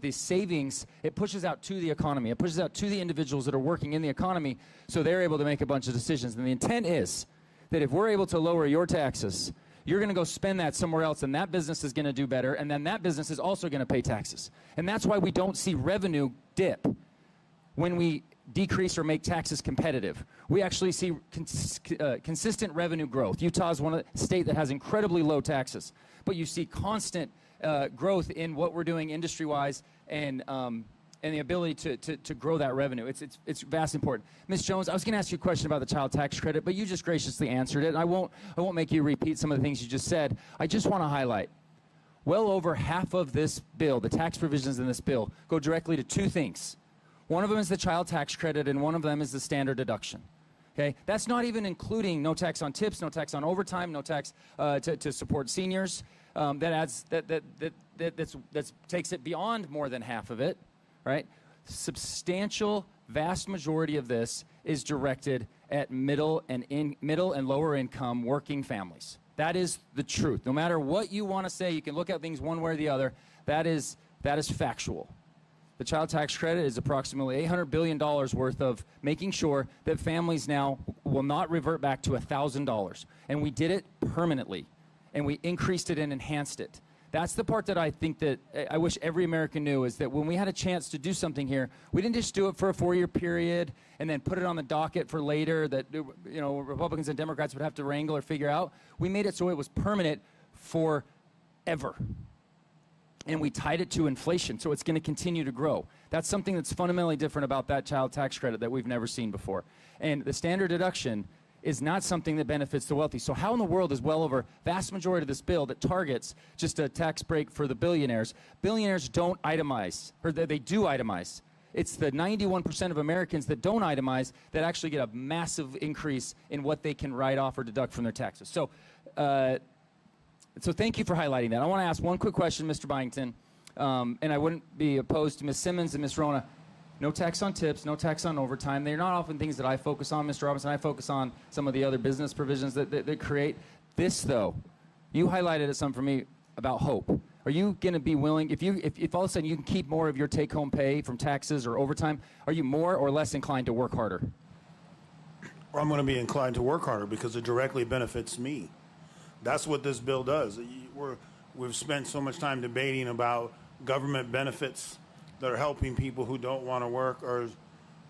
the savings, it pushes out to the economy. It pushes out to the individuals that are working in the economy, so they're able to make a bunch of decisions. And the intent is that if we're able to lower your taxes, you're going to go spend that somewhere else, and that business is going to do better, and then that business is also going to pay taxes. And that's why we don't see revenue dip when we decrease or make taxes competitive. We actually see consistent revenue growth. Utah is one state that has incredibly low taxes, but you see constant growth in what we're doing industry-wise and the ability to grow that revenue. It's vastly important. Ms. Jones, I was going to ask you a question about the child tax credit, but you just graciously answered it. I won't make you repeat some of the things you just said. I just want to highlight, well over half of this bill, the tax provisions in this bill, go directly to 2 things. One of them is the child tax credit, and one of them is the standard deduction. Okay, that's not even including no tax on tips, no tax on overtime, no tax to support seniors. That takes it beyond more than half of it, right? Substantial, vast majority of this is directed at middle and lower income working families. That is the truth. No matter what you want to say, you can look at things one way or the other. That is factual. The child tax credit is approximately $800 billion worth of making sure that families now will not revert back to $1,000. And we did it permanently, and we increased it and enhanced it. That's the part that I think that I wish every American knew, is that when we had a chance to do something here, we didn't just do it for a 4-year period and then put it on the docket for later that, you know, Republicans and Democrats would have to wrangle or figure out. We made it so it was permanent forever. And we tied it to inflation, so it's going to continue to grow. That's something that's fundamentally different about that child tax credit that we've never seen before. And the standard deduction is not something that benefits the wealthy. So how in the world is well over vast majority of this bill that targets just a tax break for the billionaires? Billionaires don't itemize, or they do itemize. It's the 91% of Americans that don't itemize that actually get a massive increase in what they can write off or deduct from their taxes. So thank you for highlighting that. I want to ask one quick question, Mr. Byington, and I wouldn't be opposed to Ms. Simmons and Ms. Rona. No tax on tips, no tax on overtime. They're not often things that I focus on, Mr. Robinson. I focus on some of the other business provisions that create. This, though, you highlighted it some for me about hope. Are you going to be willing, if all of a sudden you can keep more of your take-home pay from taxes or overtime, are you more or less inclined to work harder? Or I'm going to be inclined to work harder because it directly benefits me. That's what this bill does. We've spent so much time debating about government benefits that are helping people who don't want to work or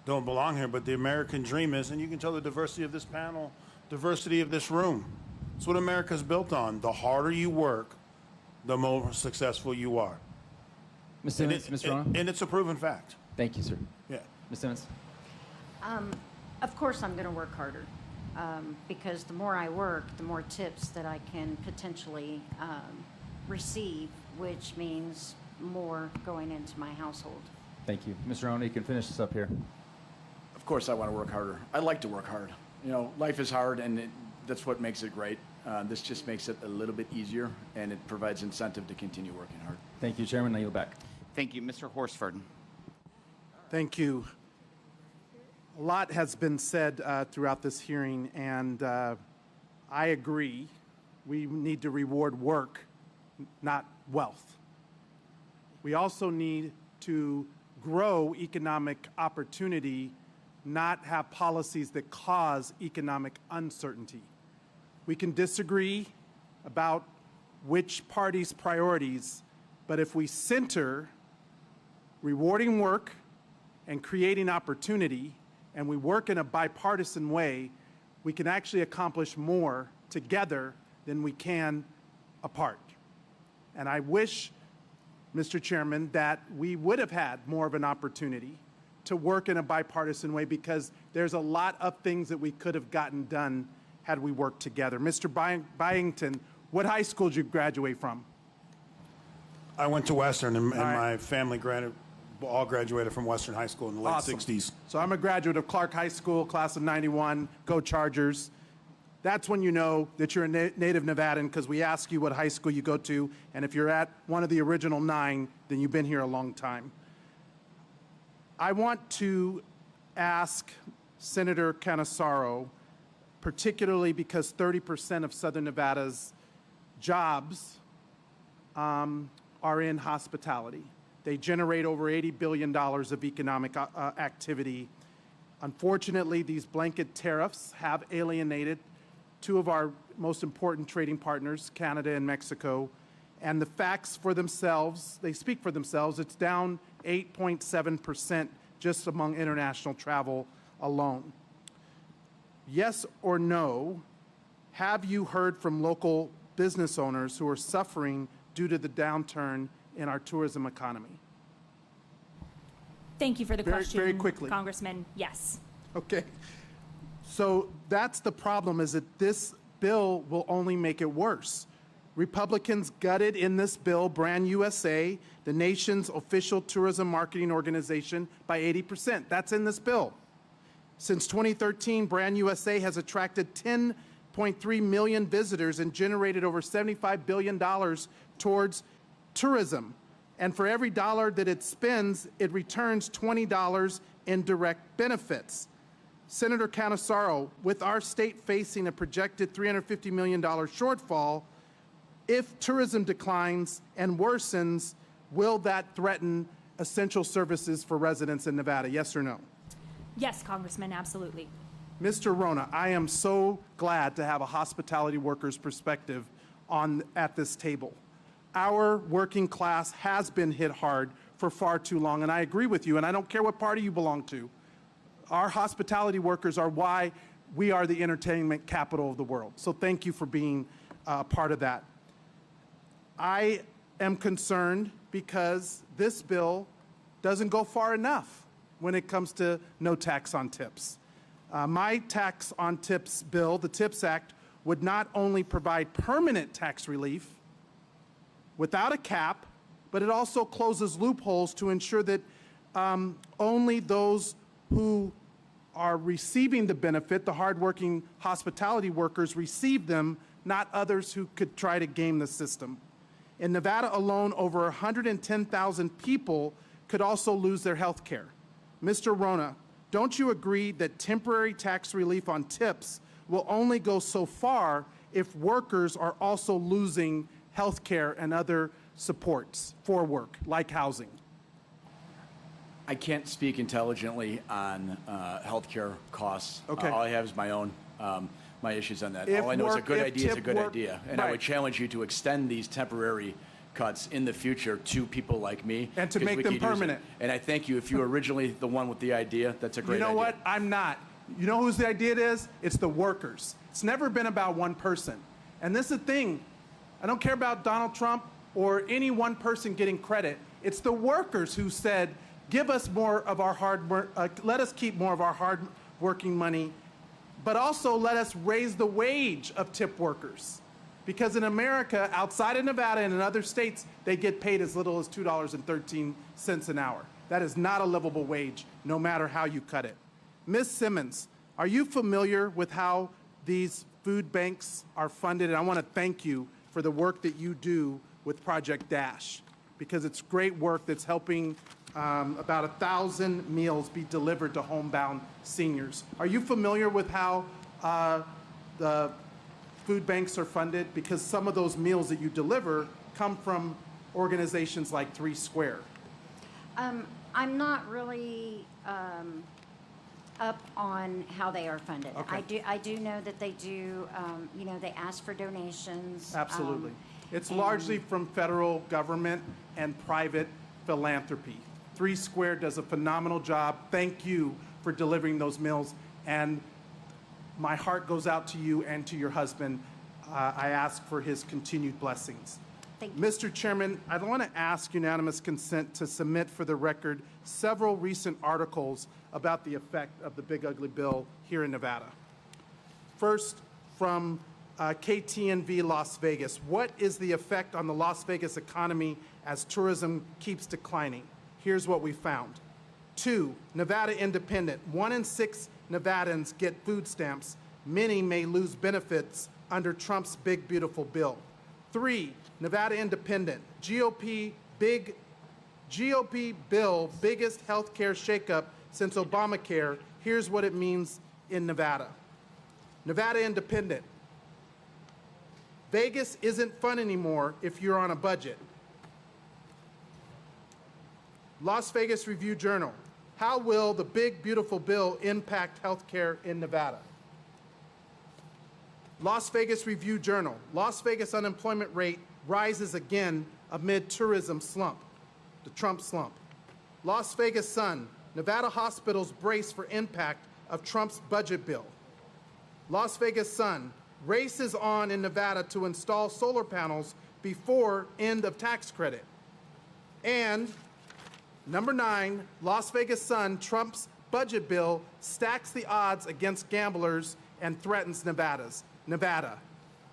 don't belong here. But the American dream is, and you can tell the diversity of this panel, diversity of this room. It's what America's built on. The harder you work, the more successful you are. Ms. Simmons, Ms. Rona? And it's a proven fact. Thank you, sir. Yeah. Ms. Simmons? Of course I'm going to work harder, because the more I work, the more tips that I can potentially receive, which means more going into my household. Thank you. Mr. Rona, you can finish this up here. Of course I want to work harder. I like to work hard. You know, life is hard, and that's what makes it great. This just makes it a little bit easier, and it provides incentive to continue working hard. Thank you, Chairman. Now you're back. Thank you, Mr. Horsford. Thank you. A lot has been said throughout this hearing, and I agree. We need to reward work, not wealth. We also need to grow economic opportunity, not have policies that cause economic uncertainty. We can disagree about which party's priorities, but if we center rewarding work and creating opportunity, and we work in a bipartisan way, we can actually accomplish more together than we can apart. And I wish, Mr. Chairman, that we would have had more of an opportunity to work in a bipartisan way, because there's a lot of things that we could have gotten done had we worked together. Mr. Byington, what high school did you graduate from? I went to Western, and my family all graduated from Western High School in the late Awesome. 60s. So I'm a graduate of Clark High School, class of 91, go Chargers. That's when you know that you're a native Nevadan, because we ask you what high school you go to, and if you're at one of the original 9, then you've been here a long time. I want to ask Senator Cannizzaro, particularly because 30% of Southern Nevada's jobs are in hospitality. They generate over $80 billion of economic activity. Unfortunately, these blanket tariffs have alienated two of our most important trading partners, Canada and Mexico, and the facts for themselves, they speak for themselves. It's down 8.7% just among international travel alone. Yes or no, have you heard from local business owners who are suffering due to the downturn in our tourism economy? Thank you for the question, very quickly. Congressman. Yes. Okay. So that's the problem, is that this bill will only make it worse. Republicans gutted in this bill Brand USA, the nation's official tourism marketing organization, by 80%. That's in this bill. Since 2013, Brand USA has attracted 10.3 million visitors and generated over $75 billion towards tourism. And for every dollar that it spends, it returns $20 in direct benefits. Senator Cannizzaro, with our state facing a projected $350 million shortfall, if tourism declines and worsens, will that threaten essential services for residents in Nevada? Yes or no? Yes, Congressman, absolutely. Mr. Rona, I am so glad to have a hospitality worker's perspective at this table. Our working class has been hit hard for far too long, and I agree with you, and I don't care what party you belong to. Our hospitality workers are why we are the entertainment capital of the world. So thank you for being a part of that. I am concerned because this bill doesn't go far enough when it comes to no tax on tips. My tax on tips bill, the TIPS Act, would not only provide permanent tax relief without a cap, but it also closes loopholes to ensure that only those who are receiving the benefit, the hardworking hospitality workers, receive them, not others who could try to game the system. In Nevada alone, over 110,000 people could also lose their health care. Mr. Rona, don't you agree that temporary tax relief on tips will only go so far if workers are also losing health care and other supports for work, like housing? I can't speak intelligently on healthcare costs. Okay. All I have is my own my issues on that. If All I know is a work- good if idea is a tip good work- idea, and I right. would challenge you to extend these temporary cuts in the future to people like me, And to 'cause make we them could use it. permanent. And I thank you. If you were originally the one with the idea, that's a great idea. You know what? I'm not. You know whose the idea it is? It's the workers. It's never been about one person. And this is the thing. I don't care about Donald Trump or any one person getting credit. It's the workers who said, give us more of our hard work, let us keep more of our hard working money, but also let us raise the wage of tip workers. Because in America, outside of Nevada and in other states, they get paid as little as $2.13 an hour. That is not a livable wage, no matter how you cut it. Ms. Simmons, are you familiar with how these food banks are funded? And I want to thank you for the work that you do with Project Dash, because it's great work that's helping about 1,000 meals be delivered to homebound seniors. Are you familiar with how the food banks are funded? Because some of those meals that you deliver come from organizations like Three Square. I'm not really up on how they are funded. Okay. I do know that they do, they ask for donations. Absolutely. It's and- largely from federal government and private philanthropy. Three Square does a phenomenal job. Thank you for delivering those meals. And my heart goes out to you and to your husband. I ask for his continued blessings. Thank you. Mr. Chairman, I want to ask unanimous consent to submit for the record several recent articles about the effect of the Big Ugly Bill here in Nevada. First, from KTNV Las Vegas. What is the effect on the Las Vegas economy as tourism keeps declining? Here's what we found. 2, Nevada Independent. 1 in 6 Nevadans get food stamps. Many may lose benefits under Trump's big, beautiful bill. 3, Nevada Independent. GOP bill, biggest health care shakeup since Obamacare. Here's what it means in Nevada. Nevada Independent. Vegas isn't fun anymore if you're on a budget. Las Vegas Review-Journal. How will the big, beautiful bill impact health care in Nevada? Las Vegas Review-Journal. Las Vegas unemployment rate rises again amid tourism slump, the Trump slump. Las Vegas Sun. Nevada hospitals brace for impact of Trump's budget bill. Las Vegas Sun. Race is on in Nevada to install solar panels before end of tax credit. And number 9, Las Vegas Sun, Trump's budget bill stacks the odds against gamblers and threatens Nevada.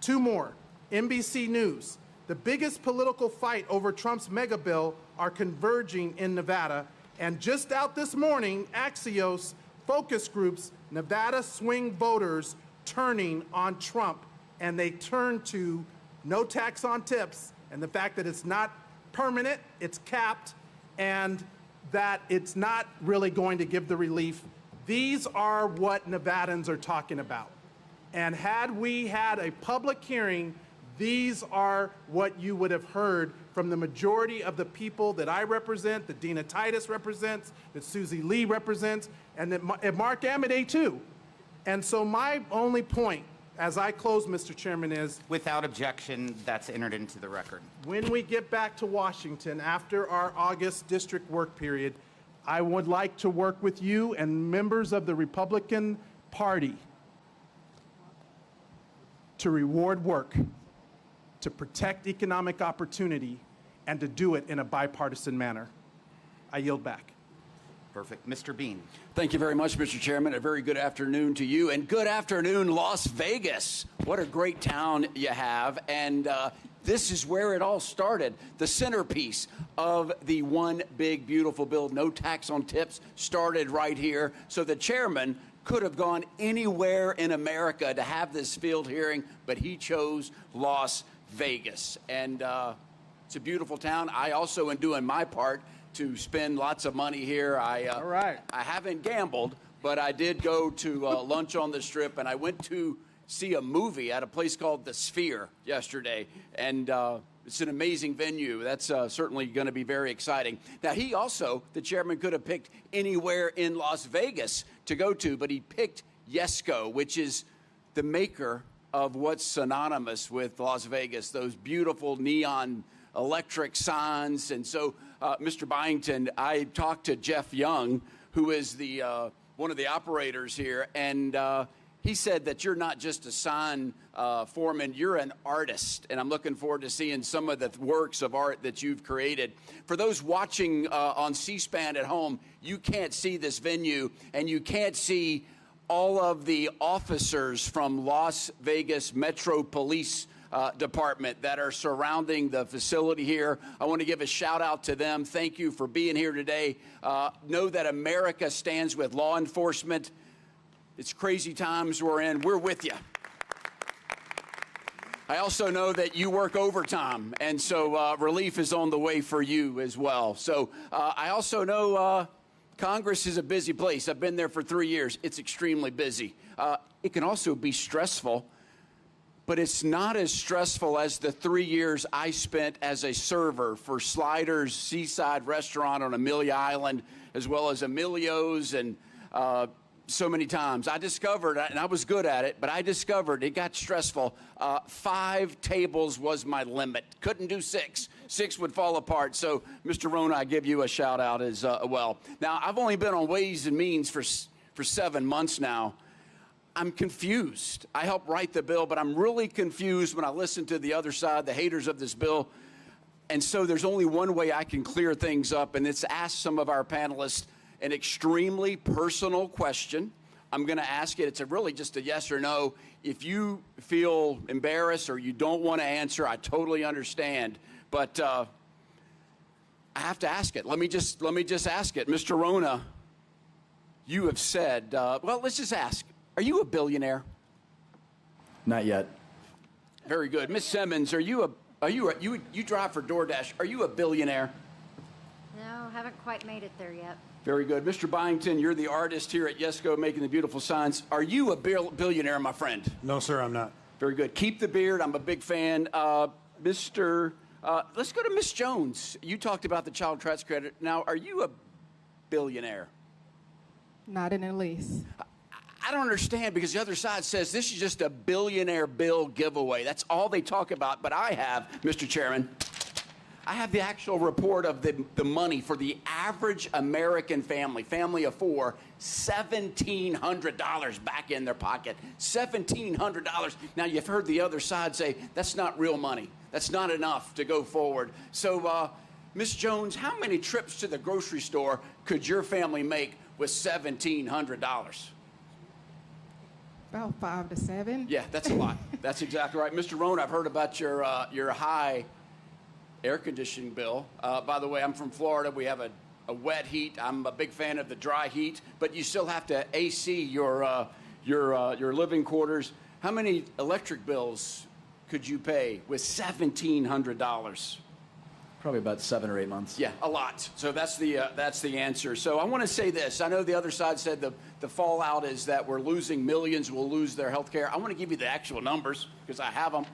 2 more. NBC News. The biggest political fight over Trump's mega bill are converging in Nevada. And just out this morning, Axios focus groups Nevada swing voters turning on Trump. And they turn to no tax on tips and the fact that it's not permanent, it's capped, and that it's not really going to give the relief. These are what Nevadans are talking about. And had we had a public hearing, these are what you would have heard from the majority of the people that I represent, that Dina Titus represents, that Susie Lee represents, and that Mark Amodei too. And so my only point, as I close, Mr. Chairman, is Without objection, that's entered into the record. when we get back to Washington after our August district work period, I would like to work with you and members of the Republican Party to reward work, to protect economic opportunity, and to do it in a bipartisan manner. I yield back. Perfect. Mr. Bean. Thank you very much, Mr. Chairman. A very good afternoon to you, and good afternoon, Las Vegas. What a great town you have, and this is where it all started. The centerpiece of the One Big Beautiful Bill, no tax on tips, started right here. So the chairman could have gone anywhere in America to have this field hearing, but he chose Las Vegas. And it's a beautiful town. I also am doing my part to spend lots of money here. All right. I haven't gambled, but I did go to lunch on the Strip, and I went to see a movie at a place called The Sphere yesterday, and it's an amazing venue. That's certainly going to be very exciting. Now, the chairman could have picked anywhere in Las Vegas to go to, but he picked Yesco, which is the maker of what's synonymous with Las Vegas, those beautiful neon electric signs. And so, Mr. Byington, I talked to Jeff Young, who is the one of the operators here, and he said that you're not just a sign foreman, you're an artist, and I'm looking forward to seeing some of the works of art that you've created. For those watching on C-SPAN at home, you can't see this venue, and you can't see all of the officers from Las Vegas Metro Police Department that are surrounding the facility here. I want to give a shout out to them. Thank you for being here today. Know that America stands with law enforcement. It's crazy times we're in. We're with you. I also know that you work overtime, and so relief is on the way for you as well. So I also know Congress is a busy place. I've been there for 3 years. It's extremely busy. It can also be stressful, but it's not as stressful as the 3 years I spent as a server for Sliders Seaside Restaurant on Amelia Island, as well as Emilio's, and so many times. I discovered, and I was good at it, but I discovered it got stressful. 5 tables was my limit. Couldn't do 6. 6 would fall apart. So, Mr. Rona, I give you a shout out as well. Now, I've only been on Ways and Means for 7 months now. I'm confused. I helped write the bill, but I'm really confused when I listen to the other side, the haters of this bill. And so there's only one way I can clear things up, and it's ask some of our panelists an extremely personal question. I'm going to ask it. It's really just a yes or no. If you feel embarrassed or you don't want to answer, I totally understand. But I have to ask it. Let me just ask it. Mr. Rona, you have said, well, let's just ask. Are you a billionaire? Not yet. Very good. Ms. Simmons, you drive for DoorDash. Are you a billionaire? No, haven't quite made it there yet. Very good. Mr. Byington, you're the artist here at Yesco making the beautiful signs. Are you a billionaire, my friend? No, sir, I'm not. Very good. Keep the beard. I'm a big fan. Let's go to Ms. Jones. You talked about the child tax credit. Now, are you a billionaire? Not in the least. I don't understand, because the other side says this is just a billionaire bill giveaway. That's all they talk about. But I have, Mr. Chairman, I have the actual report of the money for the average American family of 4, $1,700 back in their pocket. $1,700. Now, you've heard the other side say that's not real money. That's not enough to go forward. So, Ms. Jones, how many trips to the grocery store could your family make with $1,700? About 5 to 7. Yeah, that's a lot. That's exactly right. Mr. Rohn, I've heard about your high air conditioning bill. By the way, I'm from Florida. We have a wet heat. I'm a big fan of the dry heat, but you still have to AC your living quarters. How many electric bills could you pay with $1,700? Probably about 7 or 8 months. Yeah, a lot. So that's the answer. So I want to say this. I know the other side said the fallout is that we're losing millions, will lose their health care. I want to give you the actual numbers because I have them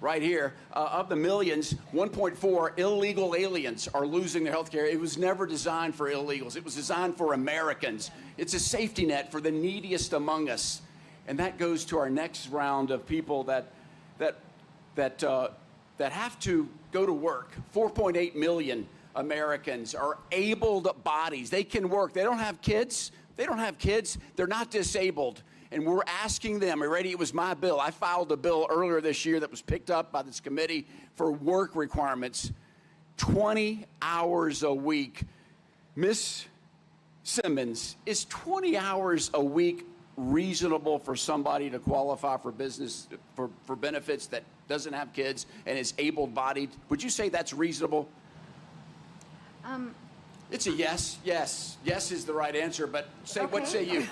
right here. Of the millions, 1.4 illegal aliens are losing their health care. It was never designed for illegals. It was designed for Americans. It's a safety net for the neediest among us. And that goes to our next round of people that have to go to work. 4.8 million Americans are abled bodies. They can work. They don't have kids. They're not disabled. And we're asking them, already it was my bill. I filed a bill earlier this year that was picked up by this committee for work requirements, 20 hours a week. Ms. Simmons, is 20 hours a week reasonable for somebody to qualify for business, for benefits that doesn't have kids and is able-bodied? Would you say that's reasonable? It's a yes. Yes is the right answer, but what say you?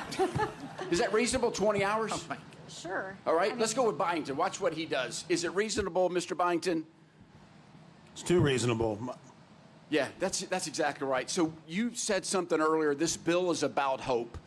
Is that reasonable, 20 hours? Oh my. Sure. All right, let's go with Byington. Watch what he does. Is it reasonable, Mr. Byington? It's too reasonable. Yeah, that's exactly right. So you said something earlier. This bill is about hope.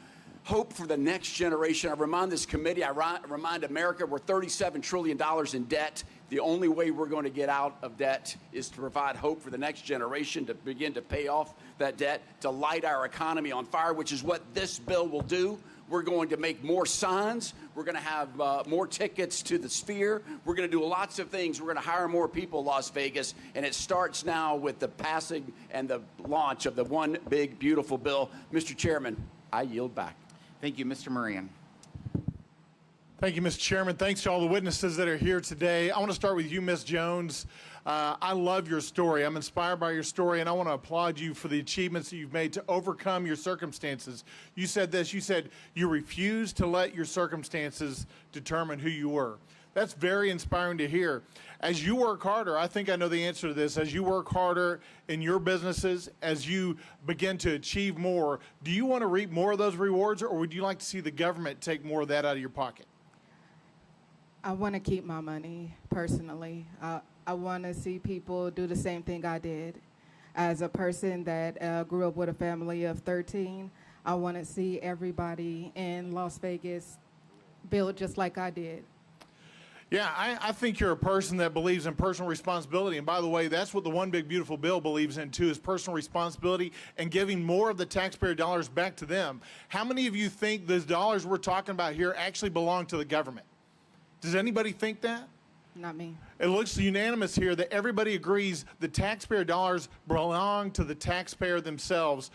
Hope for the next generation. I remind this committee, I remind America, we're $37 trillion in debt. The only way we're going to get out of debt is to provide hope for the next generation to begin to pay off that debt, to light our economy on fire, which is what this bill will do. We're going to make more signs. We're going to have more tickets to the Sphere. We're going to do lots of things. We're going to hire more people, Las Vegas. And it starts now with the passing and the launch of the One Big Beautiful Bill. Mr. Chairman, I yield back. Thank you, Mr. Moran. Thank you, Mr. Chairman. Thanks to all the witnesses that are here today. I want to start with you, Ms. Jones. I love your story. I'm inspired by your story, and I want to applaud you for the achievements that you've made to overcome your circumstances. You said this. You said you refused to let your circumstances determine who you were. That's very inspiring to hear. As you work harder, I think I know the answer to this, as you work harder in your businesses, as you begin to achieve more, do you want to reap more of those rewards, or would you like to see the government take more of that out of your pocket? I want to keep my money personally. I want to see people do the same thing I did. As a person that grew up with a family of 13, I want to see everybody in Las Vegas build just like I did. Yeah, I think you're a person that believes in personal responsibility. And by the way, that's what the One Big Beautiful Bill believes in too, is personal responsibility and giving more of the taxpayer dollars back to them. How many of you think those dollars we're talking about here actually belong to the government? Does anybody think that? Not me. It looks unanimous here that everybody agrees the taxpayer dollars belong to the taxpayer themselves.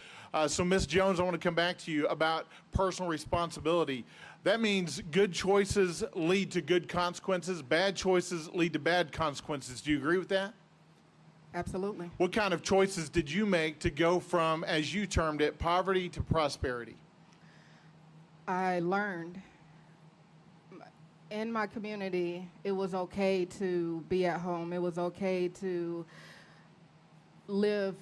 So, Ms. Jones, I want to come back to you about personal responsibility. That means good choices lead to good consequences. Bad choices lead to bad consequences. Do you agree with that? Absolutely. What kind of choices did you make to go from, as you termed it, poverty to prosperity? I learned in my community, it was okay to be at home. It was okay to live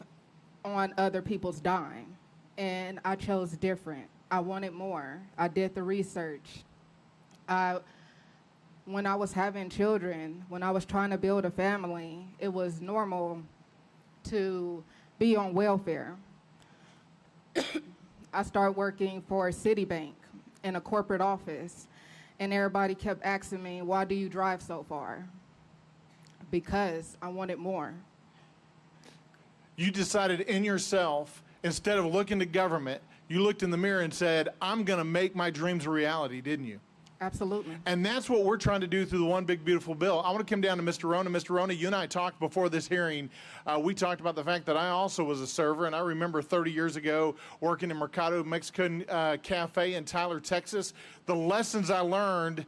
on other people's dime. And I chose different. I wanted more. I did the research. When I was having children, when I was trying to build a family, it was normal to be on welfare. I started working for Citibank in a corporate office. And everybody kept asking me, why do you drive so far? Because I wanted more. You decided in yourself, instead of looking to government, you looked in the mirror and said, I'm going to make my dreams a reality, didn't you? Absolutely. And that's what we're trying to do through the One Big Beautiful Bill. I want to come down to Mr. Rona. Mr. Rona, you and I talked before this hearing. We talked about the fact that I also was a server, and I remember 30 years ago working in Mercado Mexican Cafe in Tyler, Texas. The lessons I learned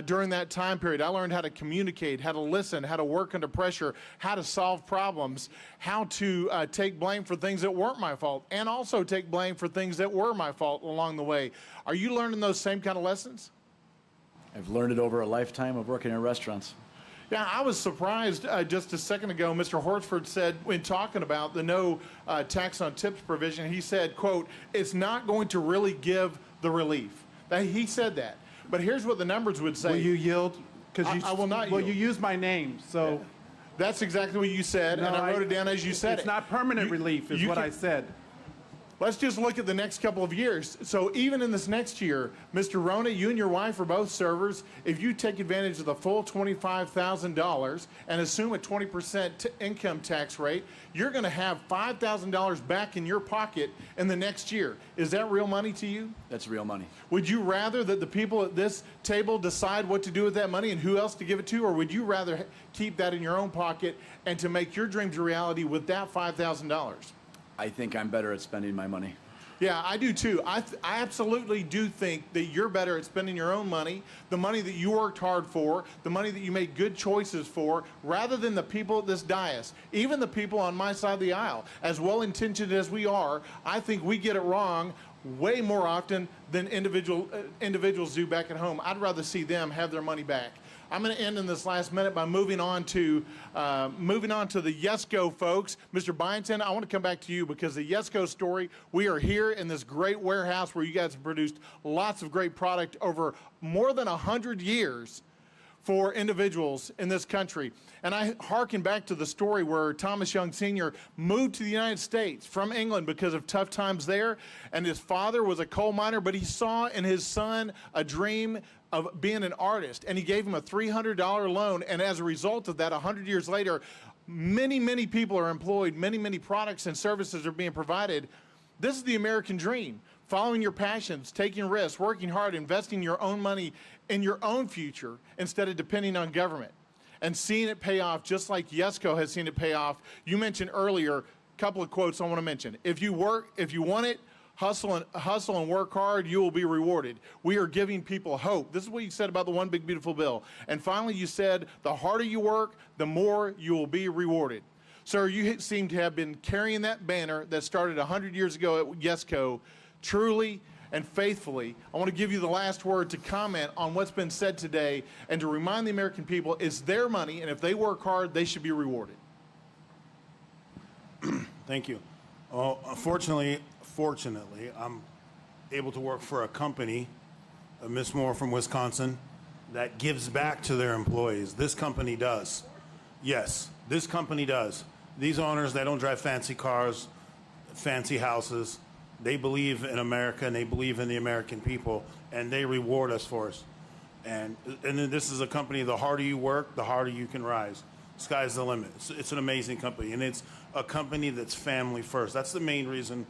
during that time period, I learned how to communicate, how to listen, how to work under pressure, how to solve problems, how to take blame for things that weren't my fault, and also take blame for things that were my fault along the way. Are you learning those same kind of lessons? I've learned it over a lifetime of working in restaurants. Yeah, I was surprised just a second ago. Mr. Horsford said, when talking about the no tax on tips provision, he said, quote, it's not going to really give the relief. He said that. But here's what the numbers would say. Will you yield? Because I will not Well, yield. you used my name, so. Yeah. That's exactly what you said, No, and I wrote it down as you said it. It's not permanent relief, is what I said. Let's just look at the next couple of years. So even in this next year, Mr. Rona, you and your wife are both servers. If you take advantage of the full $25,000 and assume a 20% income tax rate, you're going to have $5,000 back in your pocket in the next year. Is that real money to you? That's real money. Would you rather that the people at this table decide what to do with that money and who else to give it to, or would you rather keep that in your own pocket and to make your dreams a reality with that $5,000? I think I'm better at spending my money. Yeah, I do too. I absolutely do think that you're better at spending your own money, the money that you worked hard for, the money that you made good choices for, rather than the people at this dais. Even the people on my side of the aisle, as well-intentioned as we are, I think we get it wrong way more often than individuals do back at home. I'd rather see them have their money back. I'm going to end in this last minute by moving on to the Yesco folks. Mr. Byington, I want to come back to you because the Yesco story, we are here in this great warehouse where you guys have produced lots of great product over more than 100 years for individuals in this country. And I hearken back to the story where Thomas Young Sr. moved to the United States from England because of tough times there, and his father was a coal miner, but he saw in his son a dream of being an artist, and he gave him a $300 loan, and as a result of that, 100 years later, many, many people are employed, many products and services are being provided. This is the American dream. Following your passions, taking risks, working hard, investing your own money in your own future instead of depending on government, and seeing it pay off just like Yesco has seen it pay off. You mentioned earlier, a couple of quotes I want to mention. If you want it, hustle and work hard, you will be rewarded. We are giving people hope. This is what you said about the One Big Beautiful Bill. And finally, you said the harder you work, the more you will be rewarded. Sir, you seem to have been carrying that banner that started 100 years ago at Yesco truly and faithfully. I want to give you the last word to comment on what's been said today and to remind the American people it's their money, and if they work hard, they should be rewarded. Thank you. Fortunately, I'm able to work for a company, Miss Moore from Wisconsin, that gives back to their employees. This company does. Yes, this company does. These owners, they don't drive fancy cars, fancy houses. They believe in America, and they believe in the American people, and they reward us for us. And then this is a company, the harder you work, the harder you can rise. Sky's the limit. It's an amazing company, and it's a company that's family first. That's the main reason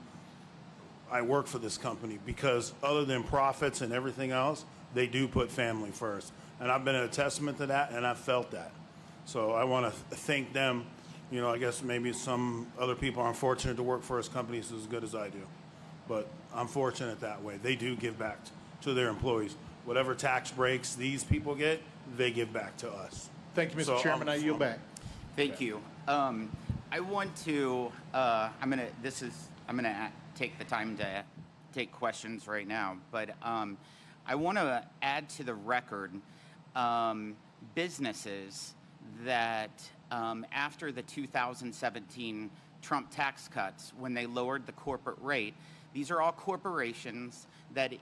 I work for this company, because other than profits and everything else, they do put family first. And I've been a testament to that, and I've felt that. So I want to thank them. You know, I guess maybe some other people aren't fortunate to work for us companies as good as I do. But I'm fortunate that way. They do give back to their employees. Whatever tax breaks these people get, they give back to us. Thank you, Mr. Chairman. I yield back. Thank you. I want to, I'm going to take the time to take questions right now, but I want to add to the record businesses that after the 2017 Trump tax cuts, when they lowered the corporate rate, these are all corporations that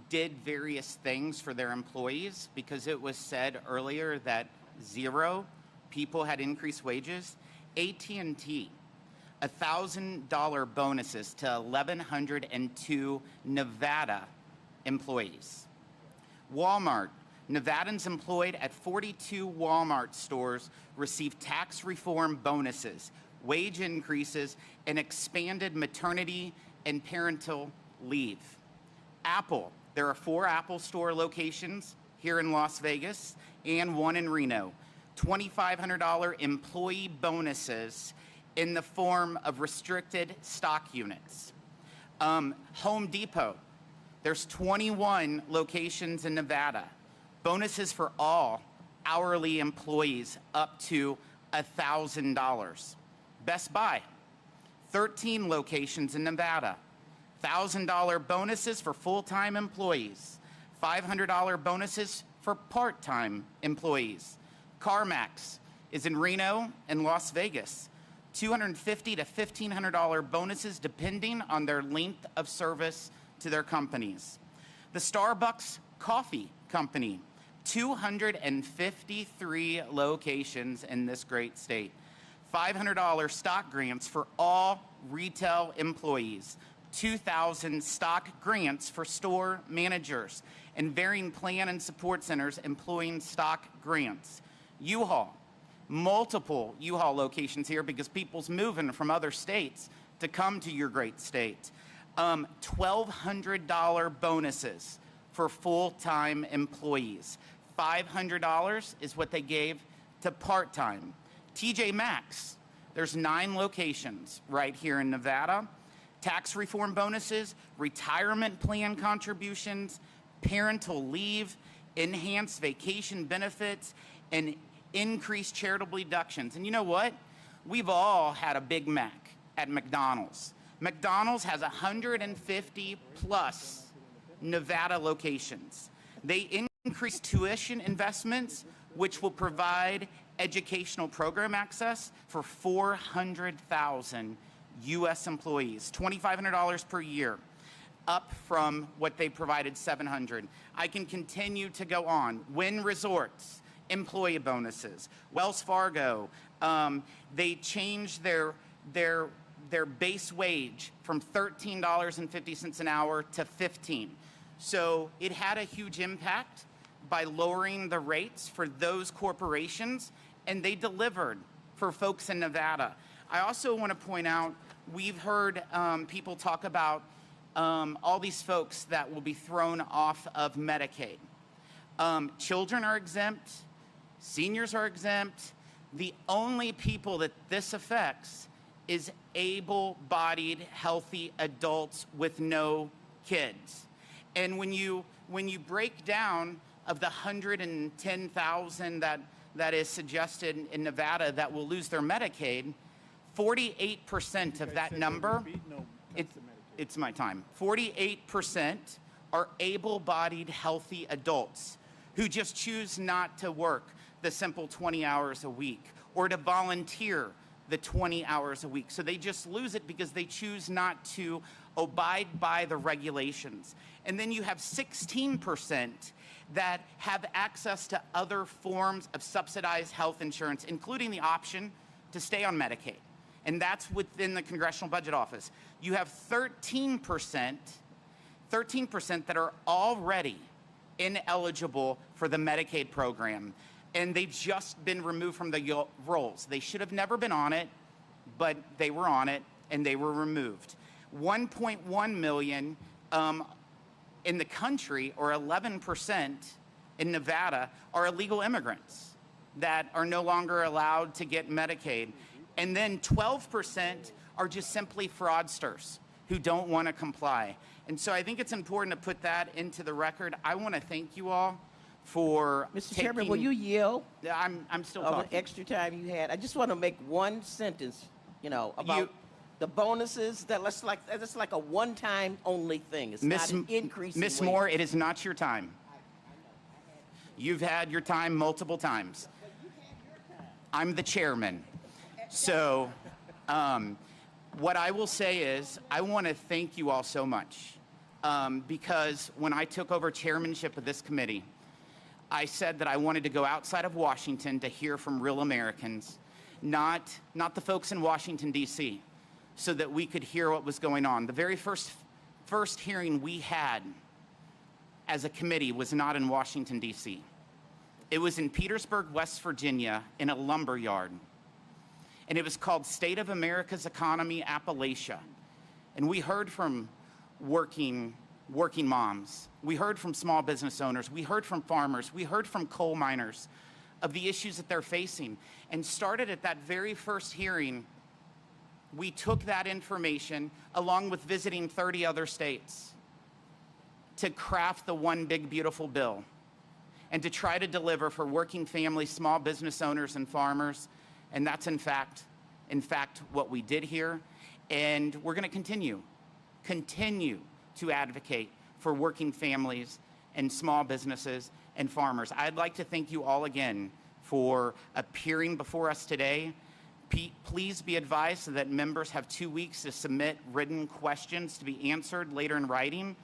did various things for their employees, because it was said earlier that 0 people had increased wages. AT&T, $1,000 bonuses to 1,102 Nevada employees. Walmart, Nevadans employed at 42 Walmart stores received tax reform bonuses, wage increases, and expanded maternity and parental leave. Apple, there are 4 Apple store locations here in Las Vegas and 1 in Reno. $2,500 employee bonuses in the form of restricted stock units. Home Depot, there's 21 locations in Nevada. Bonuses for all hourly employees up to $1,000. Best Buy, 13 locations in Nevada. $1,000 bonuses for full-time employees. $500 bonuses for part-time employees. CarMax is in Reno and Las Vegas. $250 to $1,500 bonuses depending on their length of service to their companies. The Starbucks Coffee Company, 253 locations in this great state. $500 stock grants for all retail employees, 2,000 stock grants for store managers, and varying plan and support centers employing stock grants. U-Haul, multiple U-Haul locations here because people's moving from other states to come to your great state. $1,200 bonuses for full-time employees. $500 is what they gave to part-time. TJ Maxx, there's 9 locations right here in Nevada. Tax reform bonuses, retirement plan contributions, parental leave, enhanced vacation benefits, and increased charitable deductions. And you know what? We've all had a Big Mac at McDonald's. McDonald's has 150 plus Nevada locations. They increase tuition investments, which will provide educational program access for 400,000 U.S. employees, $2,500 per year, up from what they provided, $700. I can continue to go on. Wynn Resorts, employee bonuses. Wells Fargo, they changed their base wage from $13.50 an hour to $15. So it had a huge impact by lowering the rates for those corporations, and they delivered for folks in Nevada. I also want to point out, we've heard people talk about all these folks that will be thrown off of Medicaid. Children are exempt, seniors are exempt. The only people that this affects is able-bodied, healthy adults with no kids. And when you break down of the 110,000 that is suggested in Nevada that will lose their Medicaid, 48% of that number, it's my time, 48% are able-bodied, healthy adults who just choose not to work the simple 20 hours a week or to volunteer the 20 hours a week. So they just lose it because they choose not to abide by the regulations. And then you have 16% that have access to other forms of subsidized health insurance, including the option to stay on Medicaid. And that's within the Congressional Budget Office. You have 13% that are already ineligible for the Medicaid program. And they've just been removed from the rolls. They should have never been on it, but they were on it and they were removed. 1.1 million in the country, or 11% in Nevada, are illegal immigrants that are no longer allowed to get Medicaid. And then 12% are just simply fraudsters who don't want to comply. And so I think it's important to put that into the record. I want to thank you all for Mr. Chairman, will you yield? I'm still Of talking. the extra time you had. I just want to make one sentence, about the bonuses. That's like a one-time only thing. It's not an increase in Ms. wage. Moore, it is not your time. You've had your time multiple times. I'm the chairman. So what I will say is I want to thank you all so much because when I took over chairmanship of this committee, I said that I wanted to go outside of Washington to hear from real Americans, not the folks in Washington, D.C., so that we could hear what was going on. The very first hearing we had as a committee was not in Washington, D.C. It was in Petersburg, West Virginia, in a lumber yard. And it was called State of America's Economy, Appalachia. And we heard from working moms. We heard from small business owners. We heard from farmers. We heard from coal miners of the issues that they're facing. And started at that very first hearing, we took that information along with visiting 30 other states to craft the one big beautiful bill and to try to deliver for working families, small business owners, and farmers. And that's in fact what we did here. And we're going to continue to advocate for working families and small businesses and farmers. I'd like to thank you all again for appearing before us today. Please be advised that members have 2 weeks to submit written questions to be answered later in writing.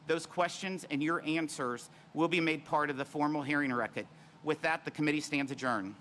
Those questions and your answers will be made part of the formal hearing record. With that, the committee stands adjourned.